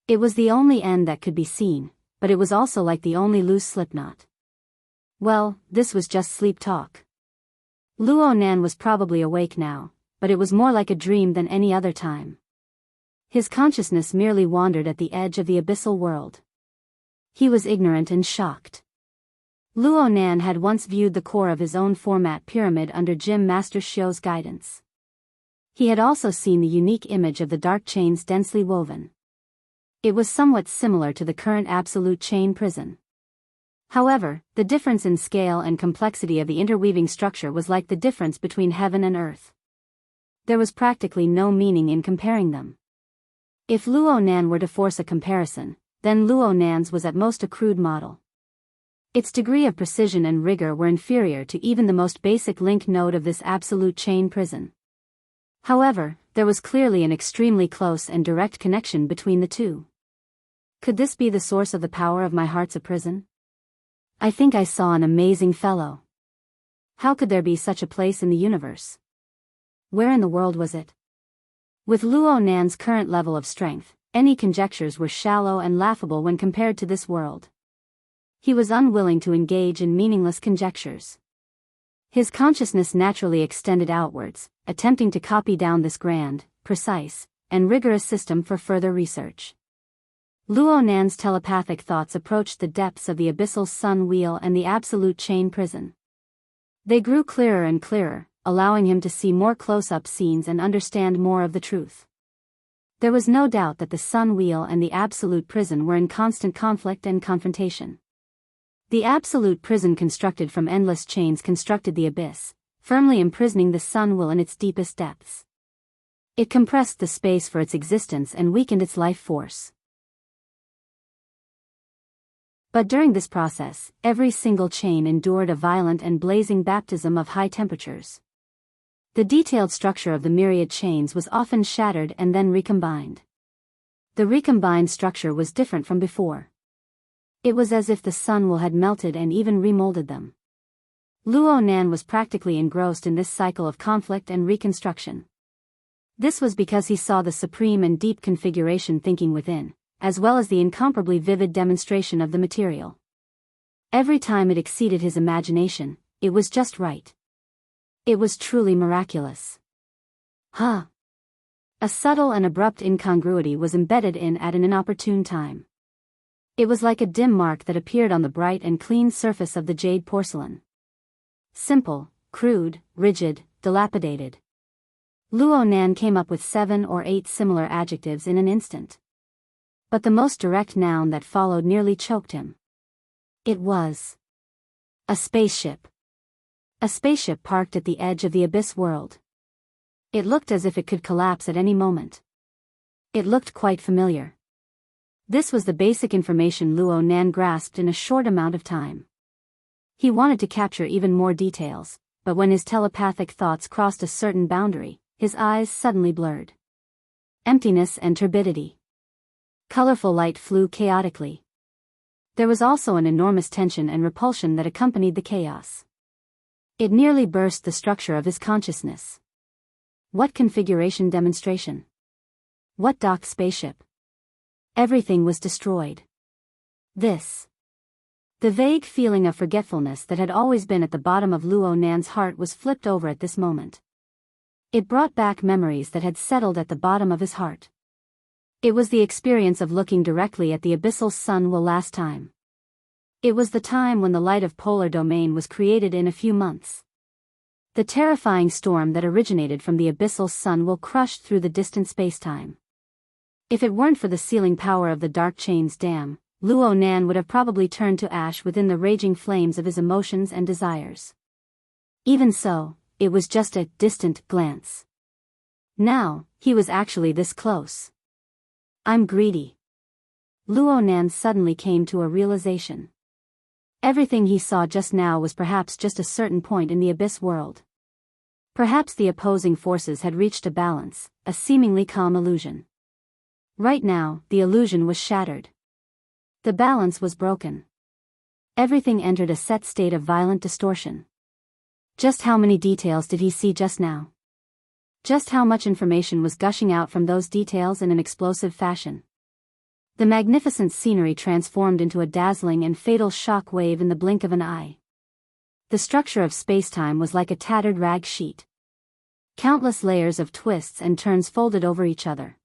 It was the only end that could be seen, but it was also like the only loose slipknot. Well, this was just sleep talk. Luo Nan was probably awake now, but it was more like a dream than any other time. His consciousness merely wandered at the edge of the abyssal world. He was ignorant and shocked. Luo Nan had once viewed the core of his own format pyramid under Gym Master Xiu's guidance. He had also seen the unique image of the dark chains densely woven. It was somewhat similar to the current absolute chain prison. However, the difference in scale and complexity of the interweaving structure was like the difference between heaven and earth. There was practically no meaning in comparing them. If Luo Nan were to force a comparison, then Luo Nan's was at most a crude model. Its degree of precision and rigor were inferior to even the most basic link node of this absolute chain prison. However, there was clearly an extremely close and direct connection between the two. Could this be the source of the power of my heart's a prison? I think I saw an amazing fellow. How could there be such a place in the universe? Where in the world was it? With Luo Nan's current level of strength, any conjectures were shallow and laughable when compared to this world. He was unwilling to engage in meaningless conjectures. His consciousness naturally extended outwards, attempting to copy down this grand, precise, and rigorous system for further research. Luo Nan's telepathic thoughts approached the depths of the abyssal sun wheel and the absolute chain prison. They grew clearer and clearer, allowing him to see more close-up scenes and understand more of the truth. There was no doubt that the sun wheel and the absolute prison were in constant conflict and confrontation. The absolute prison constructed from endless chains constructed the abyss, firmly imprisoning the sun wheel in its deepest depths. It compressed the space for its existence and weakened its life force. But during this process, every single chain endured a violent and blazing baptism of high temperatures. The detailed structure of the myriad chains was often shattered and then recombined. The recombined structure was different from before. It was as if the sun wheel had melted and even remolded them. Luo Nan was practically engrossed in this cycle of conflict and reconstruction. This was because he saw the supreme and deep configuration thinking within, as well as the incomparably vivid demonstration of the material. Every time it exceeded his imagination, it was just right. It was truly miraculous. A subtle and abrupt incongruity was embedded in at an inopportune time. It was like a dim mark that appeared on the bright and clean surface of the jade porcelain. Simple, crude, rigid, dilapidated. Luo Nan came up with 7 or 8 similar adjectives in an instant. But the most direct noun that followed nearly choked him. It was a spaceship. A spaceship parked at the edge of the abyss world. It looked as if it could collapse at any moment. It looked quite familiar. This was the basic information Luo Nan grasped in a short amount of time. He wanted to capture even more details, but when his telepathic thoughts crossed a certain boundary, his eyes suddenly blurred. Emptiness and turbidity. Colorful light flew chaotically. There was also an enormous tension and repulsion that accompanied the chaos. It nearly burst the structure of his consciousness. What configuration demonstration? What docked spaceship? Everything was destroyed. The vague feeling of forgetfulness that had always been at the bottom of Luo Nan's heart was flipped over at this moment. It brought back memories that had settled at the bottom of his heart. It was the experience of looking directly at the abyssal sun will last time. It was the time when the light of polar domain was created in a few months. The terrifying storm that originated from the abyssal sun will crushed through the distant spacetime. If it weren't for the sealing power of the Dark Chains Dam, Luo Nan would have probably turned to ash within the raging flames of his emotions and desires. Even so, it was just a distant glance. Now, he was actually this close. I'm greedy. Luo Nan suddenly came to a realization. Everything he saw just now was perhaps just a certain point in the abyss world. Perhaps the opposing forces had reached a balance, a seemingly calm illusion. Right now, the illusion was shattered. The balance was broken. Everything entered a set state of violent distortion. Just how many details did he see just now? Just how much information was gushing out from those details in an explosive fashion? The magnificent scenery transformed into a dazzling and fatal shock wave in the blink of an eye. The structure of spacetime was like a tattered rag sheet. Countless layers of twists and turns folded over each other.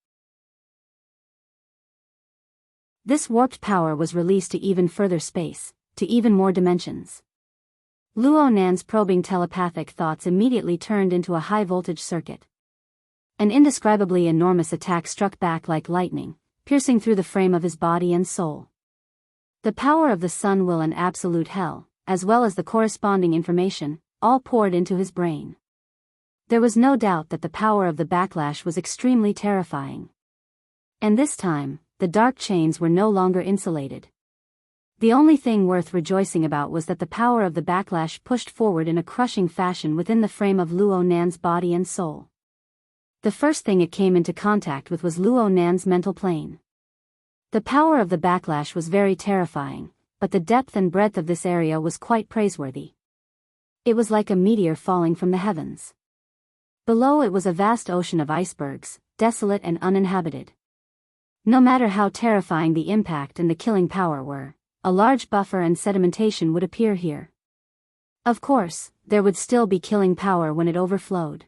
This warped power was released to even further space, to even more dimensions. Luo Nan's probing telepathic thoughts immediately turned into a high-voltage circuit. An indescribably enormous attack struck back like lightning, piercing through the frame of his body and soul. The power of the sun will and absolute hell, as well as the corresponding information, all poured into his brain. There was no doubt that the power of the backlash was extremely terrifying. And this time, the dark chains were no longer insulated. The only thing worth rejoicing about was that the power of the backlash pushed forward in a crushing fashion within the frame of Luo Nan's body and soul. The first thing it came into contact with was Luo Nan's mental plane. The power of the backlash was very terrifying, but the depth and breadth of this area was quite praiseworthy. It was like a meteor falling from the heavens. Below it was a vast ocean of icebergs, desolate and uninhabited. No matter how terrifying the impact and the killing power were, a large buffer and sedimentation would appear here. Of course, there would still be killing power when it overflowed.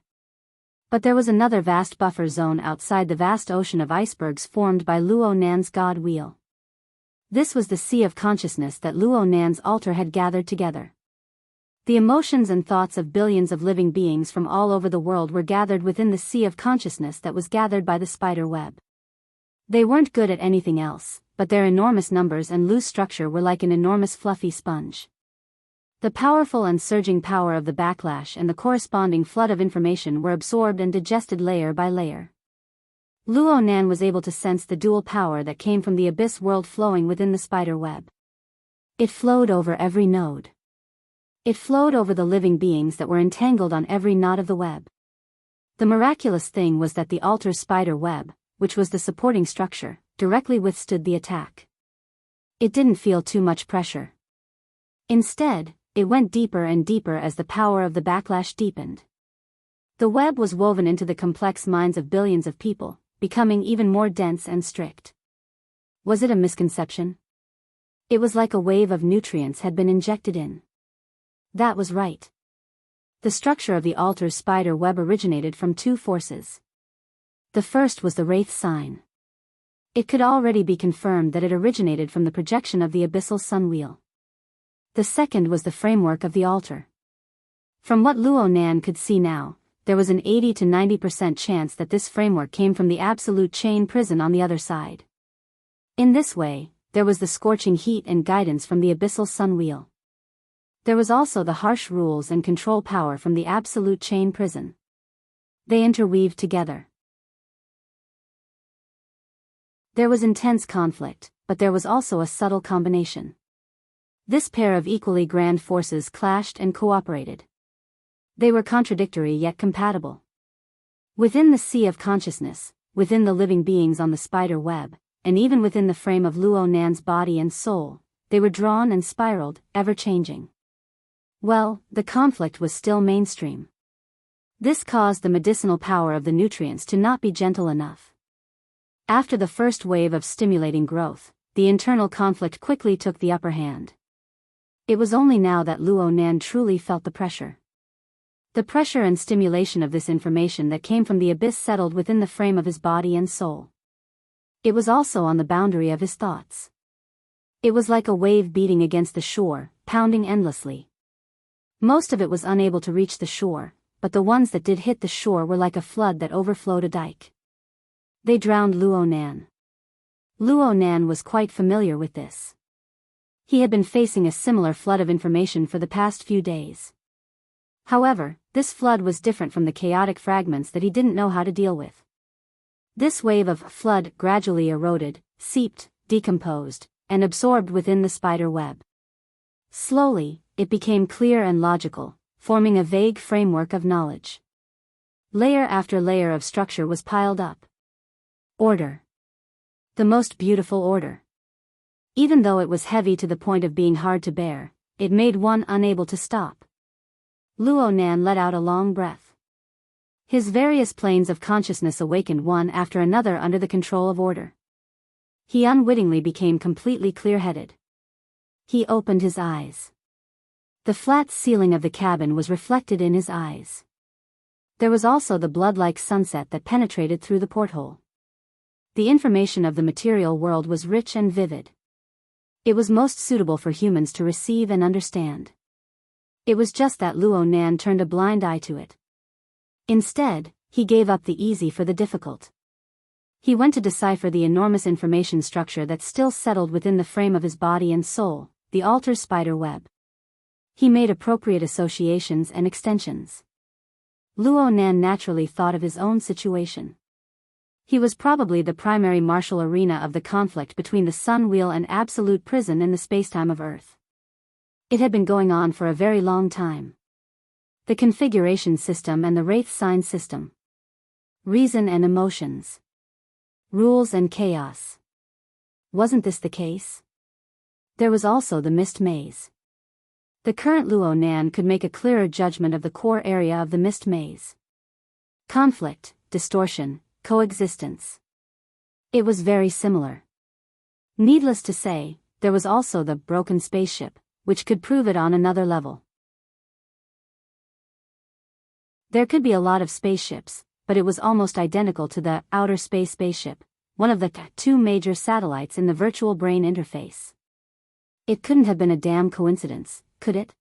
But there was another vast buffer zone outside the vast ocean of icebergs formed by Luo Nan's God Wheel. This was the sea of consciousness that Luo Nan's altar had gathered together. The emotions and thoughts of billions of living beings from all over the world were gathered within the sea of consciousness that was gathered by the spider web. They weren't good at anything else, but their enormous numbers and loose structure were like an enormous fluffy sponge. The powerful and surging power of the backlash and the corresponding flood of information were absorbed and digested layer by layer. Luo Nan was able to sense the dual power that came from the abyss world flowing within the spider web. It flowed over every node. It flowed over the living beings that were entangled on every knot of the web. The miraculous thing was that the altar's spider web, which was the supporting structure, directly withstood the attack. It didn't feel too much pressure. Instead, it went deeper and deeper as the power of the backlash deepened. The web was woven into the complex minds of billions of people, becoming even more dense and strict. Was it a misconception? It was like a wave of nutrients had been injected in. That was right. The structure of the altar's spider web originated from two forces. The first was the Wraith sign. It could already be confirmed that it originated from the projection of the abyssal sun wheel. The second was the framework of the altar. From what Luo Nan could see now, there was an 80 to 90% chance that this framework came from the absolute chain prison on the other side. In this way, there was the scorching heat and guidance from the abyssal sun wheel. There was also the harsh rules and control power from the absolute chain prison. They interweaved together. There was intense conflict, but there was also a subtle combination. This pair of equally grand forces clashed and cooperated. They were contradictory yet compatible. Within the sea of consciousness, within the living beings on the spider web, and even within the frame of Luo Nan's body and soul, they were drawn and spiraled, ever-changing. Well, the conflict was still mainstream. This caused the medicinal power of the nutrients to not be gentle enough. After the first wave of stimulating growth, the internal conflict quickly took the upper hand. It was only now that Luo Nan truly felt the pressure. The pressure and stimulation of this information that came from the abyss settled within the frame of his body and soul. It was also on the boundary of his thoughts. It was like a wave beating against the shore, pounding endlessly. Most of it was unable to reach the shore, but the ones that did hit the shore were like a flood that overflowed a dike. They drowned Luo Nan. Luo Nan was quite familiar with this. He had been facing a similar flood of information for the past few days. However, this flood was different from the chaotic fragments that he didn't know how to deal with. This wave of flood gradually eroded, seeped, decomposed, and absorbed within the spider web. Slowly, it became clear and logical, forming a vague framework of knowledge. Layer after layer of structure was piled up. Order. The most beautiful order. Even though it was heavy to the point of being hard to bear, it made one unable to stop. Luo Nan let out a long breath. His various planes of consciousness awakened one after another under the control of order. He unwittingly became completely clear-headed. He opened his eyes. The flat ceiling of the cabin was reflected in his eyes. There was also the blood-like sunset that penetrated through the porthole. The information of the material world was rich and vivid. It was most suitable for humans to receive and understand. It was just that Luo Nan turned a blind eye to it. Instead, he gave up the easy for the difficult. He went to decipher the enormous information structure that still settled within the frame of his body and soul, the altar spider web. He made appropriate associations and extensions. Luo Nan naturally thought of his own situation. He was probably the primary martial arena of the conflict between the sun wheel and absolute prison in the spacetime of Earth. It had been going on for a very long time. The configuration system and the wraith sign system. Reason and emotions. Rules and chaos. Wasn't this the case? There was also the mist maze. The current Luo Nan could make a clearer judgment of the core area of the mist maze. Conflict, distortion, coexistence. It was very similar. Needless to say, there was also the broken spaceship, which could prove it on another level. There could be a lot of spaceships, but it was almost identical to the outer space spaceship, one of the two major satellites in the virtual brain interface. It couldn't have been a damn coincidence, could it?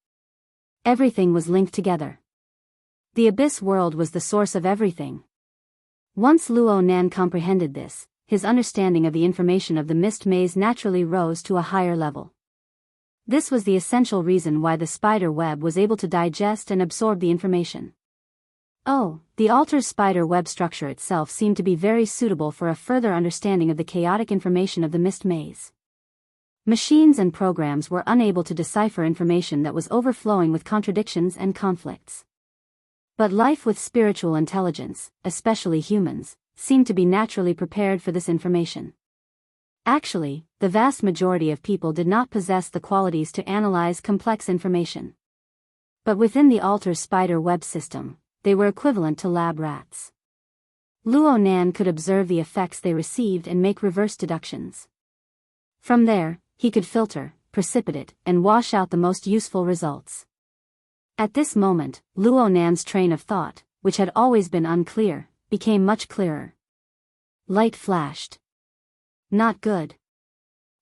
Everything was linked together. The abyss world was the source of everything. Once Luo Nan comprehended this, his understanding of the information of the mist maze naturally rose to a higher level. This was the essential reason why the spider web was able to digest and absorb the information. Oh, the altar's spider web structure itself seemed to be very suitable for a further understanding of the chaotic information of the mist maze. Machines and programs were unable to decipher information that was overflowing with contradictions and conflicts. But life with spiritual intelligence, especially humans, seemed to be naturally prepared for this information. Actually, the vast majority of people did not possess the qualities to analyze complex information. But within the altar's spider web system, they were equivalent to lab rats. Luo Nan could observe the effects they received and make reverse deductions. From there, he could filter, precipitate, and wash out the most useful results. At this moment, Luo Nan's train of thought, which had always been unclear, became much clearer. Light flashed. Not good.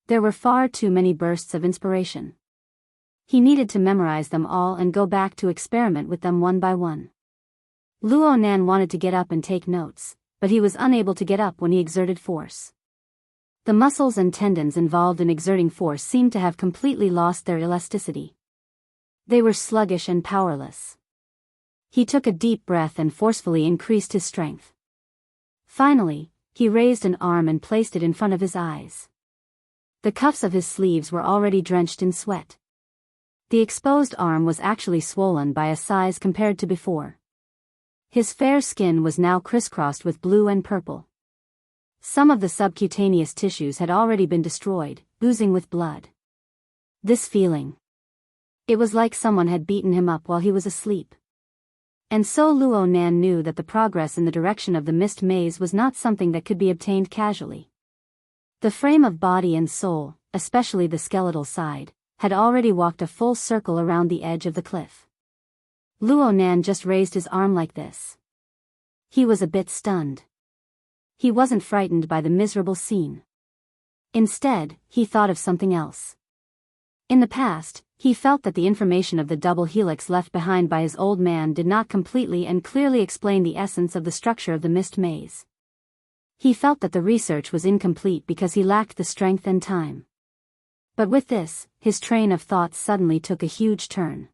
There were far too many bursts of inspiration. He needed to memorize them all and go back to experiment with them one by one. Luo Nan wanted to get up and take notes, but he was unable to get up when he exerted force. The muscles and tendons involved in exerting force seemed to have completely lost their elasticity. They were sluggish and powerless. He took a deep breath and forcefully increased his strength. Finally, he raised an arm and placed it in front of his eyes. The cuffs of his sleeves were already drenched in sweat. The exposed arm was actually swollen by a size compared to before. His fair skin was now crisscrossed with blue and purple. Some of the subcutaneous tissues had already been destroyed, oozing with blood. This feeling. It was like someone had beaten him up while he was asleep. And so Luo Nan knew that the progress in the direction of the mist maze was not something that could be obtained casually. The frame of body and soul, especially the skeletal side, had already walked a full circle around the edge of the cliff. Luo Nan just raised his arm like this. He was a bit stunned. He wasn't frightened by the miserable scene. Instead, he thought of something else. In the past, he felt that the information of the double helix left behind by his old man did not completely and clearly explain the essence of the structure of the mist maze. He felt that the research was incomplete because he lacked the strength and time. But with this, his train of thoughts suddenly took a huge turn.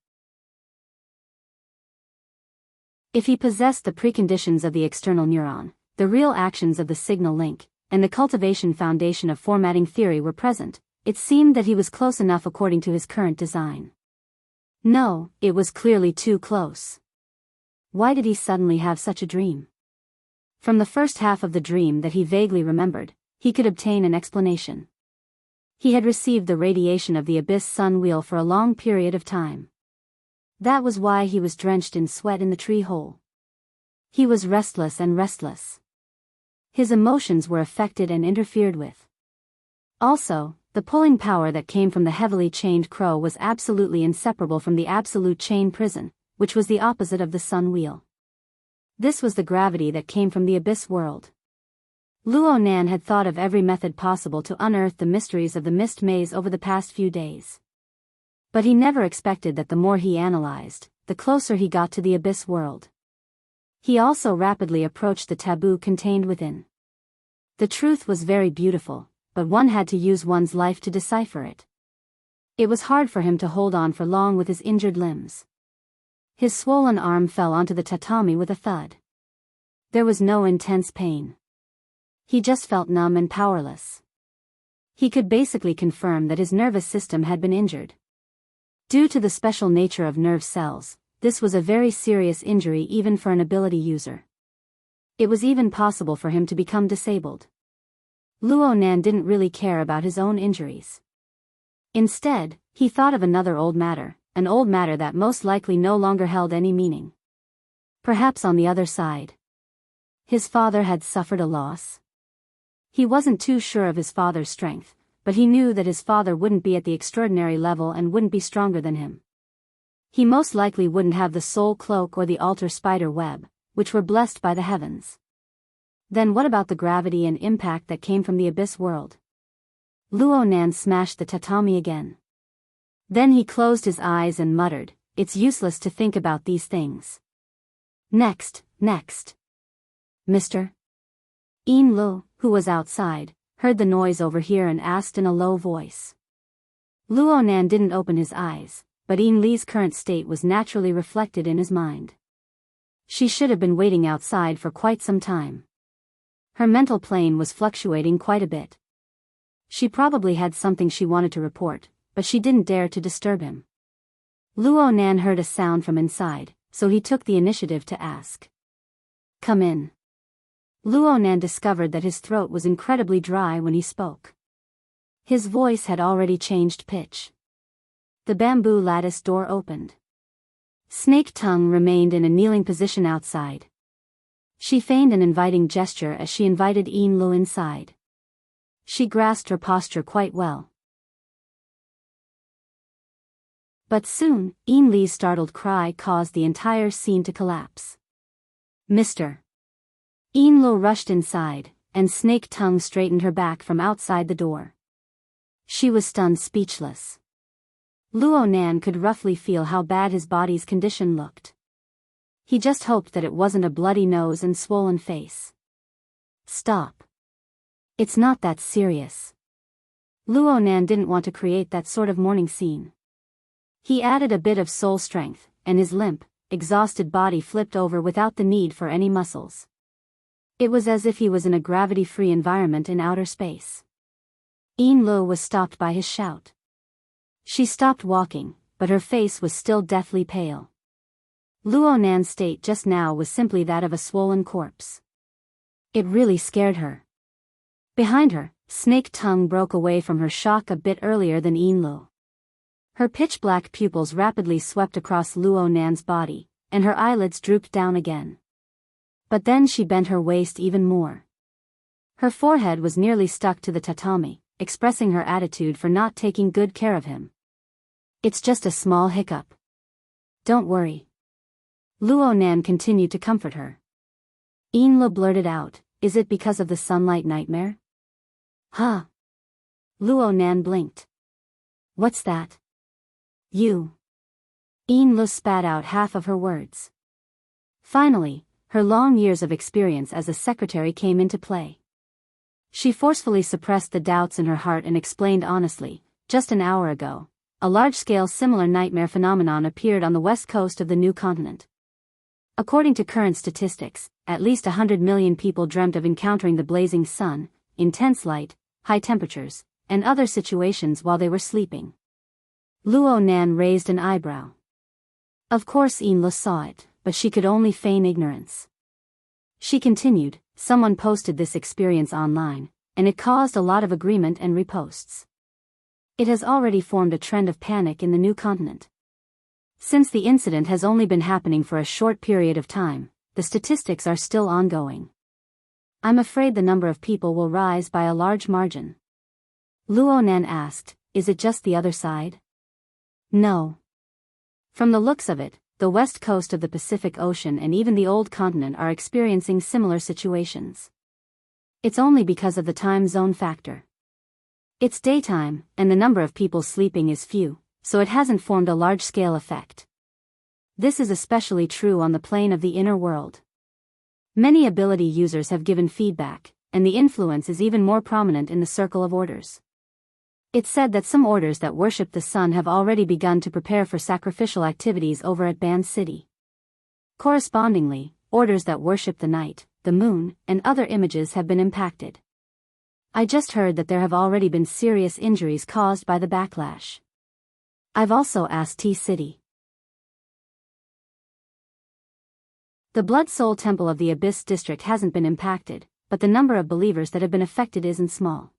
If he possessed the preconditions of the external neuron, the real actions of the signal link, and the cultivation foundation of formatting theory were present, it seemed that he was close enough according to his current design. No, it was clearly too close. Why did he suddenly have such a dream? From the first half of the dream that he vaguely remembered, he could obtain an explanation. He had received the radiation of the abyss sun wheel for a long period of time. That was why he was drenched in sweat in the tree hole. He was restless and restless. His emotions were affected and interfered with. Also, the pulling power that came from the heavily chained crow was absolutely inseparable from the absolute chain prison, which was the opposite of the sun wheel. This was the gravity that came from the abyss world. Luo Nan had thought of every method possible to unearth the mysteries of the mist maze over the past few days. But he never expected that the more he analyzed, the closer he got to the abyss world. He also rapidly approached the taboo contained within. The truth was very beautiful, but one had to use one's life to decipher it. It was hard for him to hold on for long with his injured limbs. His swollen arm fell onto the tatami with a thud. There was no intense pain. He just felt numb and powerless. He could basically confirm that his nervous system had been injured. Due to the special nature of nerve cells, this was a very serious injury even for an ability user. It was even possible for him to become disabled. Luo Nan didn't really care about his own injuries. Instead, he thought of another old matter, an old matter that most likely no longer held any meaning. Perhaps on the other side. His father had suffered a loss. He wasn't too sure of his father's strength, but he knew that his father wouldn't be at the extraordinary level and wouldn't be stronger than him. He most likely wouldn't have the soul cloak or the altar spider web, which were blessed by the heavens. Then what about the gravity and impact that came from the abyss world? Luo Nan smashed the tatami again. Then he closed his eyes and muttered, "It's useless to think about these things. Next. Mr. Yin Lu, who was outside, heard the noise over here and asked in a low voice. Luo Nan didn't open his eyes, but Yin Li's current state was naturally reflected in his mind. She should have been waiting outside for quite some time. Her mental plane was fluctuating quite a bit. She probably had something she wanted to report, but she didn't dare to disturb him. Luo Nan heard a sound from inside, so he took the initiative to ask. "Come in." Luo Nan discovered that his throat was incredibly dry when he spoke. His voice had already changed pitch. The bamboo lattice door opened. Snake Tongue remained in a kneeling position outside. She feigned an inviting gesture as she invited Yin Lu inside. She grasped her posture quite well. But soon, Yin Li's startled cry caused the entire scene to collapse. "Mr." Yin Lu rushed inside, and Snake Tongue straightened her back from outside the door. She was stunned speechless. Luo Nan could roughly feel how bad his body's condition looked. He just hoped that it wasn't a bloody nose and swollen face. "Stop. It's not that serious." Luo Nan didn't want to create that sort of mourning scene. He added a bit of soul strength, and his limp, exhausted body flipped over without the need for any muscles. It was as if he was in a gravity-free environment in outer space. Yin Lu was stopped by his shout. She stopped walking, but her face was still deathly pale. Luo Nan's state just now was simply that of a swollen corpse. It really scared her. Behind her, Snake Tongue broke away from her shock a bit earlier than Yin Lu. Her pitch-black pupils rapidly swept across Luo Nan's body, and her eyelids drooped down again. But then she bent her waist even more. Her forehead was nearly stuck to the tatami, expressing her attitude for not taking good care of him. "It's just a small hiccup. Don't worry." Luo Nan continued to comfort her. Yin Lu blurted out, is it because of the sunlight nightmare? Huh? Luo Nan blinked. What's that? You. Yin Lu spat out half of her words. Finally, her long years of experience as a secretary came into play. She forcefully suppressed the doubts in her heart and explained honestly, just an hour ago, a large-scale similar nightmare phenomenon appeared on the west coast of the new continent. According to current statistics, at least 100 million people dreamt of encountering the blazing sun, intense light, high temperatures, and other situations while they were sleeping. Luo Nan raised an eyebrow. Of course Yin Lu saw it, but she could only feign ignorance. She continued, someone posted this experience online, and it caused a lot of agreement and reposts. It has already formed a trend of panic in the new continent. Since the incident has only been happening for a short period of time, the statistics are still ongoing. I'm afraid the number of people will rise by a large margin. Luo Nan asked, is it just the other side? No. From the looks of it, the west coast of the Pacific Ocean and even the old continent are experiencing similar situations. It's only because of the time zone factor. It's daytime, and the number of people sleeping is few, so it hasn't formed a large-scale effect. This is especially true on the plane of the inner world. Many ability users have given feedback, and the influence is even more prominent in the circle of orders. It's said that some orders that worship the sun have already begun to prepare for sacrificial activities over at Ban City. Correspondingly, orders that worship the night, the moon, and other images have been impacted. I just heard that there have already been serious injuries caused by the backlash. I've also asked T-City. The Blood Soul Temple of the Abyss District hasn't been impacted, but the number of believers that have been affected isn't small.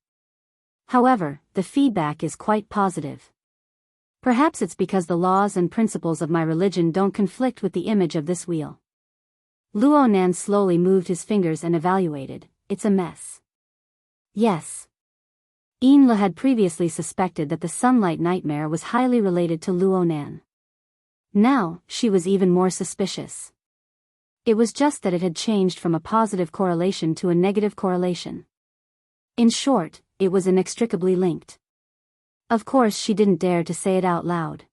However, the feedback is quite positive. Perhaps it's because the laws and principles of my religion don't conflict with the image of this wheel. Luo Nan slowly moved his fingers and evaluated, it's a mess. Yes. Yin Lu had previously suspected that the sunlight nightmare was highly related to Luo Nan. Now, she was even more suspicious. It was just that it had changed from a positive correlation to a negative correlation. In short, it was inextricably linked. Of course she didn't dare to say it out loud.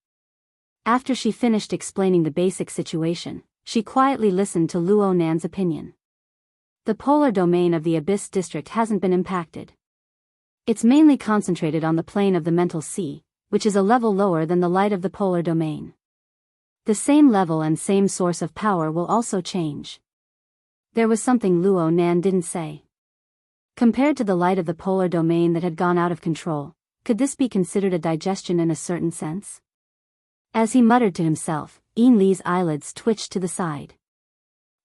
After she finished explaining the basic situation, she quietly listened to Luo Nan's opinion. The polar domain of the Abyss District hasn't been impacted. It's mainly concentrated on the plane of the mental sea, which is a level lower than the light of the polar domain. The same level and same source of power will also change. There was something Luo Nan didn't say. Compared to the light of the polar domain that had gone out of control, could this be considered a digestion in a certain sense? As he muttered to himself, Yin Li's eyelids twitched to the side.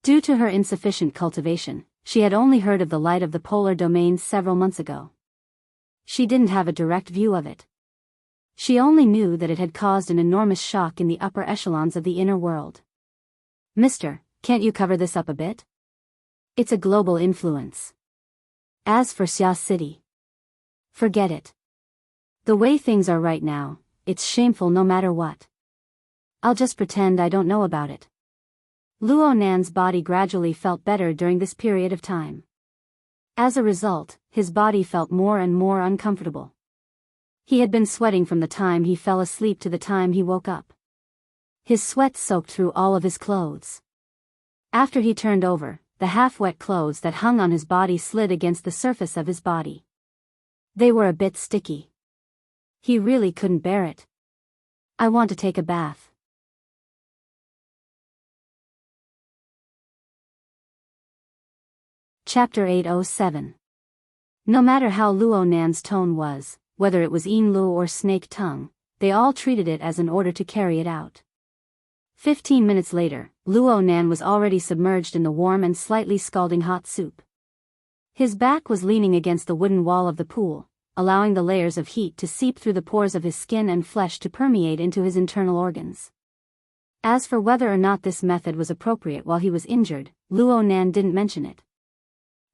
Due to her insufficient cultivation, she had only heard of the light of the polar domain several months ago. She didn't have a direct view of it. She only knew that it had caused an enormous shock in the upper echelons of the inner world. Mister, can't you cover this up a bit? It's a global influence. As for Xia City, forget it. The way things are right now, it's shameful no matter what. I'll just pretend I don't know about it. Luo Nan's body gradually felt better during this period of time. As a result, his body felt more and more uncomfortable. He had been sweating from the time he fell asleep to the time he woke up. His sweat soaked through all of his clothes. After he turned over, the half-wet clothes that hung on his body slid against the surface of his body. They were a bit sticky. He really couldn't bear it. I want to take a bath. Chapter 807. No matter how Luo Nan's tone was, whether it was Yin Lu or Snake Tongue, they all treated it as an order to carry it out. 15 minutes later, Luo Nan was already submerged in the warm and slightly scalding hot soup. His back was leaning against the wooden wall of the pool, allowing the layers of heat to seep through the pores of his skin and flesh to permeate into his internal organs. As for whether or not this method was appropriate while he was injured, Luo Nan didn't mention it.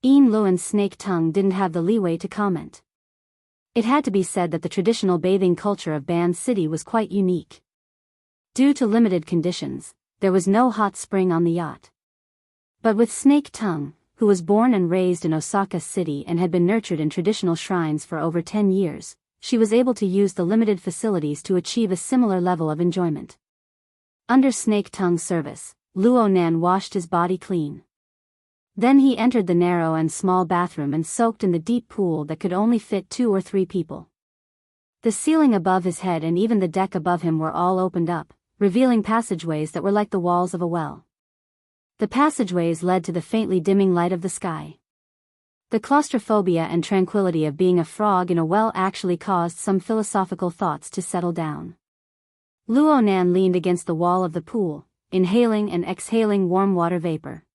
Yin Lu and Snake Tongue didn't have the leeway to comment. It had to be said that the traditional bathing culture of Ban City was quite unique. Due to limited conditions, there was no hot spring on the yacht. But with Snake Tongue, who was born and raised in Osaka City and had been nurtured in traditional shrines for over 10 years, she was able to use the limited facilities to achieve a similar level of enjoyment. Under Snake Tongue's service, Luo Nan washed his body clean. Then he entered the narrow and small bathroom and soaked in the deep pool that could only fit 2 or 3 people. The ceiling above his head and even the deck above him were all opened up, revealing passageways that were like the walls of a well. The passageways led to the faintly dimming light of the sky. The claustrophobia and tranquility of being a frog in a well actually caused some philosophical thoughts to settle down. Luo Nan leaned against the wall of the pool, inhaling and exhaling warm water vapor.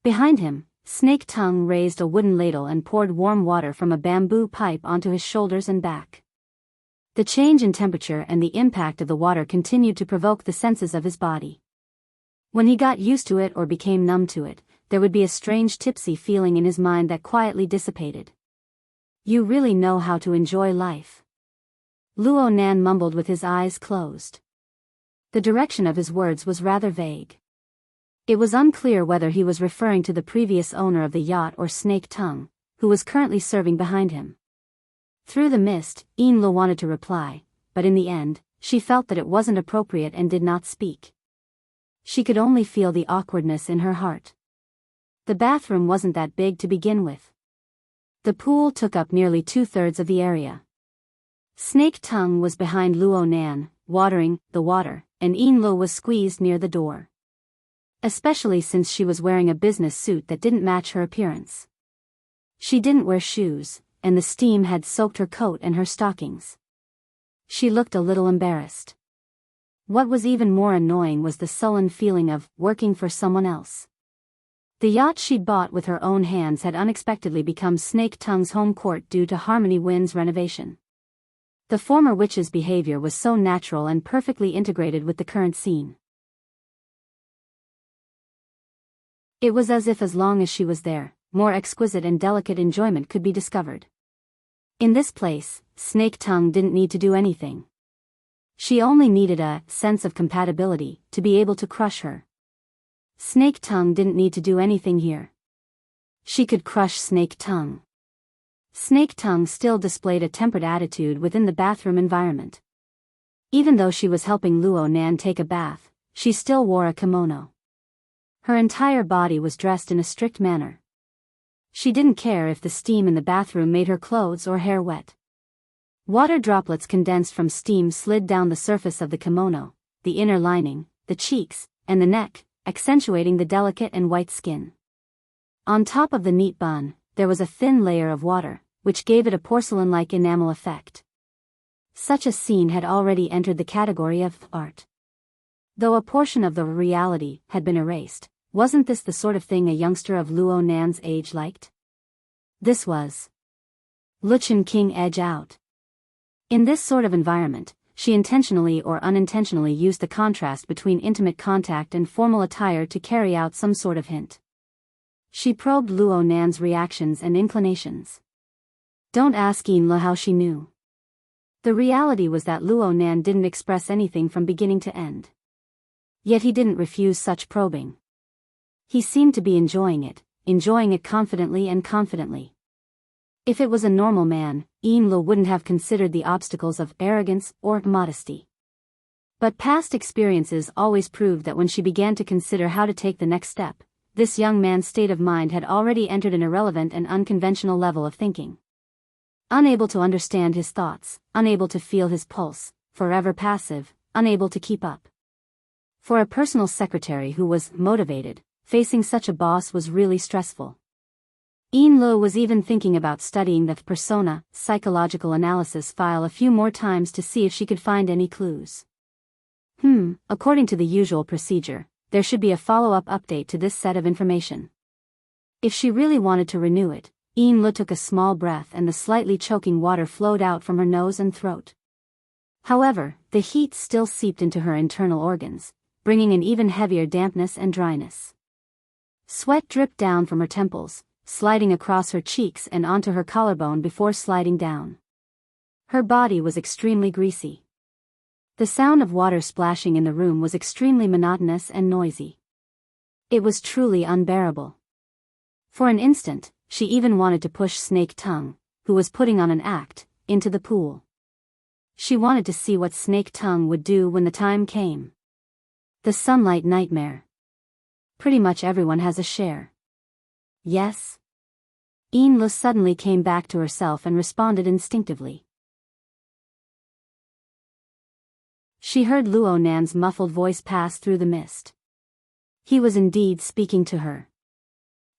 Behind him, Snake Tongue raised a wooden ladle and poured warm water from a bamboo pipe onto his shoulders and back. The change in temperature and the impact of the water continued to provoke the senses of his body. When he got used to it or became numb to it, there would be a strange tipsy feeling in his mind that quietly dissipated. "You really know how to enjoy life," Luo Nan mumbled with his eyes closed. The direction of his words was rather vague. It was unclear whether he was referring to the previous owner of the yacht or Snake Tongue, who was currently serving behind him. Through the mist, Enlo wanted to reply, but in the end, she felt that it wasn't appropriate and did not speak. She could only feel the awkwardness in her heart. The bathroom wasn't that big to begin with. The pool took up nearly 2/3 of the area. Snake Tongue was behind Luo Nan, watering the water, and Enlo was squeezed near the door. Especially since she was wearing a business suit that didn't match her appearance. She didn't wear shoes, and the steam had soaked her coat and her stockings. She looked a little embarrassed. What was even more annoying was the sullen feeling of working for someone else. The yacht she'd bought with her own hands had unexpectedly become Snake Tongue's home court due to Harmony Wind's renovation. The former witch's behavior was so natural and perfectly integrated with the current scene. It was as if as long as she was there, more exquisite and delicate enjoyment could be discovered. In this place, Snake Tongue didn't need to do anything. She only needed a sense of compatibility to be able to crush her. Snake Tongue didn't need to do anything here. She could crush Snake Tongue. Snake Tongue still displayed a tempered attitude within the bathroom environment. Even though she was helping Luo Nan take a bath, she still wore a kimono. Her entire body was dressed in a strict manner. She didn't care if the steam in the bathroom made her clothes or hair wet. Water droplets condensed from steam slid down the surface of the kimono, the inner lining, the cheeks, and the neck, accentuating the delicate and white skin. On top of the neat bun, there was a thin layer of water, which gave it a porcelain-like enamel effect. Such a scene had already entered the category of art. Though a portion of the reality had been erased, wasn't this the sort of thing a youngster of Luo Nan's age liked? This was Luchan King edge out. In this sort of environment, she intentionally or unintentionally used the contrast between intimate contact and formal attire to carry out some sort of hint. She probed Luo Nan's reactions and inclinations. Don't ask Enla how she knew. The reality was that Luo Nan didn't express anything from beginning to end. Yet he didn't refuse such probing. He seemed to be enjoying it confidently and confidently. If it was a normal man, Enla wouldn't have considered the obstacles of arrogance or modesty. But past experiences always proved that when she began to consider how to take the next step, this young man's state of mind had already entered an irrelevant and unconventional level of thinking. Unable to understand his thoughts, unable to feel his pulse, forever passive, unable to keep up. For a personal secretary who was motivated, facing such a boss was really stressful. Enlo was even thinking about studying the persona psychological analysis file a few more times to see if she could find any clues. According to the usual procedure, there should be a follow-up update to this set of information. If she really wanted to renew it, Enlo took a small breath and the slightly choking water flowed out from her nose and throat. However, the heat still seeped into her internal organs, bringing an even heavier dampness and dryness. Sweat dripped down from her temples, sliding across her cheeks and onto her collarbone before sliding down. Her body was extremely greasy. The sound of water splashing in the room was extremely monotonous and noisy. It was truly unbearable. For an instant, she even wanted to push Snake Tongue, who was putting on an act, into the pool. She wanted to see what Snake Tongue would do when the time came. The sunlight nightmare. Pretty much everyone has a share. Yes? Enlu suddenly came back to herself and responded instinctively. She heard Luo Nan's muffled voice pass through the mist. He was indeed speaking to her.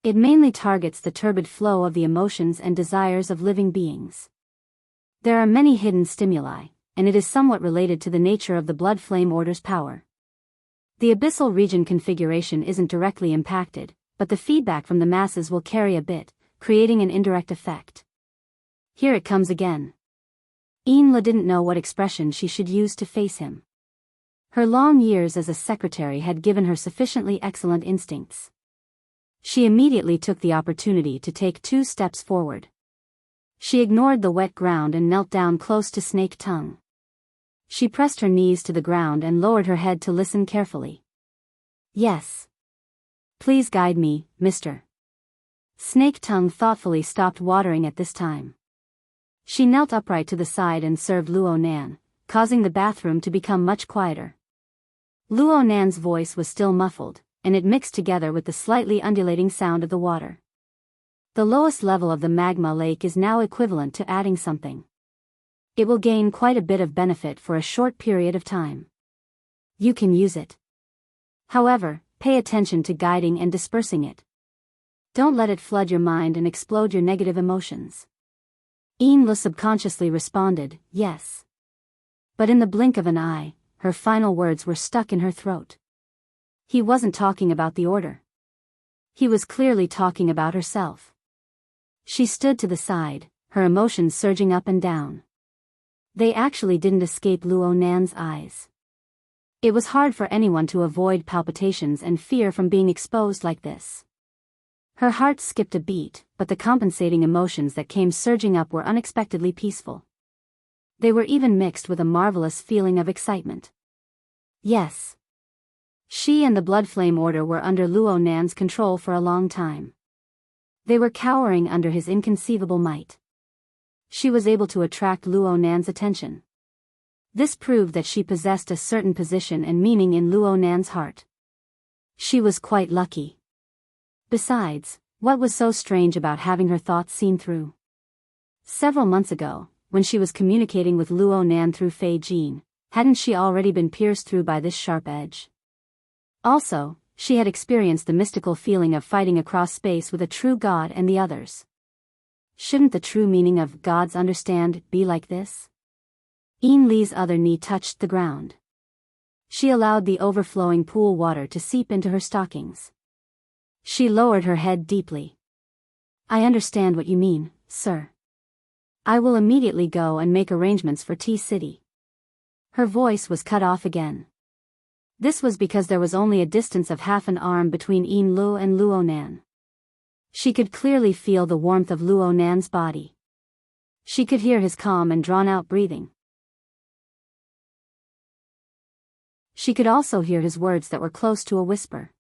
It mainly targets the turbid flow of the emotions and desires of living beings. There are many hidden stimuli, and it is somewhat related to the nature of the blood flame order's power. The abyssal region configuration isn't directly impacted, but the feedback from the masses will carry a bit, creating an indirect effect. Here it comes again. Enla didn't know what expression she should use to face him. Her long years as a secretary had given her sufficiently excellent instincts. She immediately took the opportunity to take 2 steps forward. She ignored the wet ground and knelt down close to Snake Tongue. She pressed her knees to the ground and lowered her head to listen carefully. Yes. Please guide me, Mr. Snake Tongue thoughtfully stopped watering at this time. She knelt upright to the side and served Luo Nan, causing the bathroom to become much quieter. Luo Nan's voice was still muffled, and it mixed together with the slightly undulating sound of the water. The lowest level of the magma lake is now equivalent to adding something. It will gain quite a bit of benefit for a short period of time. You can use it. However, pay attention to guiding and dispersing it. Don't let it flood your mind and explode your negative emotions. Enla subconsciously responded, yes. But in the blink of an eye, her final words were stuck in her throat. He wasn't talking about the order. He was clearly talking about herself. She stood to the side, her emotions surging up and down. They actually didn't escape Luo Nan's eyes. It was hard for anyone to avoid palpitations and fear from being exposed like this. Her heart skipped a beat, but the compensating emotions that came surging up were unexpectedly peaceful. They were even mixed with a marvelous feeling of excitement. Yes. She and the Blood Flame Order were under Luo Nan's control for a long time. They were cowering under his inconceivable might. She was able to attract Luo Nan's attention. This proved that she possessed a certain position and meaning in Luo Nan's heart. She was quite lucky. Besides, what was so strange about having her thoughts seen through? Several months ago, when she was communicating with Luo Nan through Fei Jin, hadn't she already been pierced through by this sharp edge? Also, she had experienced the mystical feeling of fighting across space with a true god and the others. Shouldn't the true meaning of gods understand be like this? Yin Li's other knee touched the ground. She allowed the overflowing pool water to seep into her stockings. She lowered her head deeply. I understand what you mean, sir. I will immediately go and make arrangements for T-City. Her voice was cut off again. This was because there was only a distance of half an arm between Yin Lu and Luo Nan. She could clearly feel the warmth of Luo Nan's body. She could hear his calm and drawn-out breathing. She could also hear his words that were close to a whisper.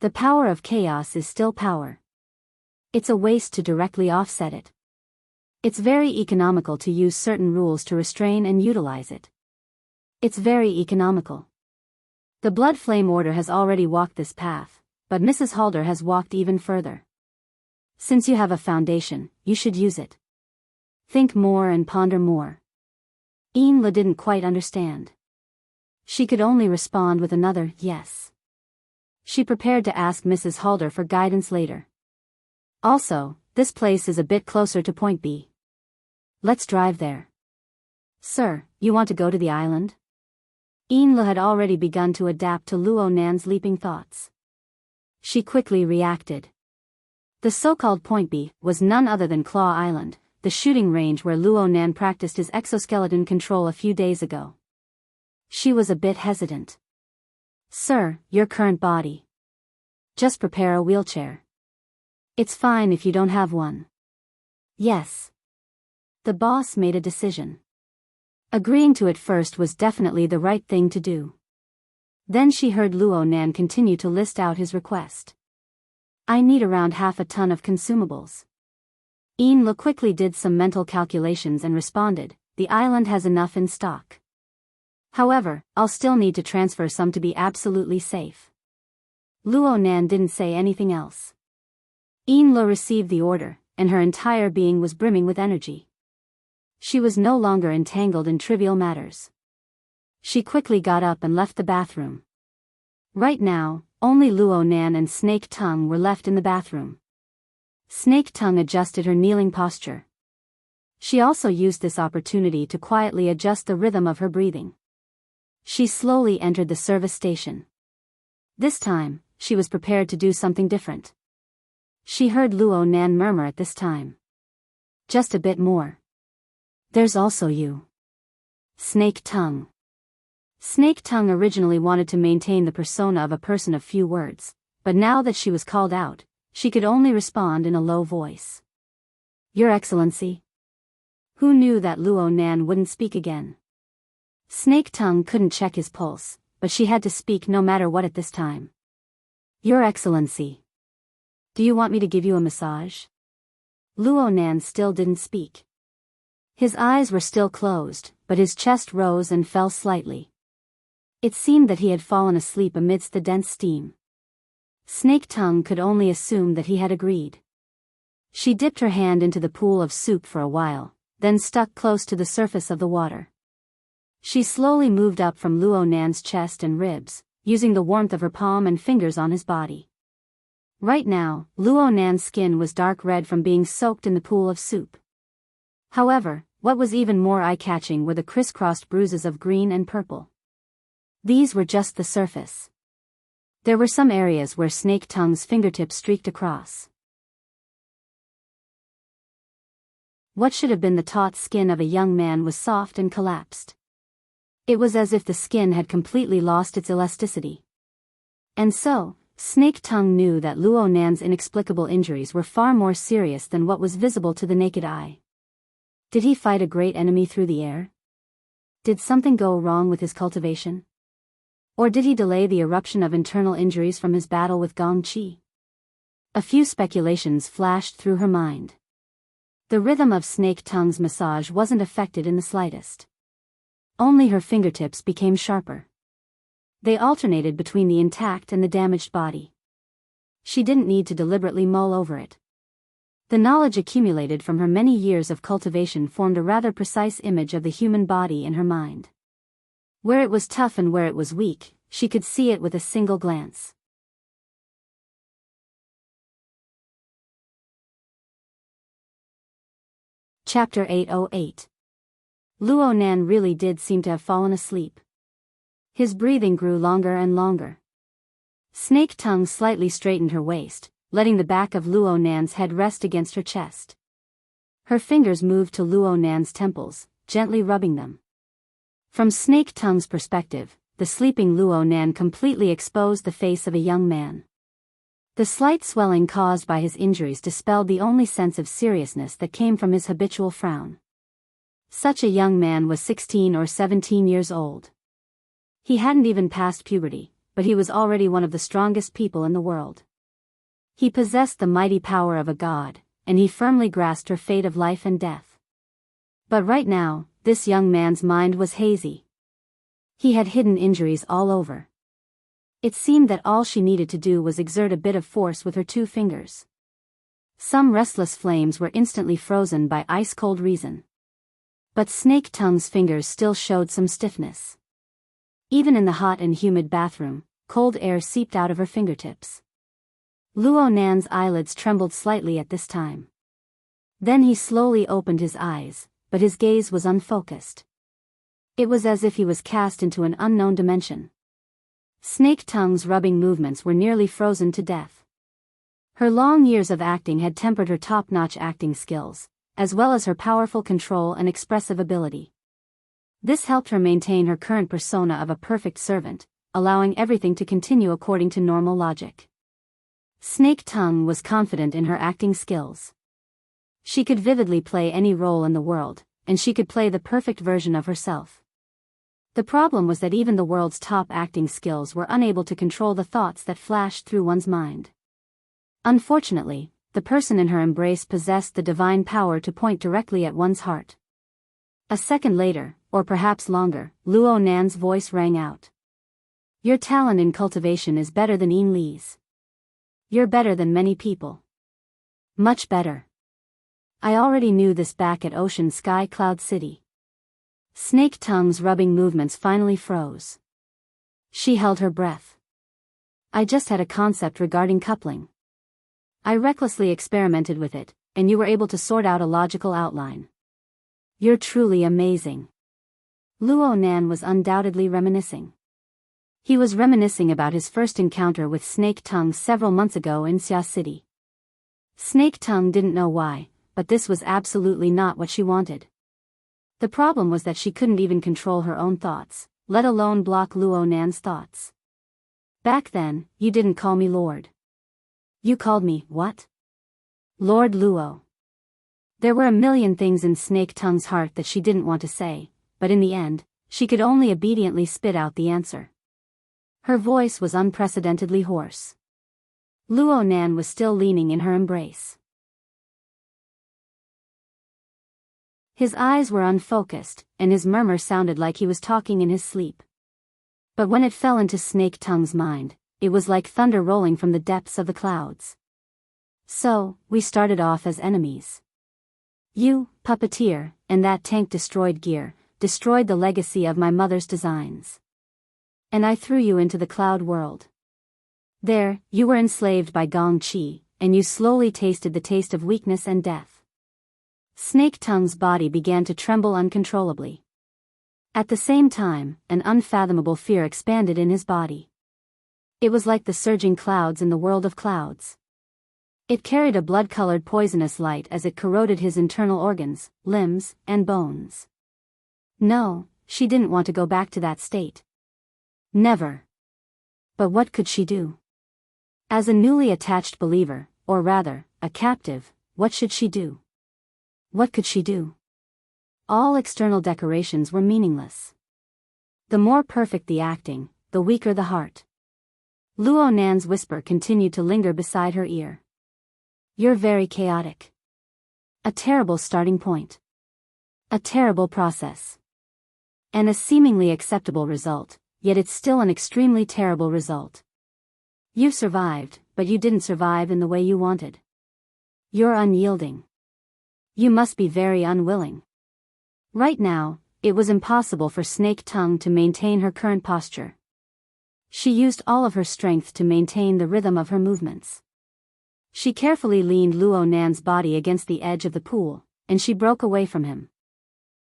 The power of chaos is still power. It's a waste to directly offset it. It's very economical to use certain rules to restrain and utilize it. It's very economical. The Blood Flame Order has already walked this path, but Mrs. Halder has walked even further. Since you have a foundation, you should use it. Think more and ponder more. Yin-La didn't quite understand. She could only respond with another yes. She prepared to ask Mrs. Halder for guidance later. Also, this place is a bit closer to Point B. Let's drive there. Sir, you want to go to the island? Yin-La had already begun to adapt to Luo Nan's leaping thoughts. She quickly reacted. The so-called Point B was none other than Claw Island, the shooting range where Luo Nan practiced his exoskeleton control a few days ago. She was a bit hesitant. Sir, your current body. Just prepare a wheelchair. It's fine if you don't have one. Yes. The boss made a decision. Agreeing to it first was definitely the right thing to do. Then she heard Luo Nan continue to list out his request. I need around half a ton of consumables. Enrich quickly did some mental calculations and responded, the island has enough in stock. However, I'll still need to transfer some to be absolutely safe. Luo Nan didn't say anything else. Enrich received the order, and her entire being was brimming with energy. She was no longer entangled in trivial matters. She quickly got up and left the bathroom. Right now, only Luo Nan and Snake Tongue were left in the bathroom. Snake Tongue adjusted her kneeling posture. She also used this opportunity to quietly adjust the rhythm of her breathing. She slowly entered the service station. This time, she was prepared to do something different. She heard Luo Nan murmur at this time. Just a bit more. There's also you. Snake Tongue. Snake Tongue originally wanted to maintain the persona of a person of few words, but now that she was called out, she could only respond in a low voice. Your Excellency. Who knew that Luo Nan wouldn't speak again? Snake Tongue couldn't check his pulse, but she had to speak no matter what at this time. Your Excellency. Do you want me to give you a massage? Luo Nan still didn't speak. His eyes were still closed, but his chest rose and fell slightly. It seemed that he had fallen asleep amidst the dense steam. Snake Tongue could only assume that he had agreed. She dipped her hand into the pool of soup for a while, then stuck close to the surface of the water. She slowly moved up from Luo Nan's chest and ribs, using the warmth of her palm and fingers on his body. Right now, Luo Nan's skin was dark red from being soaked in the pool of soup. However, what was even more eye-catching were the crisscrossed bruises of green and purple. These were just the surface. There were some areas where Snake Tongue's fingertips streaked across. What should have been the taut skin of a young man was soft and collapsed. It was as if the skin had completely lost its elasticity. And so, Snake Tongue knew that Luo Nan's inexplicable injuries were far more serious than what was visible to the naked eye. Did he fight a great enemy through the air? Did something go wrong with his cultivation? Or did he delay the eruption of internal injuries from his battle with Gong Qi? A few speculations flashed through her mind. The rhythm of Snake Tongue's massage wasn't affected in the slightest. Only her fingertips became sharper. They alternated between the intact and the damaged body. She didn't need to deliberately mull over it. The knowledge accumulated from her many years of cultivation formed a rather precise image of the human body in her mind. Where it was tough and where it was weak, she could see it with a single glance. Chapter 808. Luo Nan really did seem to have fallen asleep. His breathing grew longer and longer. Snake Tongue slightly straightened her waist, letting the back of Luo Nan's head rest against her chest. Her fingers moved to Luo Nan's temples, gently rubbing them. From Snake Tongue's perspective, the sleeping Luo Nan completely exposed the face of a young man. The slight swelling caused by his injuries dispelled the only sense of seriousness that came from his habitual frown. Such a young man was 16 or 17 years old. He hadn't even passed puberty, but he was already one of the strongest people in the world. He possessed the mighty power of a god, and he firmly grasped her fate of life and death. But right now, this young man's mind was hazy. He had hidden injuries all over. It seemed that all she needed to do was exert a bit of force with her 2 fingers. Some restless flames were instantly frozen by ice-cold reason. But Snake Tongue's fingers still showed some stiffness. Even in the hot and humid bathroom, cold air seeped out of her fingertips. Luo Nan's eyelids trembled slightly at this time. Then he slowly opened his eyes, but his gaze was unfocused. It was as if he was cast into an unknown dimension. Snake Tongue's rubbing movements were nearly frozen to death. Her long years of acting had tempered her top-notch acting skills, as well as her powerful control and expressive ability. This helped her maintain her current persona of a perfect servant, allowing everything to continue according to normal logic. Snake Tongue was confident in her acting skills. She could vividly play any role in the world, and she could play the perfect version of herself. The problem was that even the world's top acting skills were unable to control the thoughts that flashed through one's mind. Unfortunately, the person in her embrace possessed the divine power to point directly at one's heart. A second later, or perhaps longer, Luo Nan's voice rang out. Your talent in cultivation is better than Yin Li's. You're better than many people. Much better. I already knew this back at Ocean Sky Cloud City. Snake Tongue's rubbing movements finally froze. She held her breath. I just had a concept regarding coupling. I recklessly experimented with it, and you were able to sort out a logical outline. You're truly amazing. Luo Nan was undoubtedly reminiscing. He was reminiscing about his first encounter with Snake Tongue several months ago in Xia City. Snake Tongue didn't know why, but this was absolutely not what she wanted. The problem was that she couldn't even control her own thoughts, let alone block Luo Nan's thoughts. Back then, you didn't call me Lord. You called me, what? Lord Luo. There were a million things in Snake Tongue's heart that she didn't want to say, but in the end, she could only obediently spit out the answer. Her voice was unprecedentedly hoarse. Luo Nan was still leaning in her embrace. His eyes were unfocused, and his murmur sounded like he was talking in his sleep. But when it fell into Snake Tongue's mind, it was like thunder rolling from the depths of the clouds. So, we started off as enemies. You, puppeteer, and that tank destroyed the legacy of my mother's designs. And I threw you into the cloud world. There, you were enslaved by Gong Qi, and you slowly tasted the taste of weakness and death. Snake Tongue's body began to tremble uncontrollably. At the same time, an unfathomable fear expanded in his body. It was like the surging clouds in the world of clouds. It carried a blood-colored poisonous light as it corroded his internal organs, limbs, and bones. No, she didn't want to go back to that state. Never. But what could she do? As a newly attached believer, or rather, a captive, what should she do? What could she do? All external decorations were meaningless. The more perfect the acting, the weaker the heart. Luo Nan's whisper continued to linger beside her ear. You're very chaotic. A terrible starting point. A terrible process. And a seemingly acceptable result, yet it's still an extremely terrible result. You've survived, but you didn't survive in the way you wanted. You're unyielding. You must be very unwilling. Right now, it was impossible for Snake Tongue to maintain her current posture. She used all of her strength to maintain the rhythm of her movements. She carefully leaned Luo Nan's body against the edge of the pool, and she broke away from him.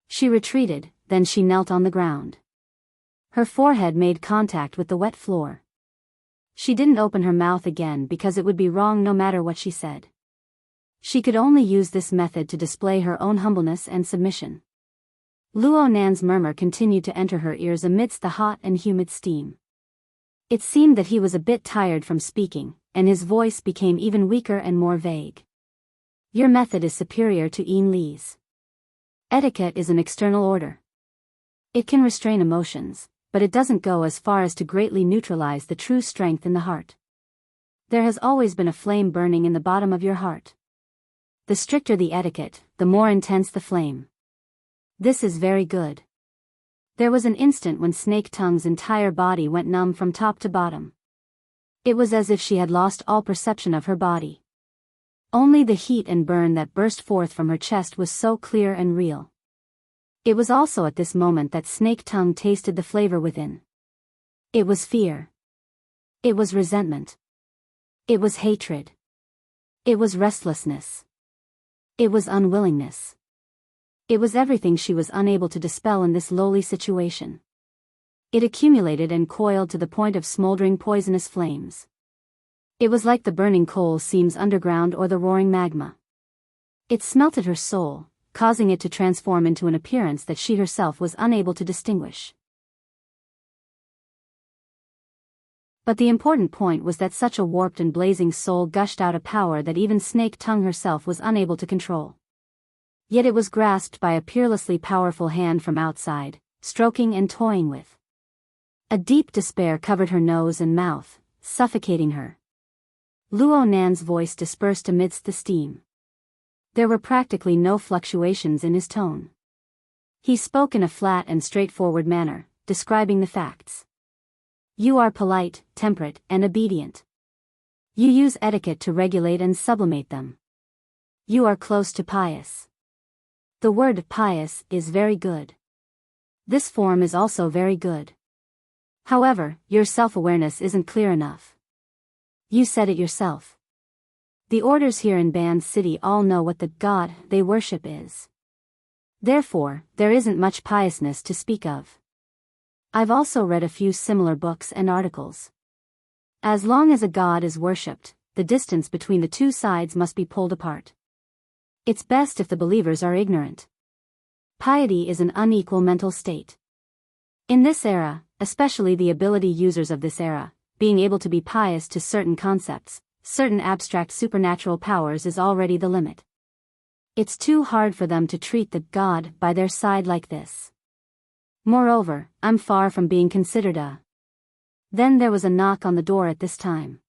She retreated, then she knelt on the ground. Her forehead made contact with the wet floor. She didn't open her mouth again because it would be wrong no matter what she said. She could only use this method to display her own humbleness and submission. Luo Nan's murmur continued to enter her ears amidst the hot and humid steam. It seemed that he was a bit tired from speaking, and his voice became even weaker and more vague. Your method is superior to Yin Li's. Etiquette is an external order. It can restrain emotions, but it doesn't go as far as to greatly neutralize the true strength in the heart. There has always been a flame burning in the bottom of your heart. The stricter the etiquette, the more intense the flame. This is very good. There was an instant when Snake Tongue's entire body went numb from top to bottom. It was as if she had lost all perception of her body. Only the heat and burn that burst forth from her chest was so clear and real. It was also at this moment that Snake Tongue tasted the flavor within. It was fear. It was resentment. It was hatred. It was restlessness. It was unwillingness. It was everything she was unable to dispel in this lowly situation. It accumulated and coiled to the point of smoldering poisonous flames. It was like the burning coal seams underground or the roaring magma. It smelted her soul, causing it to transform into an appearance that she herself was unable to distinguish. But the important point was that such a warped and blazing soul gushed out a power that even Snake Tongue herself was unable to control. Yet it was grasped by a peerlessly powerful hand from outside, stroking and toying with. A deep despair covered her nose and mouth, suffocating her. Luo Nan's voice dispersed amidst the steam. There were practically no fluctuations in his tone. He spoke in a flat and straightforward manner, describing the facts. You are polite, temperate, and obedient. You use etiquette to regulate and sublimate them. You are close to pious. The word pious is very good. This form is also very good. However, your self-awareness isn't clear enough. You said it yourself. The orders here in Band City all know what the God they worship is. Therefore, there isn't much piousness to speak of. I've also read a few similar books and articles. As long as a god is worshipped, the distance between the two sides must be pulled apart. It's best if the believers are ignorant. Piety is an unequal mental state. In this era, especially the ability users of this era, being able to be pious to certain concepts, certain abstract supernatural powers is already the limit. It's too hard for them to treat the God by their side like this. Moreover, I'm far from being considered a. Then there was a knock on the door at this time.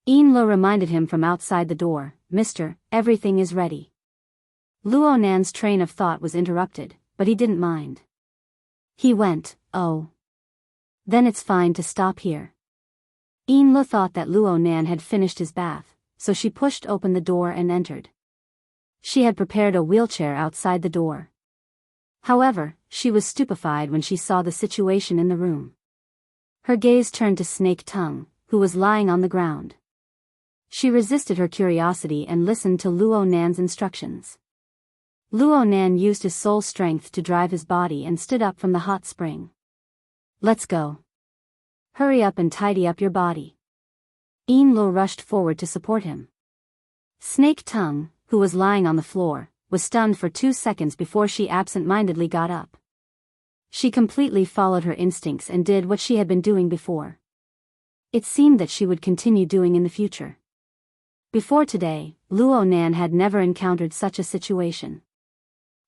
Lo reminded him from outside the door, Mister, everything is ready. Luo Nan's train of thought was interrupted, but he didn't mind. He went, oh. Then it's fine to stop here. Lo thought that Luo Nan had finished his bath, so she pushed open the door and entered. She had prepared a wheelchair outside the door. However, she was stupefied when she saw the situation in the room. Her gaze turned to Snake Tongue, who was lying on the ground. She resisted her curiosity and listened to Luo Nan's instructions. Luo Nan used his soul strength to drive his body and stood up from the hot spring. Let's go. Hurry up and tidy up your body. Lo rushed forward to support him. Snake Tongue, who was lying on the floor, was stunned for 2 seconds before she absent-mindedly got up. She completely followed her instincts and did what she had been doing before. It seemed that she would continue doing in the future. Before today, Luo Nan had never encountered such a situation.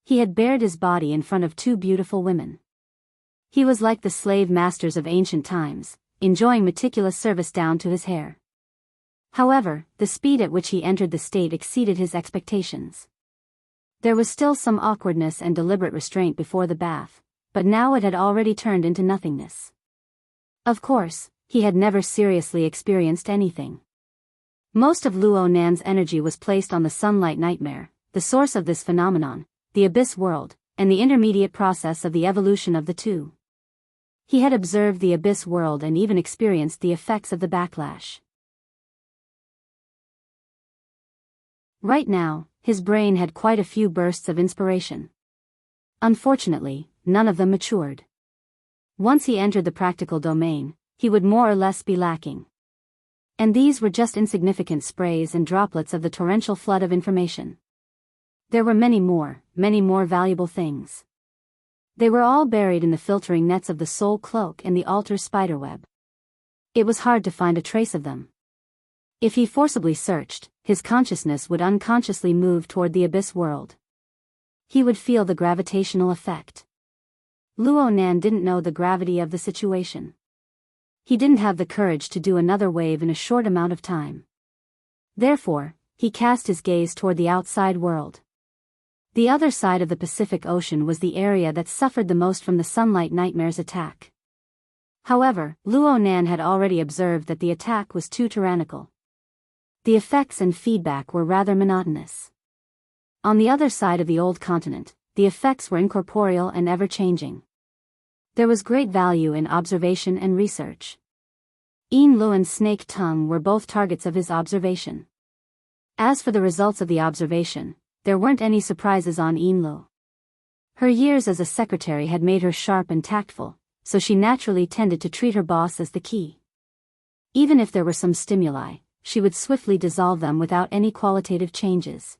He had bared his body in front of 2 beautiful women. He was like the slave masters of ancient times, enjoying meticulous service down to his hair. However, the speed at which he entered the state exceeded his expectations. There was still some awkwardness and deliberate restraint before the bath, but now it had already turned into nothingness. Of course, he had never seriously experienced anything. Most of Luo Nan's energy was placed on the sunlight nightmare, the source of this phenomenon, the abyss world, and the intermediate process of the evolution of the two. He had observed the abyss world and even experienced the effects of the backlash. Right now, his brain had quite a few bursts of inspiration. Unfortunately, none of them matured. Once he entered the practical domain, he would more or less be lacking. And these were just insignificant sprays and droplets of the torrential flood of information. There were many more valuable things. They were all buried in the filtering nets of the soul cloak and the altar spiderweb. It was hard to find a trace of them. If he forcibly searched, his consciousness would unconsciously move toward the abyss world. He would feel the gravitational effect. Luo Nan didn't know the gravity of the situation. He didn't have the courage to do another wave in a short amount of time. Therefore, he cast his gaze toward the outside world. The other side of the Pacific Ocean was the area that suffered the most from the Sunlight Nightmare's attack. However, Luo Nan had already observed that the attack was too tyrannical. The effects and feedback were rather monotonous. On the other side of the old continent, the effects were incorporeal and ever-changing. There was great value in observation and research. Lu and Snake Tongue were both targets of his observation. As for the results of the observation, there weren't any surprises on Lu. Her years as a secretary had made her sharp and tactful, so she naturally tended to treat her boss as the key. Even if there were some stimuli, she would swiftly dissolve them without any qualitative changes.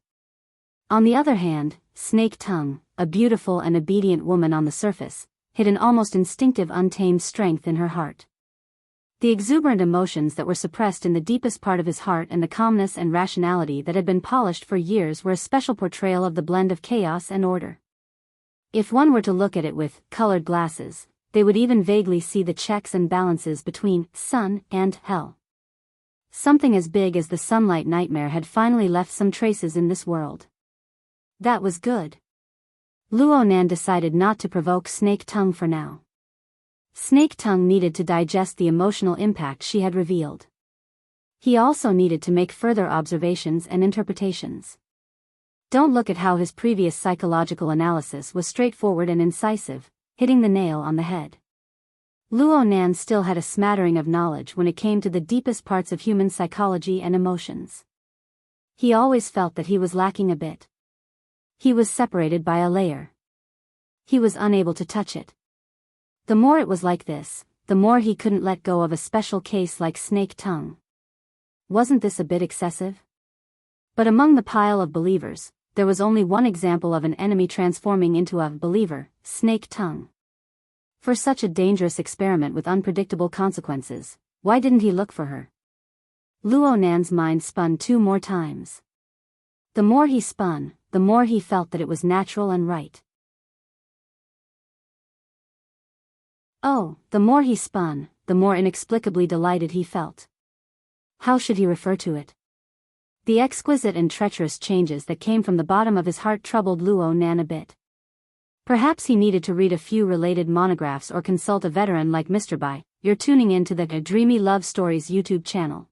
On the other hand, Snake Tongue, a beautiful and obedient woman on the surface, hid an almost instinctive untamed strength in her heart. The exuberant emotions that were suppressed in the deepest part of his heart and the calmness and rationality that had been polished for years were a special portrayal of the blend of chaos and order. If one were to look at it with colored glasses, they would even vaguely see the checks and balances between sun and hell. Something as big as the sunlight nightmare had finally left some traces in this world. That was good. Luo Nan decided not to provoke Snake Tongue for now. Snake Tongue needed to digest the emotional impact she had revealed. He also needed to make further observations and interpretations. Don't look at how his previous psychological analysis was straightforward and incisive, hitting the nail on the head. Luo Nan still had a smattering of knowledge when it came to the deepest parts of human psychology and emotions. He always felt that he was lacking a bit. He was separated by a layer. He was unable to touch it. The more it was like this, the more he couldn't let go of a special case like Snake Tongue. Wasn't this a bit excessive? But among the pile of believers, there was only one example of an enemy transforming into a believer, Snake Tongue. For such a dangerous experiment with unpredictable consequences, why didn't he look for her? Luo Nan's mind spun 2 more times. The more he spun, the more he felt that it was natural and right. Oh, the more he spun, the more inexplicably delighted he felt. How should he refer to it? The exquisite and treacherous changes that came from the bottom of his heart troubled Luo Nan a bit. Perhaps he needed to read a few related monographs or consult a veteran like Mr. Bai. You're tuning in to the Dreamy Love Stories YouTube channel.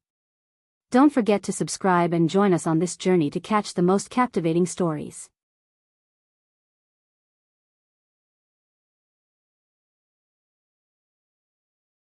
Don't forget to subscribe and join us on this journey to catch the most captivating stories.